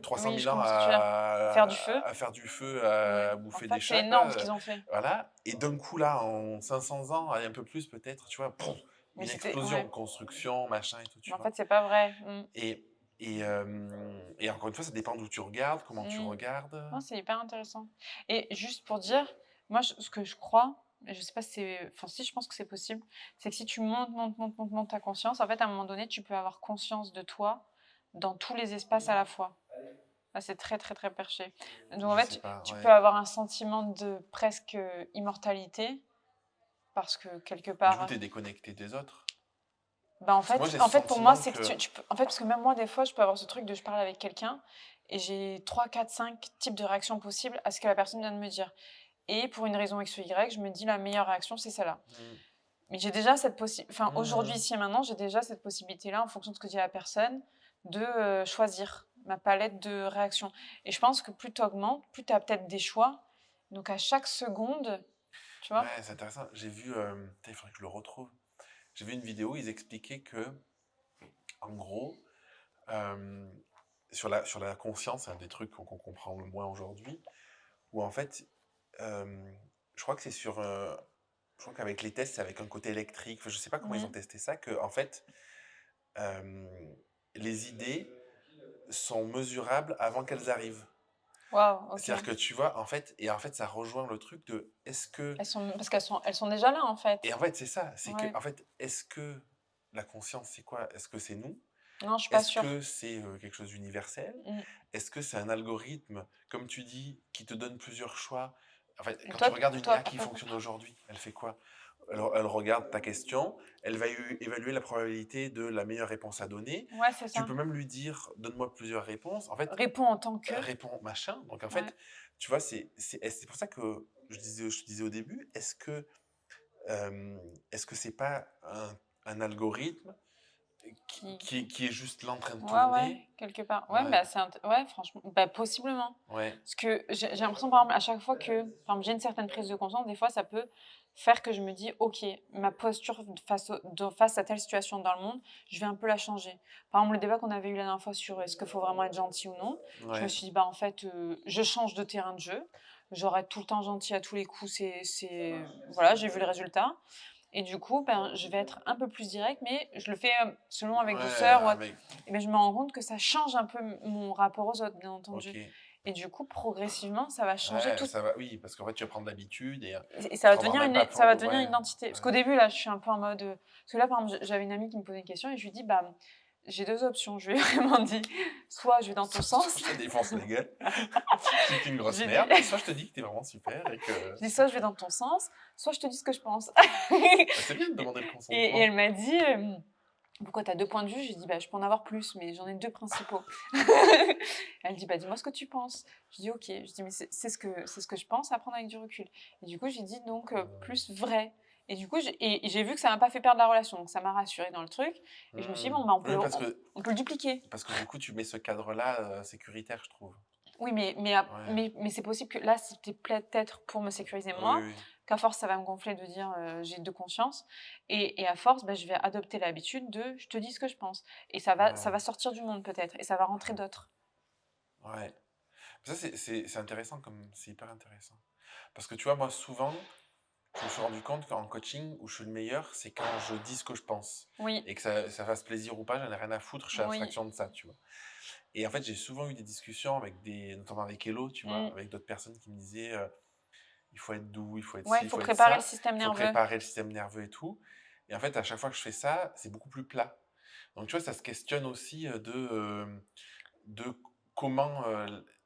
300 Oui, je 000 ans comprends ce que tu veux dire. Faire du feu. à faire du feu, Ouais. à En bouffer des fait, c'est chats, énorme ce quoi. qu'ils ont fait. Voilà. Et d'un coup, là, en 500 ans, allez, un peu plus peut-être, tu vois, pouf, Mais une c'était. explosion, Ouais. construction, machin et tout, Mais tu en vois. fait, c'est pas vrai. Et, et encore une fois, ça dépend d'où tu regardes, comment tu Mm. regardes. Non, c'est hyper intéressant. Et juste pour dire, moi, ce que je crois, mais je sais pas si c'est... Enfin, si, je pense que c'est possible. C'est que si tu montes ta conscience, en fait, à un moment donné, tu peux avoir conscience de toi dans tous les espaces à la fois. Là, c'est très, très, très perché. Donc, en Je fait, sais pas, tu peux ouais. avoir un sentiment de presque immortalité, parce que quelque Du coup, part... t'es déconnecté des autres. Bah, Parce que moi, j'ai en ce fait, pour moi, sentiment c'est que que... tu peux... En fait, parce que même moi, des fois, je peux avoir ce truc de je parle avec quelqu'un et j'ai 3 4 5 types de réactions possibles à ce que la personne vient de me dire. Et pour une raison X ou Y, je me dis la meilleure réaction, c'est celle-là. Mm. Mais j'ai déjà cette possibilité... Enfin, aujourd'hui, Mhm. ici et maintenant, j'ai déjà cette possibilité-là, en fonction de ce que dit la personne, de choisir ma palette de réactions. Et je pense que plus tu augmentes, plus tu as peut-être des choix. Donc, à chaque seconde, tu vois? Ouais, c'est intéressant. J'ai vu... putain, il faudrait que je le retrouve. J'ai vu une vidéo, ils expliquaient que, en gros, euh, sur la conscience, c'est un des trucs qu'on comprend le moins aujourd'hui, où en fait, euh, je crois que c'est sur... je crois qu'avec les tests, c'est avec un côté électrique. Enfin, je sais pas comment ils ont Mhm. testé ça, que en fait, euh, les idées sont mesurables avant qu'elles arrivent. Waouh, ok. C'est-à-dire que tu vois, en fait, et en fait, ça rejoint le truc de est-ce que... Parce elles sont déjà là, en Et fait. en fait, c'est ça, c'est que, Ouais. en fait, est-ce que la conscience, c'est quoi? Est-ce que c'est nous? Non, je suis pas Est-ce que sûre. c'est quelque chose d'universel? Mm. Est-ce que c'est un algorithme, comme tu dis, qui te donne plusieurs choix? En fait, Et quand tu toi, regardes une toi, IA qui fonctionne aujourd'hui, elle fait quoi? Elle regarde ta question, elle va évaluer la probabilité de la meilleure réponse à donner. ouais, c'est Tu ça. peux même lui dire, donne-moi plusieurs réponses. En fait, Réponds en tant que. réponds machin. Donc en Ouais. fait, tu vois, c'est pour ça que je te disais au début, euh, est-ce que c'est pas un algorithme Qui... qui est juste là en train de Ouais, tourner? quelque part. Ouais, Ouais, bah, ouais, franchement, bah, possiblement. ouais, Parce que j'ai l'impression, par exemple, à chaque fois que par exemple, j'ai une certaine prise de conscience, des fois, ça peut faire que je me dis, OK, ma posture face à telle situation dans le monde, je vais un peu la changer. Par exemple, le débat qu'on avait eu la dernière fois sur est-ce qu'il faut vraiment être gentil ou non, je me ouais. suis dit, bah, en fait, je change de terrain de jeu. J'aurais tout le temps gentil à tous les coups, Voilà, j'ai vu le résultat. Et du coup, ben, je vais être un peu plus directe, mais je le fais selon avec Ouais, douceur. avec... Et ben, je me rends compte que ça change un peu mon rapport aux autres, bien Ok. entendu. Et du coup, progressivement, ça va changer Ouais, tout. ça va, oui, parce qu'en fait, tu vas prendre l'habitude et Et tu te rendras même pas ça va devenir ouais, une identité. Parce qu'au ouais. début, là, je suis un peu en mode. Parce que là, par exemple, j'avais une amie qui me posait une question et je lui dis, bah, j'ai deux options. Je lui ai vraiment dit, soit je vais dans ton Soit sens. je te défonce la gueule, tu es une grosse J'ai dit, merde, soit je te dis que t'es vraiment super et que... je dis, soit je vais dans ton sens, soit je te dis ce que je pense. Bah, c'est bien de demander le Et elle consentement. m'a dit. Pourquoi tu as deux points de vue? J'ai dit, bah, je peux en avoir plus, mais j'en ai deux principaux. Elle dit, bah, dis-moi ce que tu penses. Je dis, ok. Je dis, mais c'est ce que je pense à prendre avec du recul. Et du coup, j'ai dit, donc, plus vrai. Et du coup, j'ai vu que ça m'a pas fait perdre la relation. Donc, ça m'a rassurée dans le truc. Et je me suis dit, Hmm. bon, bah, Oui, on peut le dupliquer. parce que du coup, tu mets ce cadre-là sécuritaire, je trouve. Oui, Ouais. mais c'est possible que là, c'était peut-être pour me sécuriser Oui, moi, oui. qu'à force, ça va me gonfler de dire j'ai de conscience. Et à force, bah, je vais adopter l'habitude de je te dis ce que je pense. Et ça va Ouais. sortir du monde peut-être. Et ça va rentrer d'autres. Ouais. Ça, c'est intéressant, comme c'est hyper intéressant. Parce que tu vois, moi, souvent, je me suis rendu compte qu'en coaching, où je suis le meilleur, c'est quand je dis ce que je pense. Oui, Et que ça fasse plaisir ou pas, j'en ai rien à foutre, je fais oui. abstraction de ça, tu vois. Et en fait, j'ai souvent eu des discussions avec notamment avec Hello, tu vois, Mm. avec d'autres personnes qui me disaient il faut être doux, il faut être Ouais, ci, il il faut faut être préparer le ça, système il faut nerveux. préparer le système nerveux et tout. Et en fait, à chaque fois que je fais ça, c'est beaucoup plus plat. Donc, tu vois, ça se questionne aussi de comment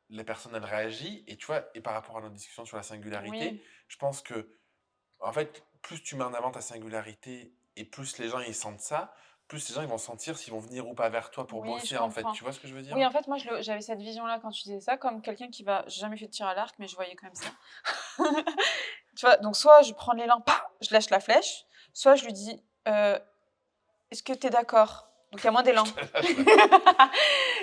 les personnes elles réagissent. Et tu vois, et par rapport à notre discussion sur la singularité, Oui, je pense que, en fait, plus tu mets en avant ta singularité et plus les gens ils sentent ça, plus les gens ils vont sentir s'ils vont venir ou pas vers toi pour oui, je bosser, en fait. comprends. Tu vois ce que je veux dire? Oui, en fait, moi, j'avais cette vision-là quand tu disais ça, comme quelqu'un qui va. J'ai jamais fait de tir à l'arc, mais je voyais quand même ça. Tu vois, donc soit je prends l'élan, je lâche la flèche, soit je lui dis est-ce que tu es d'accord? Donc il y a moins d'élan.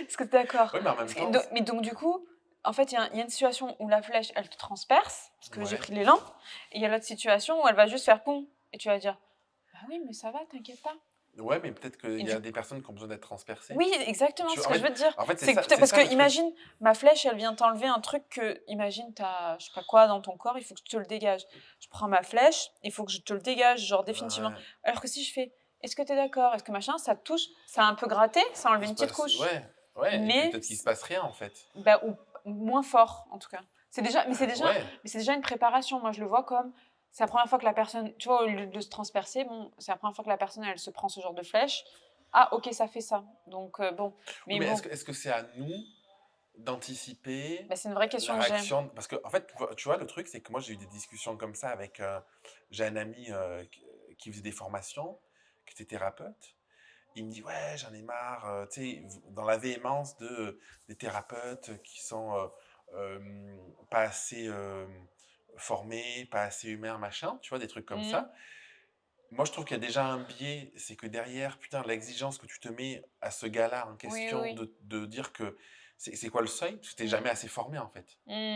Est-ce que tu es d'accord? Oui, mais en même temps, Mais donc du coup, en fait, il y a une situation où la flèche, elle te transperce, parce que j'ai ouais. pris de l'élan, et il y a l'autre situation où elle va juste faire pom, et tu vas dire, bah oui, mais ça va, t'inquiète pas. Ouais, mais peut-être qu'il Et y du a des personnes qui ont besoin d'être transpercées. Oui, exactement, Tu c'est vois, ce que je veux te dire. en fait C'est que c'est parce ça que le truc. imagine, ma flèche, elle vient t'enlever un truc que, imagine, t'as, je sais pas quoi, dans ton corps, il faut que je te le dégage. Je prends ma flèche, il faut que je te le dégage, genre définitivement. Ouais, Alors que si je fais, est-ce que t'es d'accord? Est-ce que machin, ça te touche, ça a un peu gratté, ça a enlevé il une se petite passe, couche. ouais, ouais, et puis Mais, peut-être qu'il se passe rien en fait. bah, ou moins fort, en tout cas. C'est déjà, mais c'est déjà, Ouais, mais c'est déjà une préparation. Moi, je le vois comme, c'est la première fois que la personne, tu vois, au lieu de se transpercer, bon, c'est la première fois que la personne, elle se prend ce genre de flèche. Ah, ok, ça fait ça. Donc, bon. Oui, Mais mais bon, est-ce que c'est à nous d'anticiper bah, c'est une vraie la question que j'ai. réaction? Parce que, en fait, tu vois, le truc, c'est que moi, j'ai eu des discussions comme ça avec. J'ai un ami qui faisait des formations, qui était thérapeute. Il me dit, ouais, j'en ai marre, tu sais, dans la véhémence des thérapeutes qui sont pas assez formés, pas assez humains, machin, tu vois, des trucs comme Mhm. ça. Moi, je trouve qu'il y a déjà un biais, c'est que derrière, putain, l'exigence que tu te mets à ce gars-là en Oui, question oui. de dire que c'est quoi le seuil? Parce que t'es jamais Mhm. assez formé, en fait.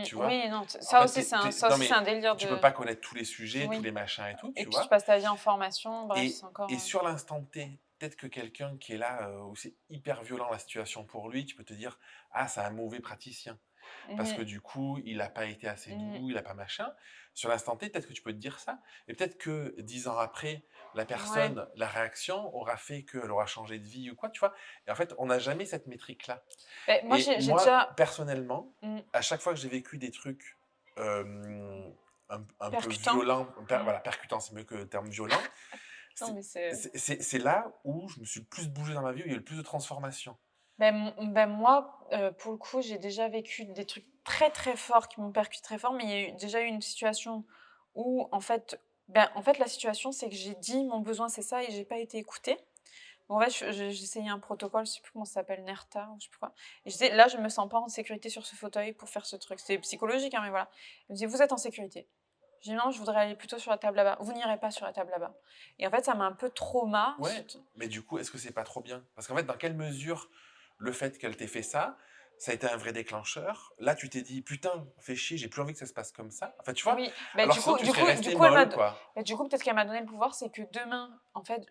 Tu vois? Oui, non, En ça fait, aussi, non, c'est un mais délire tu peux de. pas connaître tous les sujets, tous Oui. les machins et tout, Et tu puis tu vois? passes ta vie en formation, bref, c'est Et encore. sur l'instant T, peut-être que quelqu'un qui est là, où c'est hyper violent la situation pour lui, tu peux te dire: «Ah, c'est un mauvais praticien». Parce que Mhm. du coup, il n'a pas été assez Mhm. doux, il a pas machin. Sur l'instant T, peut-être que tu peux te dire ça. Et peut-être que 10 ans après, la Ouais. personne, la réaction aura fait qu'elle aura changé de vie ou quoi, tu vois. Et en fait, on n'a jamais cette métrique-là. Mais moi, Et j'ai moi, déjà. personnellement, Mm, à chaque fois que j'ai vécu des trucs un peu percutant. violents, Mm. voilà, percutants, c'est mieux que le terme violent, Non, c'est mais c'est. c'est là où je me suis le plus bougé dans ma vie, où il y a eu le plus de transformation. Ben moi, pour le coup, j'ai déjà vécu des trucs très, très forts qui m'ont percuté très fort, mais il y a déjà eu une situation où, en fait, la situation, c'est que j'ai dit: «Mon besoin, c'est ça» et j'ai pas été écoutée. En fait, j'ai essayé un protocole, je sais plus comment ça s'appelle, NERTA ou je sais plus quoi. Et je disais: «Là, je me sens pas en sécurité sur ce fauteuil pour faire ce truc». C'est psychologique, hein, mais voilà. Elle me dit: «Vous êtes en sécurité». Je dis: «Non, je voudrais aller plutôt sur la table là-bas». «Vous n'irez pas sur la table là-bas». Et en fait, ça m'a un peu trauma. Ouais, mais du coup, est-ce que c'est pas trop bien? Parce qu'en fait, dans quelle mesure le fait qu'elle t'ait fait ça, ça a été un vrai déclencheur? Là, tu t'es dit, putain, fais chier, j'ai plus envie que ça se passe comme ça. Enfin, tu vois? Oui, bah, Alors du sinon, coup tu du serais coup du resté coup, molle, quoi. du coup, peut-être qu'elle m'a donné le pouvoir, c'est que demain, en fait,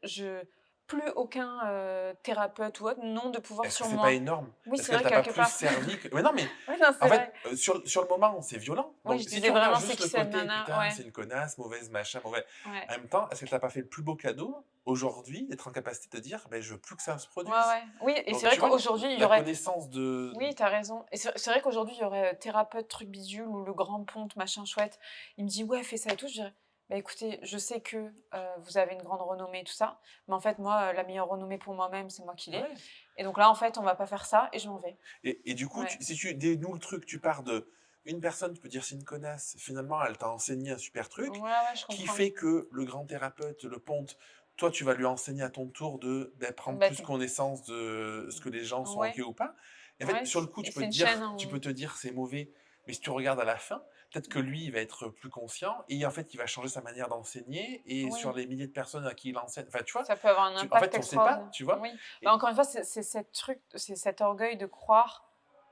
plus aucun, thérapeute ou autre n'ont de pouvoir Est-ce que sur c'est pas moi. énorme? Oui, Est-ce c'est qu'elle vrai, t'a pas quelque plus part. servi que. Mais non, mais Oui, non, en c'est fait, vrai. sur le moment, c'est violent. Oui, Donc, je si disais tu regardes vraiment: «C'est juste qui le cette côté, nana?» putain, Ouais, c'est une connasse, mauvaise, machin, mauvais. ouais. En même temps, est-ce qu'elle t'a pas fait le plus beau cadeau aujourd'hui d'être en capacité de dire, ben, je veux plus que ça se Ouais, produise? ouais. Oui, et c'est Donc, vrai tu vois, qu'aujourd'hui, il y la aurait. connaissance de. Oui, t'as raison. Et c'est vrai qu'aujourd'hui, il y aurait thérapeute, truc bidule, ou le grand ponte, machin chouette. Il me dit: «Ouais, fais ça et tout». Je dirais: «Bah écoutez, je sais que vous avez une grande renommée et tout ça, mais en fait, moi, la meilleure renommée pour moi-même, c'est moi qui l'ai. Ouais. Et donc là, en fait, on va pas faire ça et je m'en vais». Et du coup, Ouais. si tu dénoues le truc, tu pars de une personne, tu peux dire c'est une connasse, finalement elle t'a enseigné un super Ouais, truc, ouais, je qui comprends. fait que le grand thérapeute, le ponte, toi tu vas lui enseigner à ton tour de prendre Bah, plus connaissance de ce que les gens sont ok ouais, ou pas. Et en fait, ouais, sur le coup, et c'est une chaîne, hein. tu peux te dire c'est mauvais, mais si tu regardes à la fin, peut-être que lui, il va être plus conscient et en fait, il va changer sa manière d'enseigner et sur Oui, les milliers de personnes à qui il enseigne, enfin tu vois, ça peut avoir un en impact fait, on sait pas, extraordinaire. tu vois. Oui. Bah, Et encore une fois, c'est cette truc, c'est cet orgueil de croire,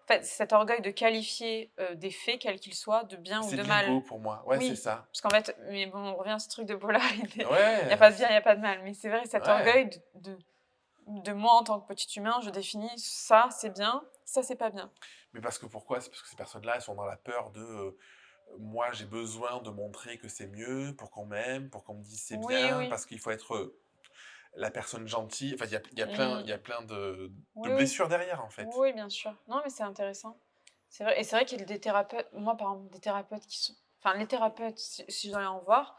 en fait, cet orgueil de qualifier des faits, quels qu'ils soient, de bien ou c'est de de l'ego mal. pour moi, ouais, c'est Oui, ça. parce qu'en fait, mais bon, on revient à ce truc de polarité. Il n'y a Ouais, pas de bien, il n'y a pas de mal. Mais c'est vrai, cet ouais. orgueil de moi en tant que petit humain, je définis ça, c'est bien, ça, c'est pas bien. Mais parce que pourquoi? C'est parce que ces personnes-là, elles sont dans la peur de, moi j'ai besoin de montrer que c'est mieux pour qu'on m'aime, pour qu'on me dise c'est Oui, bien, oui. parce qu'il faut être, la personne gentille. Enfin, il y Mm. a plein de Oui, oui. blessures derrière, en fait. Oui, bien sûr. Non, mais c'est intéressant. C'est vrai. Et c'est vrai qu'il y a des thérapeutes, moi par exemple, des thérapeutes qui sont. Enfin, les thérapeutes, si je dois aller en voir,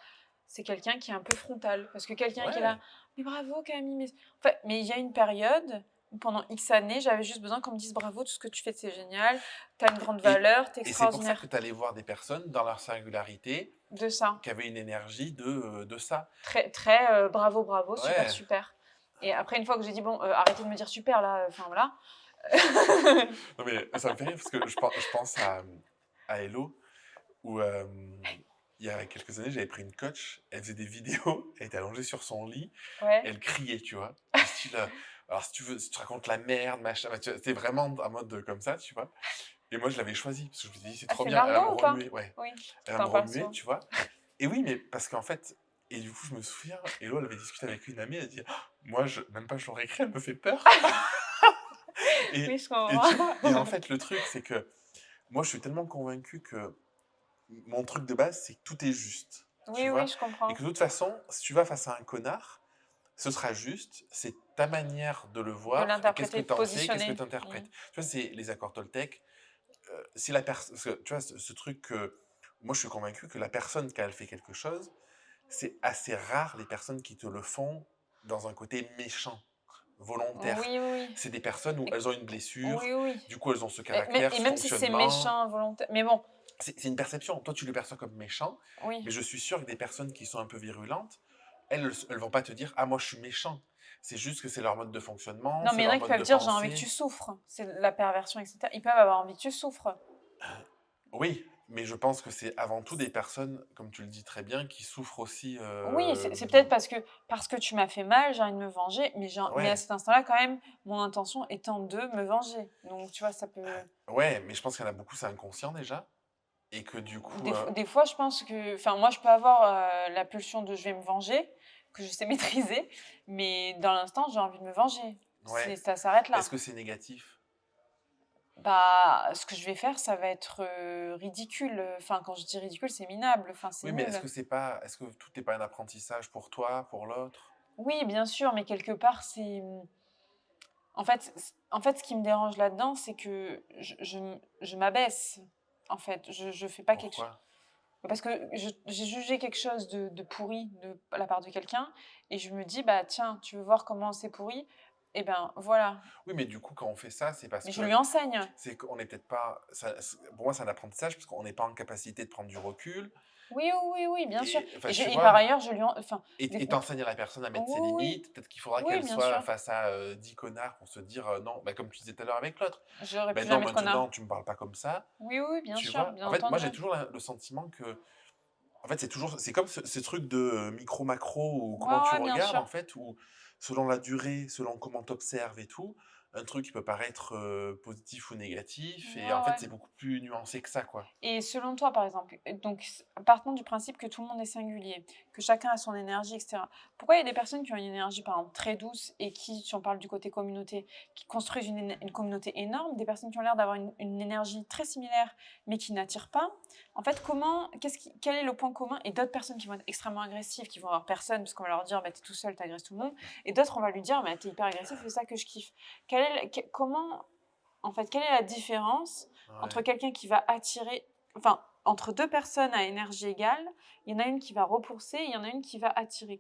c'est quelqu'un qui est un peu frontal. Parce que quelqu'un qui est là, Ouais. mais bravo Camille, mais. En fait, mais il y a une période où pendant X années, j'avais juste besoin qu'on me dise bravo, tout ce que tu fais, c'est génial, t'as une grande Et valeur, t'es et c'est pour ça que extraordinaire. tu allais voir des personnes dans leur singularité, De ça. qui avaient une énergie de ça. Très, très bravo, bravo, super, Ouais. super. Et après, une fois que j'ai dit, bon, arrêtez de me dire super là, enfin voilà. Non, mais ça me fait rire parce que je pense à Hello, où il y a quelques années, j'avais pris une coach, elle faisait des vidéos, elle était allongée sur son lit, Ouais. elle criait, tu vois. Du style, alors si tu veux, si tu racontes la merde, machin, bah, c'était vraiment en mode comme ça, tu vois. Et moi, je l'avais choisi parce que je me suis dit, c'est Ah, trop c'est bien, elle va me Margot ou pas? remuer, ouais, Oui, elle va me t'en parles remuer, souvent. tu vois. Et oui, mais parce qu'en fait, et du coup, je me souviens, Hello, elle avait discuté avec une amie, elle a dit, ah, moi, même pas je l'aurais écrit, elle me fait peur. Oui, Et, je et comprends. tu vois, et en fait, le truc, c'est que moi, je suis tellement convaincu que mon truc de base, c'est que tout est juste, tu Oui, oui, vois. je Et comprends. que de toute façon, si tu vas face à un connard, ce sera juste, c'est ta manière de le De voir et qu'est-ce que l'interpréter, de tu en sais, qu'est-ce que positionner. tu interprètes. Tu vois, c'est les accords Toltec. Si la personne, tu vois, ce truc que moi, je suis convaincu que la personne, quand elle fait quelque chose, c'est assez rare les personnes qui te le font dans un côté méchant, volontaire. Oui, oui, oui. C'est des personnes où Mais elles ont une oui, blessure, oui. du coup, elles ont ce Mais caractère, et ce même si c'est fonctionnement. méchant, involontaire mais bon, C'est une perception. Toi, tu le perçois comme méchant, oui. mais je suis sûr que des personnes qui sont un peu virulentes, elles vont pas te dire: «Ah, moi, je suis méchant». C'est juste que c'est leur mode de fonctionnement, Non, c'est mais il y en leur a qui mode peuvent de dire: «J'ai envie que tu pensée. souffres». C'est la perversion et cetera. Ils peuvent avoir envie que tu souffres. Oui, mais je pense que c'est avant tout des personnes, comme tu le dis très bien, qui souffrent aussi, Oui, c'est peut-être parce que tu m'as fait mal, j'ai envie de me venger, mais à ouais, cet instant-là, quand même, mon intention étant de me venger. Donc tu vois, ça peut ouais, mais je pense qu'il y en a beaucoup, c'est inconscient déjà et que du coup, des fois, je pense que enfin, moi, je peux avoir, la pulsion de: «Je vais me venger», que je sais maîtriser, mais dans l'instant, j'ai envie de me venger. ouais. Ça s'arrête Est-ce là. que c'est négatif? Bah, ce que je vais faire, ça va être, ridicule, enfin, quand je dis ridicule, c'est minable, enfin, c'est Oui, mais nul. est-ce que tout n'est pas un apprentissage pour toi, pour l'autre? Oui, bien sûr, mais quelque part, en fait, ce qui me dérange là-dedans, c'est que je m'abaisse, en fait. Je fais pas quelque chose Pourquoi? parce que j'ai jugé quelque chose de pourri de la part de quelqu'un et je me dis: «Bah, tiens, tu veux voir comment c'est pourri? Eh ben, voilà». Oui, mais du coup, quand on fait ça, c'est parce Mais je lui que enseigne. c'est qu'on n'est peut-être pas pour moi, c'est un apprentissage parce qu'on n'est pas en capacité de prendre du recul Oui, oui, oui, oui, bien sûr et enfin, et tu par vois? ailleurs, je lui en enfin, des Et t'enseignes à la personne à mettre ses oui, oui, limites. Peut-être qu'il faudra oui, qu'elle bien soit sûr. face à, 10 connards pour se dire, «Non», bah, comme tu disais tout à l'heure avec l'autre. J'aurais «Beh, plus non, jamais de maintenant, connard. tu me parles pas comme ça», Oui, oui, oui, bien tu sûr, vois? bien En fait, moi, entendu. j'ai toujours le sentiment que en fait, c'est comme ce truc de, micro, macro ou Ouais, comment tu ouais, bien regardes, sûr. en fait, où selon la durée, selon comment tu observes et tout, un truc qui peut paraître, positif ou négatif et en Ouais, fait, ouais. c'est beaucoup plus nuancé que ça, quoi. Et selon toi, par exemple, donc partons du principe que tout le monde est singulier, que chacun a son énergie, et cetera. Pourquoi il y a des personnes qui ont une énergie, par exemple, très douce et qui, si on parle du côté communauté, qui construisent une communauté énorme, des personnes qui ont l'air d'avoir une énergie très similaire, mais qui n'attirent pas? En fait, quel est le point commun? Et d'autres personnes qui vont être extrêmement agressives, qui vont avoir personne, parce qu'on va leur dire, bah, t'es tout seul, t'agresses tout le monde. Et d'autres, on va lui dire, bah, t'es hyper agressif, c'est ça que je kiffe. Comment, en fait, quelle est la différence entre Ouais. quelqu'un qui va attirer, enfin, entre deux personnes à énergie égale, il y en a une qui va repousser, il y en a une qui va attirer.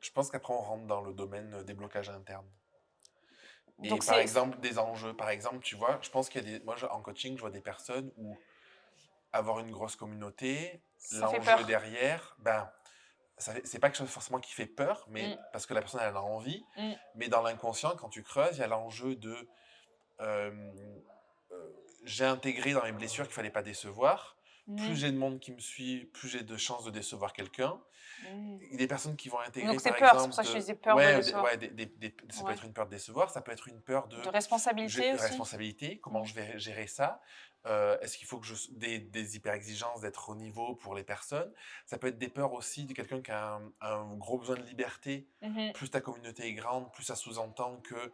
Je pense qu'après, on rentre dans le domaine, des blocages internes et Donc par exemple, des enjeux. Par exemple, tu vois, je pense qu'il y a des moi, je en coaching, je vois des personnes où avoir une grosse communauté, ça fait l'enjeu peur. derrière, ben, c'est pas quelque chose forcément qui fait peur, mais Mm, parce que la personne elle a envie. mm, Mais dans l'inconscient, quand tu creuses, il y a l'enjeu de euh, j'ai intégré dans mes blessures qu'il fallait pas décevoir. Plus mm, j'ai de monde qui me suit, plus j'ai de chances de décevoir quelqu'un. mm. Des personnes qui vont intégrer, Donc c'est par peur, c'est pour exemple, ça que je disais peur de décevoir. ça peut Ouais. être une peur de décevoir, ça peut être une peur De de responsabilité aussi. responsabilité, comment Mm, je vais gérer ça. Est-ce qu'il faut que des hyper exigences d'être au niveau pour les personnes. Ça peut être des peurs aussi de quelqu'un qui a un gros besoin de liberté. mhm. Plus ta communauté est grande, plus ça sous-entend que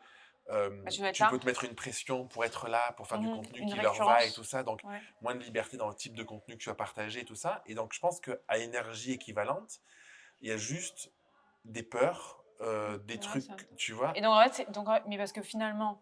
Bah, je vais être tu là. peux te mettre une pression pour être là, pour faire du Mhm. contenu Une qui leur va et tout récurrence. ça. Donc, Ouais. moins de liberté dans le type de contenu que tu vas partager et tout ça. Et donc, je pense qu'à énergie équivalente, il y a juste des peurs, des Ouais, ça. trucs, tu vois. Et donc, en fait, mais parce que finalement,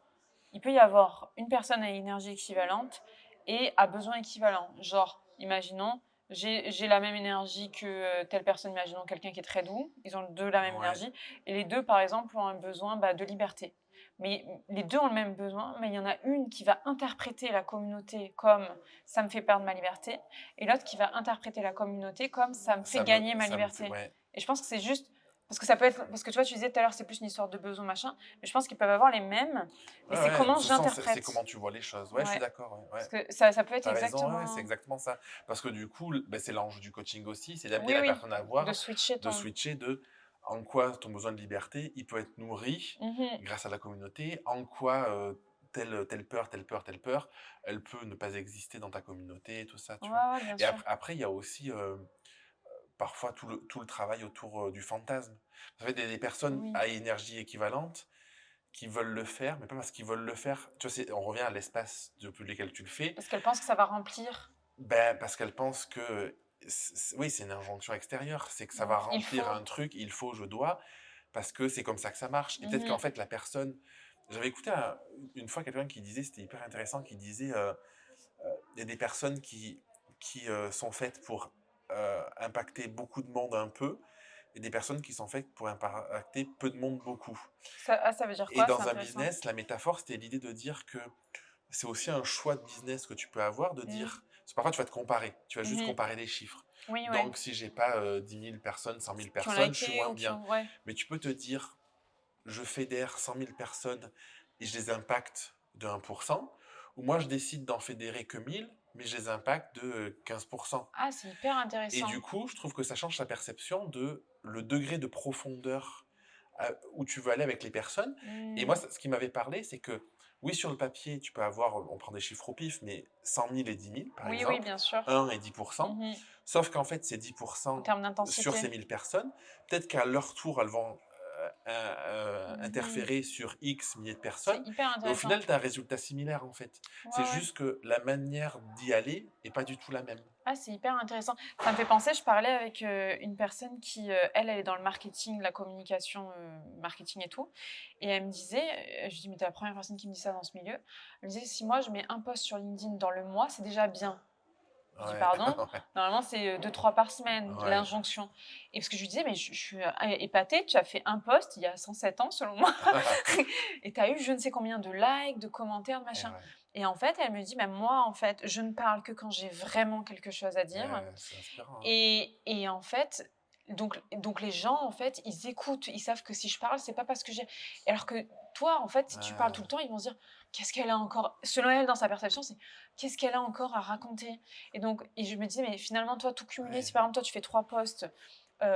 il peut y avoir une personne à énergie équivalente et à besoin équivalent. Genre, imaginons, j'ai la même énergie que telle personne, imaginons quelqu'un qui est très doux, ils ont deux la même Ouais, énergie, et les deux, par exemple, ont un besoin de liberté. Mais les deux ont le même besoin, mais il y en a une qui va interpréter la communauté comme ça me fait perdre ma liberté, et l'autre qui va interpréter la communauté comme ça me fait gagner ma ça me fait, liberté. ouais. Et je pense que c'est juste parce que ça peut être, parce que tu vois, tu disais tout à l'heure, c'est plus une histoire de besoin, machin, mais je pense qu'ils peuvent avoir les mêmes, mais Ouais, c'est ouais, comment ce sens, c'est j'interprète. comment tu vois les choses. Ouais, je suis Ouais. d'accord, ouais, Parce ouais. que ça peut être T'as raison, ouais, c'est exactement. exactement ça. Parce que du coup, ben, c'est l'enjeu du coaching aussi, c'est d'amener Oui, la oui, personne à de voir, switcher de ton. switcher de en quoi ton besoin de liberté, il peut être nourri Mhm. grâce à la communauté, en quoi telle peur, telle peur, telle peur, elle peut ne pas exister dans ta communauté et tout ça, Ouais, tu vois. ouais, bien Et sûr. après il y a aussi parfois tout le travail autour du fantasme. En fait, il y a des personnes Oui. à énergie équivalente qui veulent le faire, mais pas parce qu'ils veulent le faire. Tu vois, on revient à l'espace depuis lequel tu le fais. Parce qu'elle pense que ça va remplir. Ben, parce qu'elles pensent que, oui, c'est une injonction extérieure, c'est que ça va Ouais. Il remplir faut. un truc, il faut, je dois, parce que c'est comme ça que ça marche. Et peut-être qu'en Mhm. fait, la personne. J'avais écouté une fois quelqu'un qui disait, c'était hyper intéressant, qui disait il y a des personnes qui sont faites pour impacter beaucoup de monde un peu, et des personnes qui sont faites pour impacter peu de monde beaucoup. Ça veut dire Et quoi? C'est dans un intéressant. business, la métaphore, c'était l'idée de dire que c'est aussi un choix de business que tu peux avoir, de Mmh. dire, parce que parfois tu vas te comparer, tu vas juste Mmh. comparer les chiffres. Oui, ouais. Donc si j'ai pas 10 000 personnes, 100 000 Qui ont personnes, je suis liké moins ou qui bien. ont ouais. Mais tu peux te dire, je fédère 100 000 personnes et je les impacte de 1%, ou moi je décide d'en fédérer que 1000, mais je les impacte de 15%. Ah, c'est hyper Et du intéressant. coup, je trouve que ça change sa perception de le degré de profondeur où tu veux aller avec les personnes. Et moi, Mmh. ce qui m'avait parlé, c'est que oui, sur le papier, tu peux avoir, on prend des chiffres au pif, mais 100 000 et 10 000, par Oui, oui, exemple, bien sûr. 1 et 10%. Mmh. Sauf qu'en fait, ces En 10% termes sur d'intensité. ces 1000 personnes, peut-être qu'à leur tour, elles vont Mmh. interférer sur X milliers de C'est personnes. hyper Et au intéressant. final, tu as un résultat similaire, en fait. C'est Ouais, ouais. juste que la manière d'y aller est pas du tout la même. Ah, c'est hyper intéressant. Ça me fait penser, je parlais avec, une personne qui, elle est dans le marketing, la communication, marketing et tout et elle me disait, je dis: «Mais tu es la 1re personne qui me dit ça dans ce milieu». Elle me disait: «Si moi je mets un post sur LinkedIn dans le mois, c'est déjà bien». Je dis: Ouais, «Pardon? ouais, Normalement c'est, 2-3 par semaine, ouais. l'injonction» et parce que je lui disais: «Mais je suis, épatée, tu as fait un post il y a 107 ans selon moi et tu as eu je ne sais combien de likes, de commentaires, de Et machin» ouais, et en fait, elle me dit: «Bah moi, en fait, je ne parle que quand j'ai vraiment quelque chose à dire» c'est inspirant, hein. et en fait, donc les gens, en fait, ils écoutent, ils savent que si je parle, c'est pas parce que j'ai et alors que toi, en fait, si tu parles tout le temps, ils vont se dire: «Qu'est-ce qu'elle a encore?» selon elle, dans sa perception, c'est: «Qu'est-ce qu'elle a encore à raconter?» et je me disais: «Mais finalement, toi, tout cumulé, Ouais, si par exemple, toi, tu fais 3 posts,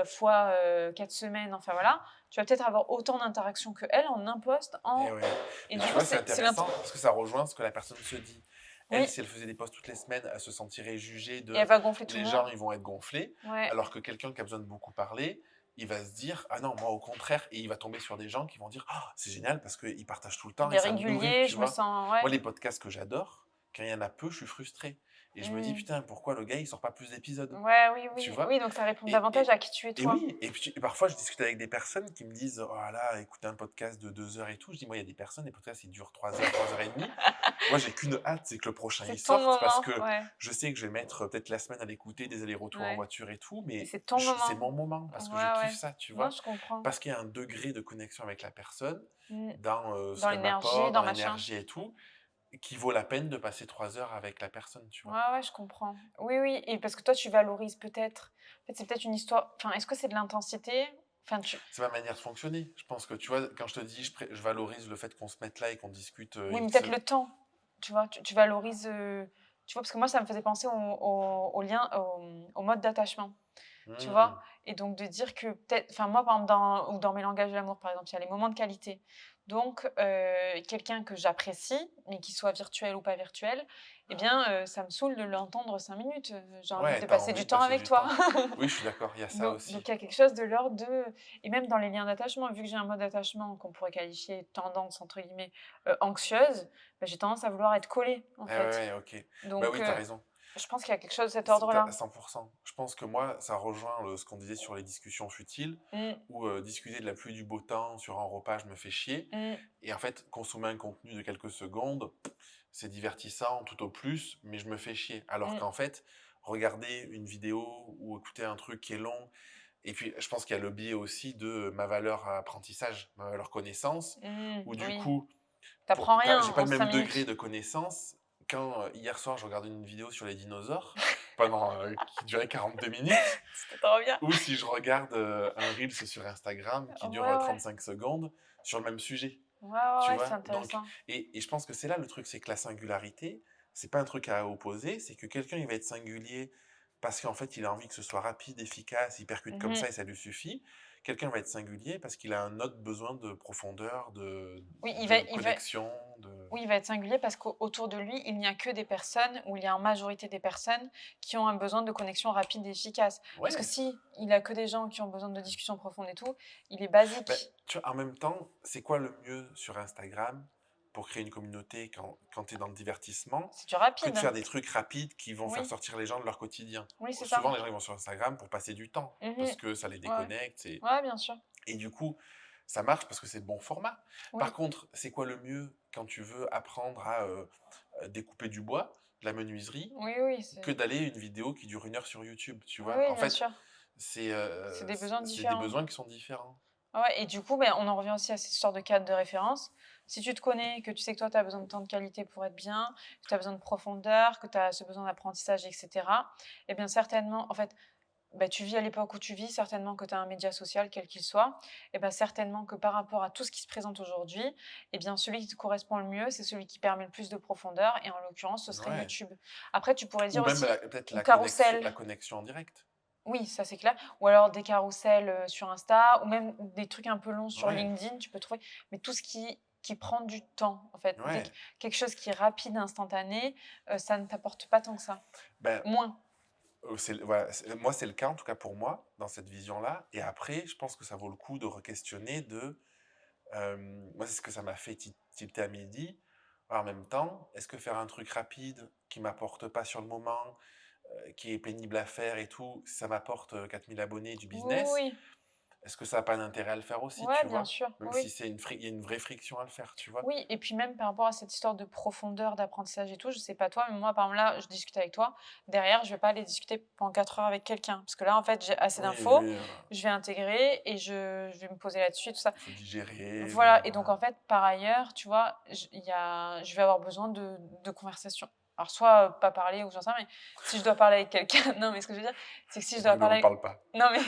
fois, 4 semaines, enfin voilà, tu vas peut-être avoir autant d'interactions qu'elle en un post et en» ouais. et Mais du tu coup, vois, c'est c'est l'int intéressant parce que ça rejoint ce que la personne se dit. Elle, oui si elle faisait des posts toutes les semaines, elle se sentirait jugée et elle de va gonfler tout les le gens, monde. ils vont être gonflés, Ouais, alors que quelqu'un qui a besoin de beaucoup parler, il va se dire, ah non, moi au contraire, et il va tomber sur des gens qui vont dire, ah, c'est génial parce qu'ils partagent tout le temps il et est ça me nourrit, régulier, tu je me vois. sens ouais. Moi, les podcasts que j'adore, quand il y en a peu, je suis frustré. Et je me dis, Mmh. putain, pourquoi le gars, il sort pas plus d'épisodes, Ouais, oui, tu oui. vois? Oui, donc ça répond Et, davantage et, à qui tu es et toi. oui, et puis et parfois je discute avec des personnes qui me disent, oh là, écoutez un podcast de 2 heures et tout. Je dis, moi, il y a des personnes, les podcasts, ils durent 3 heures, 3 heures et demie. Moi, j'ai qu'une hâte, c'est que le prochain il C'est ton sorte parce moment, que ouais, je sais que je vais mettre peut-être la semaine à l'écouter, des allers-retours en ouais voiture et tout, et mais c'est ton c'est moment. mon moment parce que je Ouais, kiffe ouais. ça, tu Non, vois? je comprends. Parce qu'il y a un degré de connexion avec la personne, Mmh. dans ce Dans qu'elle l'énergie, m'apporte, dans dans machin. l'énergie et tout, qui vaut la peine de passer 3 heures avec la personne, tu Ouais, vois? ouais, je comprends. Oui, oui et parce que toi, tu valorises peut-être en fait, c'est peut-être une histoire enfin, est-ce que c'est de l'intensité? Enfin, tu C'est ma manière de fonctionner. Je pense que, tu vois, quand je te dis, je valorise le fait qu'on se mette là et qu'on discute oui, mais X. peut-être le temps, tu vois? Tu valorises, tu vois? Parce que moi, ça me faisait penser au lien, au mode d'attachement. Tu vois? Hmm, Et donc de dire que peut-être enfin moi par exemple dans mes langages de l'amour par exemple, il y a les moments de qualité. Donc quelqu'un que j'apprécie, mais qu'il soit virtuel ou pas virtuel, eh bien, ça me saoule de l'entendre 5 minutes, j'ai envie ouais, de t'as passer envie du de temps passer avec du toi. temps. Oui, je suis d'accord, il y a ça Donc aussi. il y a quelque chose de l'ordre de et même dans les liens d'attachement, vu que j'ai un mode d'attachement qu'on pourrait qualifier «tendance» entre guillemets, anxieuse, bah, j'ai tendance à vouloir être collée en Ah ouais, fait. ouais, ok. Bah Donc oui, t'as raison. je pense qu'il y a quelque chose de cet À ordre-là. 100%. Je pense que moi, ça rejoint ce qu'on disait sur les discussions futiles, Mmh, où discuter de la pluie du beau temps sur un repas, je me fais chier. mmh, Et en fait, consommer un contenu de quelques secondes, c'est divertissant tout au plus, mais je me fais chier. Alors mmh, qu'en fait, regarder une vidéo ou écouter un truc qui est long, et puis je pense qu'il y a le biais aussi de ma valeur apprentissage, ma valeur connaissance, où du oui. coup, T'apprends rien j'ai pas en le 5 même degré minutes. de connaissance quand hier soir je regardais une vidéo sur les dinosaures pendant qui durait 42 minutes, C'était trop bien. ou si je regarde un Reels sur Instagram qui dure Ouais, ouais. 35 secondes sur le même sujet. Ouais, ouais, Tu ouais, c'est vois? Donc, intéressant. et je pense que c'est là le truc, c'est que la singularité, c'est pas un truc à opposer, c'est que quelqu'un, il va être singulier parce qu'en fait, il a envie que ce soit rapide, efficace, il percute comme ça Mmh. et ça lui suffit. Quelqu'un va être singulier parce qu'il a un autre besoin de profondeur, Oui, de connexion, de... oui, il va être singulier parce qu'autour de lui, il n'y a que des personnes ou il y a en majorité des personnes qui ont un besoin de connexion rapide et efficace. Parce que Ouais, si il a que des gens qui ont besoin de discussions profondes et tout, il est ben, basique. tu vois, en même temps, c'est quoi le mieux sur Instagram pour créer une communauté quand tu es dans le divertissement, C'est du que de rapide. faire des trucs rapides qui vont faire Oui, sortir les gens de leur quotidien. oui, c'est ça. Souvent, les gens ils vont sur Instagram pour passer du temps, Mmh. parce que ça les Ouais, déconnecte. ouais, bien sûr. Et du coup, Ça marche parce que c'est le bon format. Oui, Par contre, c'est quoi le mieux quand tu veux apprendre à découper du bois, de la menuiserie, oui, oui, que c'est d'aller une vidéo qui dure 1 heure sur YouTube, tu oui, vois? oui, En bien fait, sûr. c'est C'est des besoins des différents. besoins qui sont différents. Ouais, et du coup, ben, on en revient aussi à cette histoire de cadre de référence. Si tu te connais, que tu sais que toi, tu as besoin de temps de qualité pour être bien, que tu as besoin de profondeur, que tu as ce besoin d'apprentissage, etc., eh bien certainement, en fait, ben, tu vis à l'époque où tu vis, certainement que tu as un média social, quel qu'il soit, et bien certainement que par rapport à tout ce qui se présente aujourd'hui, eh bien celui qui te correspond le mieux, c'est celui qui permet le plus de profondeur, et en l'occurrence, ce serait Ouais. YouTube. Après, tu pourrais Ou dire même aussi, peut-être ou Carrousel. la connexion en direct. Oui, ça c'est clair. Ou alors des carousels sur Insta, ou même des trucs un peu longs sur Ouais, LinkedIn, tu peux trouver. Mais tout ce qui prend du temps, en fait. ouais. Quelque chose qui est rapide, instantané, ça ne t'apporte pas tant que ça. Ben, Moins. voilà, moi, c'est le cas, en tout cas pour moi, dans cette vision-là. Et après, je pense que ça vaut le coup de re-questionner de... moi, c'est ce que ça m'a fait tilter à midi. En même temps, est-ce que faire un truc rapide qui m'apporte pas sur le moment, qui est pénible à faire et tout, si ça m'apporte 4000 abonnés du Oui, oui, business, oui. est-ce que ça n'a pas d'intérêt à le faire aussi, Ouais, tu bien vois? sûr. Même si Oui. c'est il y a une vraie friction à le faire, tu vois? Oui, et puis même par rapport à cette histoire de profondeur, d'apprentissage et tout, je sais pas toi, mais moi, par exemple, là, je discute avec toi. Derrière, je vais pas aller discuter pendant 4 heures avec quelqu'un. Parce que là, en fait, j'ai assez Oui, d'infos, oui, je vais intégrer et je vais me poser là-dessus et tout ça. il faut digérer, Voilà, et donc voilà. en fait, par ailleurs, tu vois, je vais avoir besoin de conversation. Alors, soit pas parler ou j'en sais rien, mais si je dois parler avec quelqu'un, non, mais ce que je veux dire, c'est que si je dois Ne me parler, parle pas. non, mais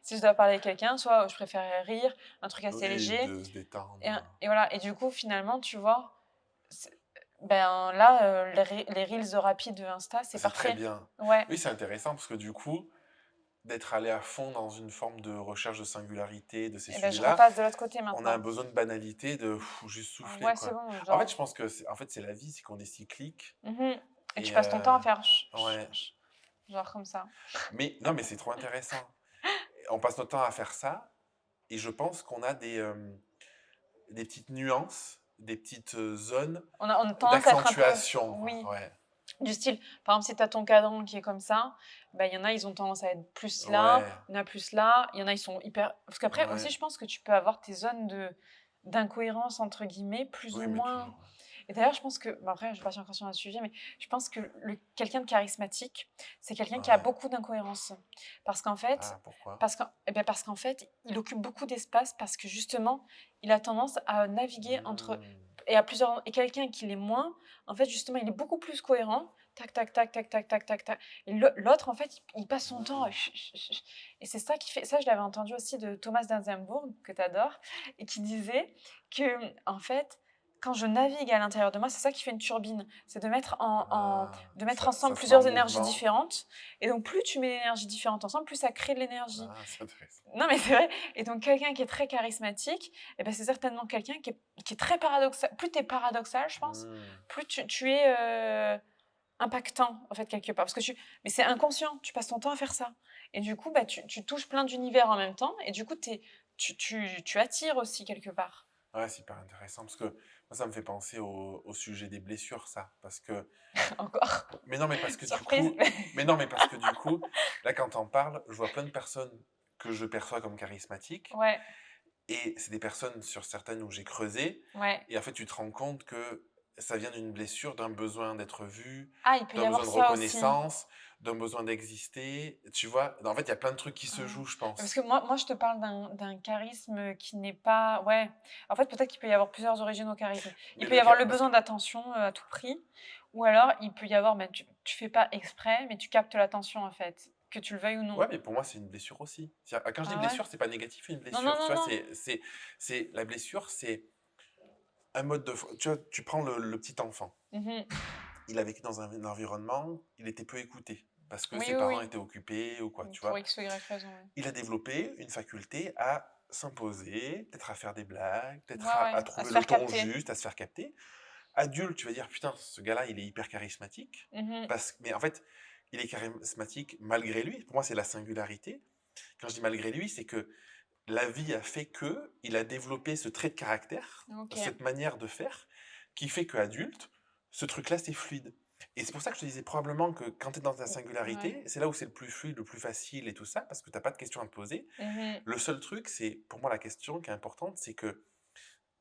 si je dois parler avec quelqu'un, soit je préfère rire, un truc assez Oui, léger, de se détendre. et voilà, et du coup, finalement, tu vois, ben là, les reels rapides de Insta, c'est C'est très parfait. bien. Ouais, Oui, c'est intéressant parce que du coup, d'être allé à fond dans une forme de recherche de singularité de ces et ben je sujets-là, repasse de l'autre côté on a un maintenant. besoin de banalité, de juste souffler, Ouais, c'est quoi. bon, En fait, genre. je pense que en fait, c'est la vie, c'est qu'on est cyclique. Mhm. Et tu Et passes ton temps à faire ouais. genre comme ça. Mais non, mais c'est trop intéressant. On passe notre temps à faire ça, et je pense qu'on a des petites nuances, des petites zones On a tendance à être un peu, d'accentuation, quoi. oui, Ouais. du style, par exemple, si tu as ton cadran qui est comme ça, bah, il y en a, ils ont tendance à être plus là, Ouais. il y en a plus là, il y en a, ils sont hyper... Parce qu'après aussi, Ouais. je pense que tu peux avoir tes zones d'incohérence, entre guillemets, plus ou Oui, mais moins... toujours. Et d'ailleurs, je pense que, bon, après, je ne vais pas encore sur un sujet, mais je pense que quelqu'un de charismatique, c'est quelqu'un qui a Ouais. beaucoup d'incohérences. Parce qu'en fait, Ah, pourquoi? parce qu'en fait, il occupe beaucoup d'espace parce que justement, il a tendance à naviguer entre... Hmm. Et à plusieurs... Et quelqu'un qui l'est moins, en fait, justement, il est beaucoup plus cohérent. Tac, tac, tac, tac, tac, tac, tac, tac. Et l'autre, en fait, il passe son temps. Hmm. Et c'est ça qui fait. Ça, je l'avais entendu aussi de Thomas d'Anzenbourg, que tu adores, et qui disait que, en fait, quand je navigue à l'intérieur de moi, c'est ça qui fait une turbine. C'est Ah, de mettre ça ensemble se met en plusieurs énergies mouvement. différentes. Et donc, plus tu mets d'énergies différentes ensemble, plus ça crée de l'énergie. Ah, c'est intéressant. Non, mais c'est vrai. Et donc, quelqu'un qui est très charismatique, eh ben, c'est certainement quelqu'un qui est très paradoxal. Plus tu es paradoxal, je pense, Hmm. plus tu es impactant, en fait, quelque part. Mais c'est inconscient, tu passes ton temps à faire ça. Et du coup, bah, tu touches plein d'univers en même temps. Et du coup, tu attires aussi quelque part. Ouais, c'est hyper intéressant parce que moi, ça me fait penser au sujet des blessures, ça. Parce que, Encore. mais non, mais parce que du Surprise. coup, mais non, mais parce que du coup, là, quand t'en parles, je vois plein de personnes que je perçois comme charismatiques. Ouais, Et c'est des personnes sur certaines où j'ai creusé. ouais. Et en fait, tu te rends compte que ça vient d'une blessure, d'un besoin d'être vu, Ah, il peut y d'un besoin avoir de ça aussi. reconnaissance, d'un besoin d'exister. Tu vois, en fait, il y a plein de trucs qui se Ah. jouent, je Parce que pense. moi, je te parle d'un charisme qui n'est pas... Ouais, en fait, peut-être qu'il peut y avoir plusieurs origines au charisme. Il Mais peut y avoir le parce que besoin d'attention à tout prix, ou alors il peut y avoir, tu fais pas exprès, mais tu captes l'attention, en fait, que tu le veuilles ou non. ouais, mais pour moi, c'est une blessure aussi. Quand je dis Ah ouais? blessure, c'est pas négatif une Non, non, blessure. Tu non, vois, non. la blessure, c'est un mode de. Tu vois, tu prends le petit enfant. Mhm. Il a vécu dans un environnement, il était peu écouté parce que Oui, ses oui, parents oui. étaient occupés ou quoi, tu Pour vois. X ou Y raison, ouais. Il a développé une faculté à s'imposer, peut-être à faire des blagues, Ouais, peut-être à ouais, à trouver se le faire ton capter. juste, à se faire capter. Adulte, tu vas dire, putain, ce gars-là, il est hyper charismatique. Mhm. Mais en fait, il est charismatique malgré lui. Pour moi, c'est la singularité. Quand je dis malgré lui, c'est que la vie a fait que il a développé ce trait de caractère, Ok. cette manière de faire, qui fait qu'adulte, ce truc-là, c'est fluide. Et c'est pour ça que je te disais probablement que quand tu es dans ta Ouais. singularité, c'est là où c'est le plus fluide, le plus facile et tout ça, parce que tu pas de questions à te poser. Mhm. Le seul truc, c'est, pour moi, la question qui est importante, c'est que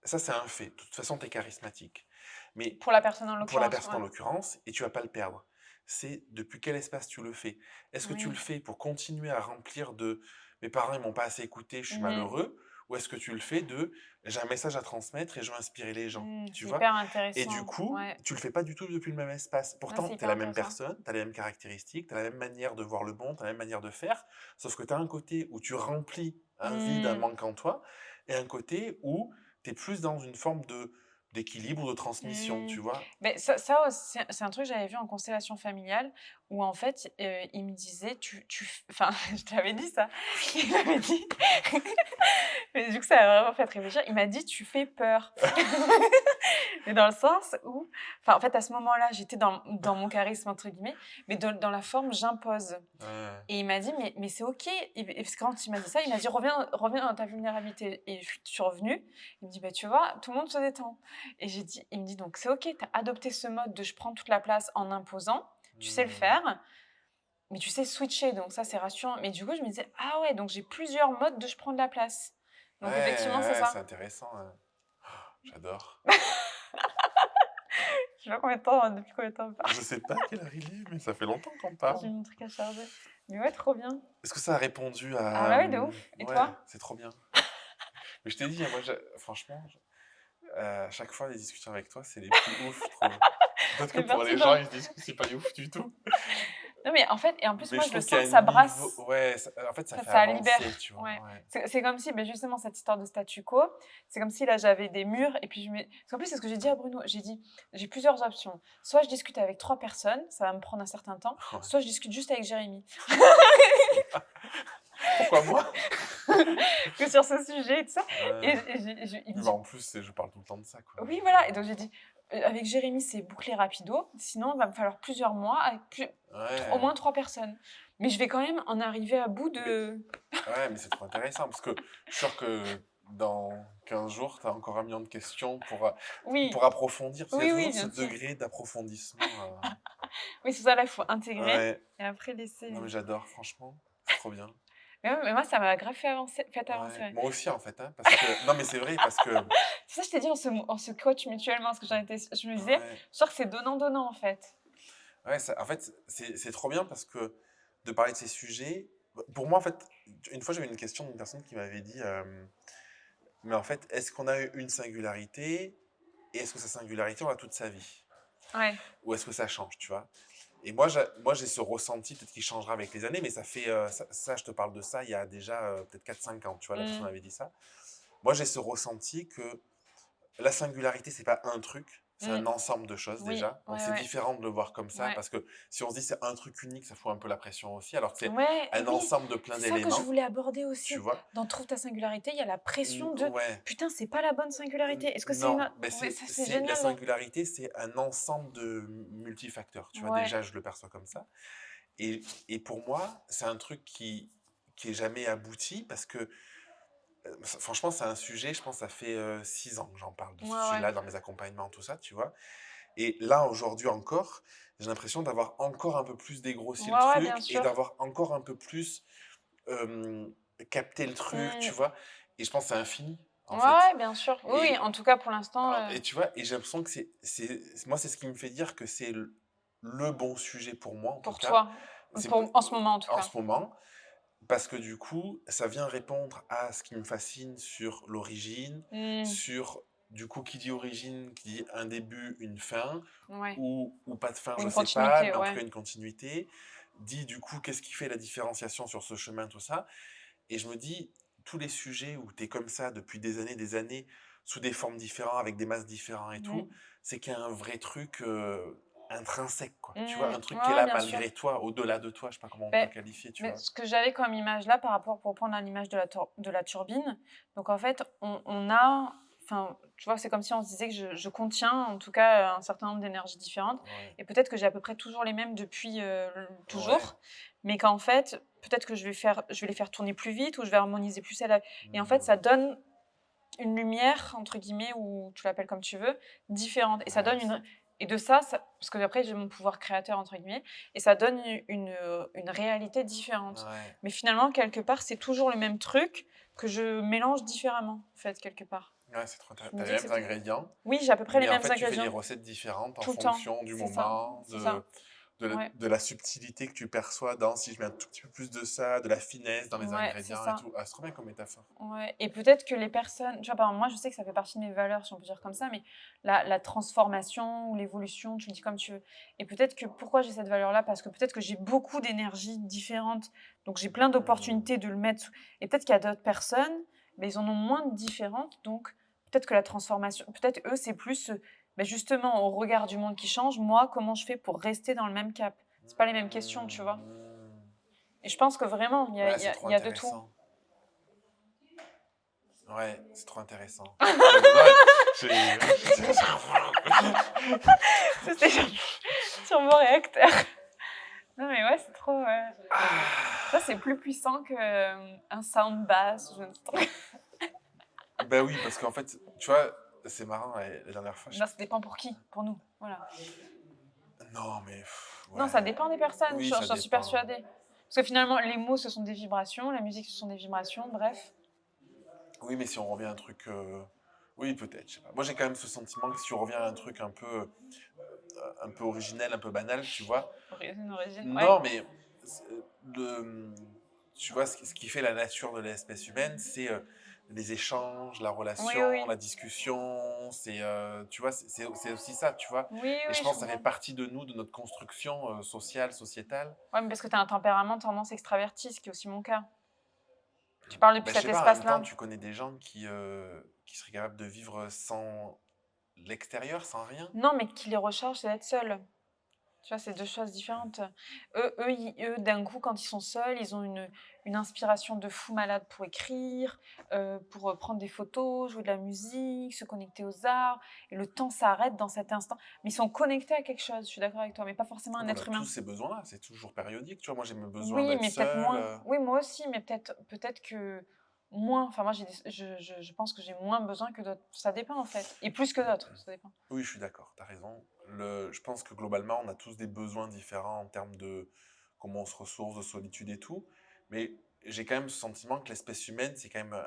ça, c'est un fait. De toute façon, tu es charismatique. Mais Pour la personne en pour la l'occurrence, personne en ouais. l'occurrence, et tu vas pas le perdre, c'est depuis quel espace tu le fais. Est-ce que tu le Oui. fais pour continuer à remplir de mes parents ils m'ont pas assez écouté, je suis Mhm. malheureux, ou est-ce que tu le fais de j'ai un message à transmettre et je veux inspirer les gens, tu C'est vois? hyper Et du intéressant. coup, Ouais. tu le fais pas du tout depuis le même espace. Ouais, Pourtant, c'est tu es hyper la même intéressant. personne, tu as les mêmes caractéristiques, tu as la même manière de voir le monde, tu as la même manière de faire, sauf que tu as un côté où tu remplis un vide, un Mhm. manque en toi, et un côté où tu es plus dans une forme de d'équilibre ou de transmission, Mmh. tu vois? Mais ça aussi, c'est un truc que j'avais vu en constellation familiale où en fait, il me disait: «Tu f» enfin, je te l'avais dit ça. Il m'avait dit mais du coup, ça m'a vraiment fait réfléchir. Il m'a dit: «Tu fais peur». Mais dans le sens où enfin, en fait, à ce moment-là, j'étais dans mon «charisme» entre guillemets, mais dans la forme «j'impose». Ouais. Et il m'a dit: «Mais c'est OK». Et parce que quand il m'a dit ça, il m'a dit: «Reviens dans ta vulnérabilité». Et je suis revenue. Il me dit: «Bah, tu vois, tout le monde se détend». Et j'ai dit il me dit: «Donc c'est OK, tu as adopté ce mode de "je prends toute la place" en imposant, tu sais le Mmh. faire, mais tu sais switcher, donc ça, c'est rassurant». Mais du coup, je me disais: «Ah ouais, donc j'ai plusieurs modes de "je prends de la place". Ouais, Donc effectivement, c'est ouais, c'est ça». intéressant, hein. J'adore. Je sais pas combien de temps, depuis combien de temps on parle. Je sais pas quelle heure il est, mais ça fait longtemps qu'on J'ai parle. mon truc à charger. Mais ouais, trop bien. Est-ce que ça a répondu Ah à, bah oui, de ouf. Et ouais, toi? c'est trop bien. Mais je t'ai dit, hein, moi, franchement, à chaque fois, les discussions avec toi, c'est les plus ouf, je trouve. Peut-être que C'est pour parti les gens, dans ils se disent que c'est pas ouf du tout. non mais en fait et en plus Mais moi je je le trouve qu'il y a sens, un ça niveau, brasse, ouais, en fait, ça fait ça libère, avancer, tu vois, ouais. ouais. C'est comme si, beh, justement cette histoire de statu quo, c'est comme si là j'avais des murs et puis parce qu'en plus c'est ce que j'ai dit à Bruno, j'ai dit: «J'ai plusieurs options. Soit je discute avec 3 personnes, ça va me prendre un certain temps, Ouais. soit je discute juste avec Jérémy». Pourquoi moi? Que sur ce sujet et tout ça et Ouais. il me Mais bah, dit en plus, je parle tout le temps de ça, quoi. oui voilà et donc j'ai dit: avec Jérémy c'est bouclé rapido, sinon il va me falloir plusieurs mois avec au Ouais. moins 3 personnes. Mais je vais quand même en arriver à bout Mais de ouais, mais c'est trop intéressant parce que je suis sûr que dans 15 jours, tu as encore 1 million de questions oui, pour approfondir. Parce qu'il y a oui, toujours ce bien sûr. degré d'approfondissement. Oui, c'est ça, là, il faut intégrer Ouais, et après laisser. non mais j'adore, franchement, c'est trop bien. Mais ouais, mais moi, ça m'a grave fait avancer, Ouais, ouais. moi aussi en fait, hein, parce que... Non mais c'est vrai, parce que... C'est ça, je t'ai dit, on se coach mutuellement, parce que je me disais, Ouais, je sens que c'est donnant-donnant, en fait. ouais en fait, c'est trop bien parce que de parler de ces sujets... Pour moi, en fait, une fois j'avais une question d'une personne qui m'avait dit, mais en fait, est-ce qu'on a une singularité et est-ce que sa singularité, on l'a toute sa vie? Ouais. Ou est-ce que ça change, tu vois? Et moi, j'ai ce ressenti, peut-être qu'il changera avec les années, mais ça fait, je te parle de ça il y a déjà peut-être 4 5 ans, tu vois, la personne Mmh. m'avait dit ça. Moi, j'ai ce ressenti que la singularité, c'est pas un truc, c'est Mmh. un ensemble de choses Oui, déjà. Donc, ouais, c'est ouais, différent de le voir comme ça, ouais. parce que si on se dit c'est un truc unique, ça fout un peu la pression aussi, alors que c'est Ouais, et un oui, ensemble de plein c'est ça que je d'éléments, voulais aborder tu aussi. vois? Dans Trouve ta singularité, il y a la pression de Ouais. putain, c'est pas la bonne singularité. Est-ce que c'est une Non, autre? mais Ouais, ça, c'est c'est la génial, hein. singularité, c'est un ensemble de multifacteurs, tu vois? Ouais. Déjà, je le perçois comme ça. Et pour moi, c'est un truc qui est jamais abouti parce que, franchement, c'est un sujet, je pense, ça fait 6 ans que j'en parle de Ouais, ce ouais. sujet-là, dans mes accompagnements, tout ça, tu vois. Et là, aujourd'hui encore, j'ai l'impression d'avoir encore un peu plus dégrossi le Ouais, ouais, bien truc et sûr. d'avoir encore un peu plus euh, capté le truc, tu Mmh. vois. Et je pense que c'est infini, en Ouais, fait. ouais, bien sûr. Oui, oui, Et, en tout cas, pour l'instant, et tu vois, et j'ai l'impression que moi, c'est ce qui me fait dire que c'est le bon sujet pour moi, en tout pour cas. toi, C'est en ce moment, en tout en cas. ce moment. Parce que du coup, ça vient répondre à ce qui me fascine sur l'origine, Mmh. sur, du coup, qui dit origine, qui dit un début, une fin, Ouais. ou pas de fin, Ou je une sais pas, continuité, mais en tout ouais. cas une continuité, dit du coup qu'est-ce qui fait la différenciation sur ce chemin, tout ça. Et je me dis, tous les sujets où tu es comme ça depuis des années, sous des formes différentes, avec des masses différentes et Mmh. tout, c'est qu'il y a un vrai truc intrinsèque, quoi. Tu vois, Mmh. un truc Ouais, qui est ouais, là bien sûr. malgré toi, au-delà de toi, je sais pas comment on peut le Beh, qualifier, tu mais vois. ce que j'avais comme image là, par rapport pour prendre l'image de la turbine, donc en fait, on a enfin, tu vois, c'est comme si on se disait que je contiens, en tout cas, un certain nombre d'énergies différentes Ouais, et peut-être que j'ai à peu près toujours les mêmes depuis, ouais. toujours, mais qu'en fait, peut-être que je vais les faire tourner plus vite ou je vais harmoniser plus celle-là et en fait, ça Mmh. donne une lumière, entre guillemets, ou tu l'appelles comme tu veux, différente. Et ça Ouais, donne une... Et de ça, parce que après j'ai mon pouvoir créateur entre guillemets, et ça donne une réalité différente. Ouais. Mais finalement, quelque part, c'est toujours le même truc que je mélange différemment, en fait, quelque part. Ouais, c'est trop Je intéressant. me T'as dis les que c'est mêmes ingrédients, oui, j'ai à peu près les mais en mêmes fait, tu fais des ingrédients recettes différentes en tout le temps. fonction du C'est ça, moment, c'est ça. Ouais, de la subtilité que tu perçois dans si je mets un tout petit peu plus de ça, de la finesse dans les ouais, c'est ingrédients et ça. tout. Ah, c'est trop bien comme métaphore. Ouais, et peut-être que les personnes, tu vois, par exemple, moi, je sais que ça fait partie de mes valeurs, si on peut dire comme ça, mais la transformation ou l'évolution, tu le dis comme tu veux. Et peut-être que pourquoi j'ai cette valeur-là? Parce que peut-être que j'ai beaucoup d'énergies différentes, donc j'ai plein Hmm. d'opportunités de le mettre. Et peut-être qu'il y a d'autres personnes, mais ils en ont moins de différentes, donc peut-être que la transformation, peut-être eux, c'est plus ben justement au regard du monde qui change, moi, comment je fais pour rester dans le même cap? C'est pas les mêmes questions, tu vois. Hmm. Et je pense que vraiment, Ouais, c'est trop il y a de tout. intéressant. Ouais, c'est trop intéressant. Ouais, j'ai... C'était sur mon réacteur. Non mais ouais, c'est trop. Ça, c'est plus puissant qu'un sound bass. Je ne sais pas. Ben oui, parce qu'en fait, tu vois, c'est marrant, la dernière fois, Non, ça dépend pour qui, pour nous. Voilà. Non, mais Non, ça ouais. dépend des personnes, Oui, ça j'en suis dépend. persuadée. Parce que finalement, les mots, ce sont des vibrations, la musique, ce sont des vibrations, bref. Oui, mais si on revient à un truc... Oui, peut-être, je sais pas. Moi, j'ai quand même ce sentiment que si on revient à un truc un peu originel, un peu banal, tu vois. Origine, ouais. Non, mais c'est- le, tu vois, ce qui fait la nature de l'espèce humaine, c'est les échanges, la Oui, relation, oui. la discussion. C'est, tu vois, c'est aussi ça, tu vois. Oui, Et je oui, je pense que ça fait comprends. partie de nous, de notre construction sociale, sociétale. Ouais, mais parce que tu as un tempérament tendance extravertie, ce qui est aussi mon cas. Tu parles depuis Ben, je cet sais pas, en même temps, espace-là. tu connais des gens qui seraient capables de vivre sans l'extérieur, sans rien. Non, mais qui les recharge, c'est d'être seul. Tu vois, c'est deux choses différentes. Eux, d'un coup, quand ils sont seuls, ils ont une inspiration de fou malade pour écrire, pour prendre des photos, jouer de la musique, se connecter aux arts. Et le temps s'arrête dans cet instant. Mais ils sont connectés à quelque chose, je suis d'accord avec toi, mais pas forcément un On a être tous humain. ces besoins-là, c'est toujours périodique. Tu vois, moi, j'ai mes besoins Oui, d'être mais peut-être seul. moins. Oui, moi aussi, mais peut-être que moins. Enfin, moi, je pense que j'ai moins besoin que d'autres. Ça dépend, en fait. Et plus que d'autres, ça dépend. Oui, je suis d'accord, tu as raison. Je pense que globalement, on a tous des besoins différents en termes de comment on se ressource, de solitude et tout. Mais j'ai quand même ce sentiment que l'espèce humaine, c'est quand même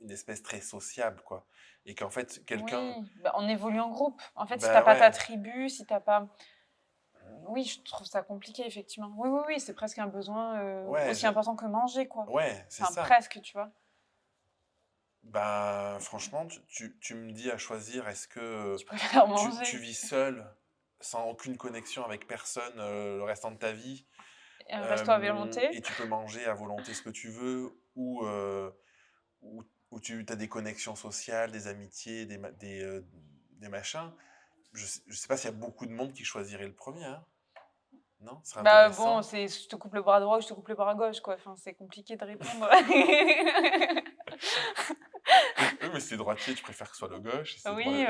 une espèce très sociable, quoi. Et qu'en fait, quelqu'un... Oui, bah, on évolue en groupe. En fait, si t'as Bah pas ta ouais, tribu, si t'as pas... Oui, je trouve ça compliqué, effectivement. Oui, oui, oui, c'est presque un besoin ouais, aussi important que manger, quoi. ouais, c'est Enfin, ça. presque, tu vois. Ben, franchement, tu me dis à choisir, est-ce que Je préfère tu manger. vis seul, sans aucune connexion avec personne le restant de ta vie, Et un resto à volonté. et tu peux manger à volonté ce que tu veux, ou, ou tu as des connexions sociales, des amitiés, des machins. Je sais pas s'il y a beaucoup de monde qui choisirait le premier, hein. Non? Ce serait Bah bon, intéressant. c'est je te coupe le bras droit ou je te coupe le bras gauche, quoi. Enfin, c'est compliqué de répondre. Oui, mais si t'es droitier, tu préfères que ce soit le gauche. Si c'est droit... Oui,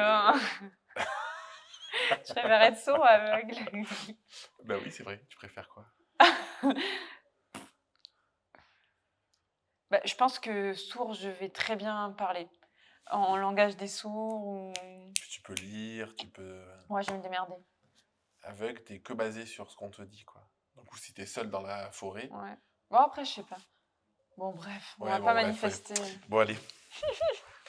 je préfère être sourd ou aveugle. Bah oui, c'est vrai. Tu préfères quoi? Bah, je pense que sourd, je vais très bien parler. En langage des sourds ou... Puis tu peux lire, tu peux... Ouais, je vais me démerder. Aveugle, t'es que basé sur ce qu'on te dit, quoi. Donc, ou si t'es seul dans la forêt... Ouais. Bon, après, je sais pas. Bon, bref, on Ouais, va pas bon, bref, ouais. manifester. Bon, allez.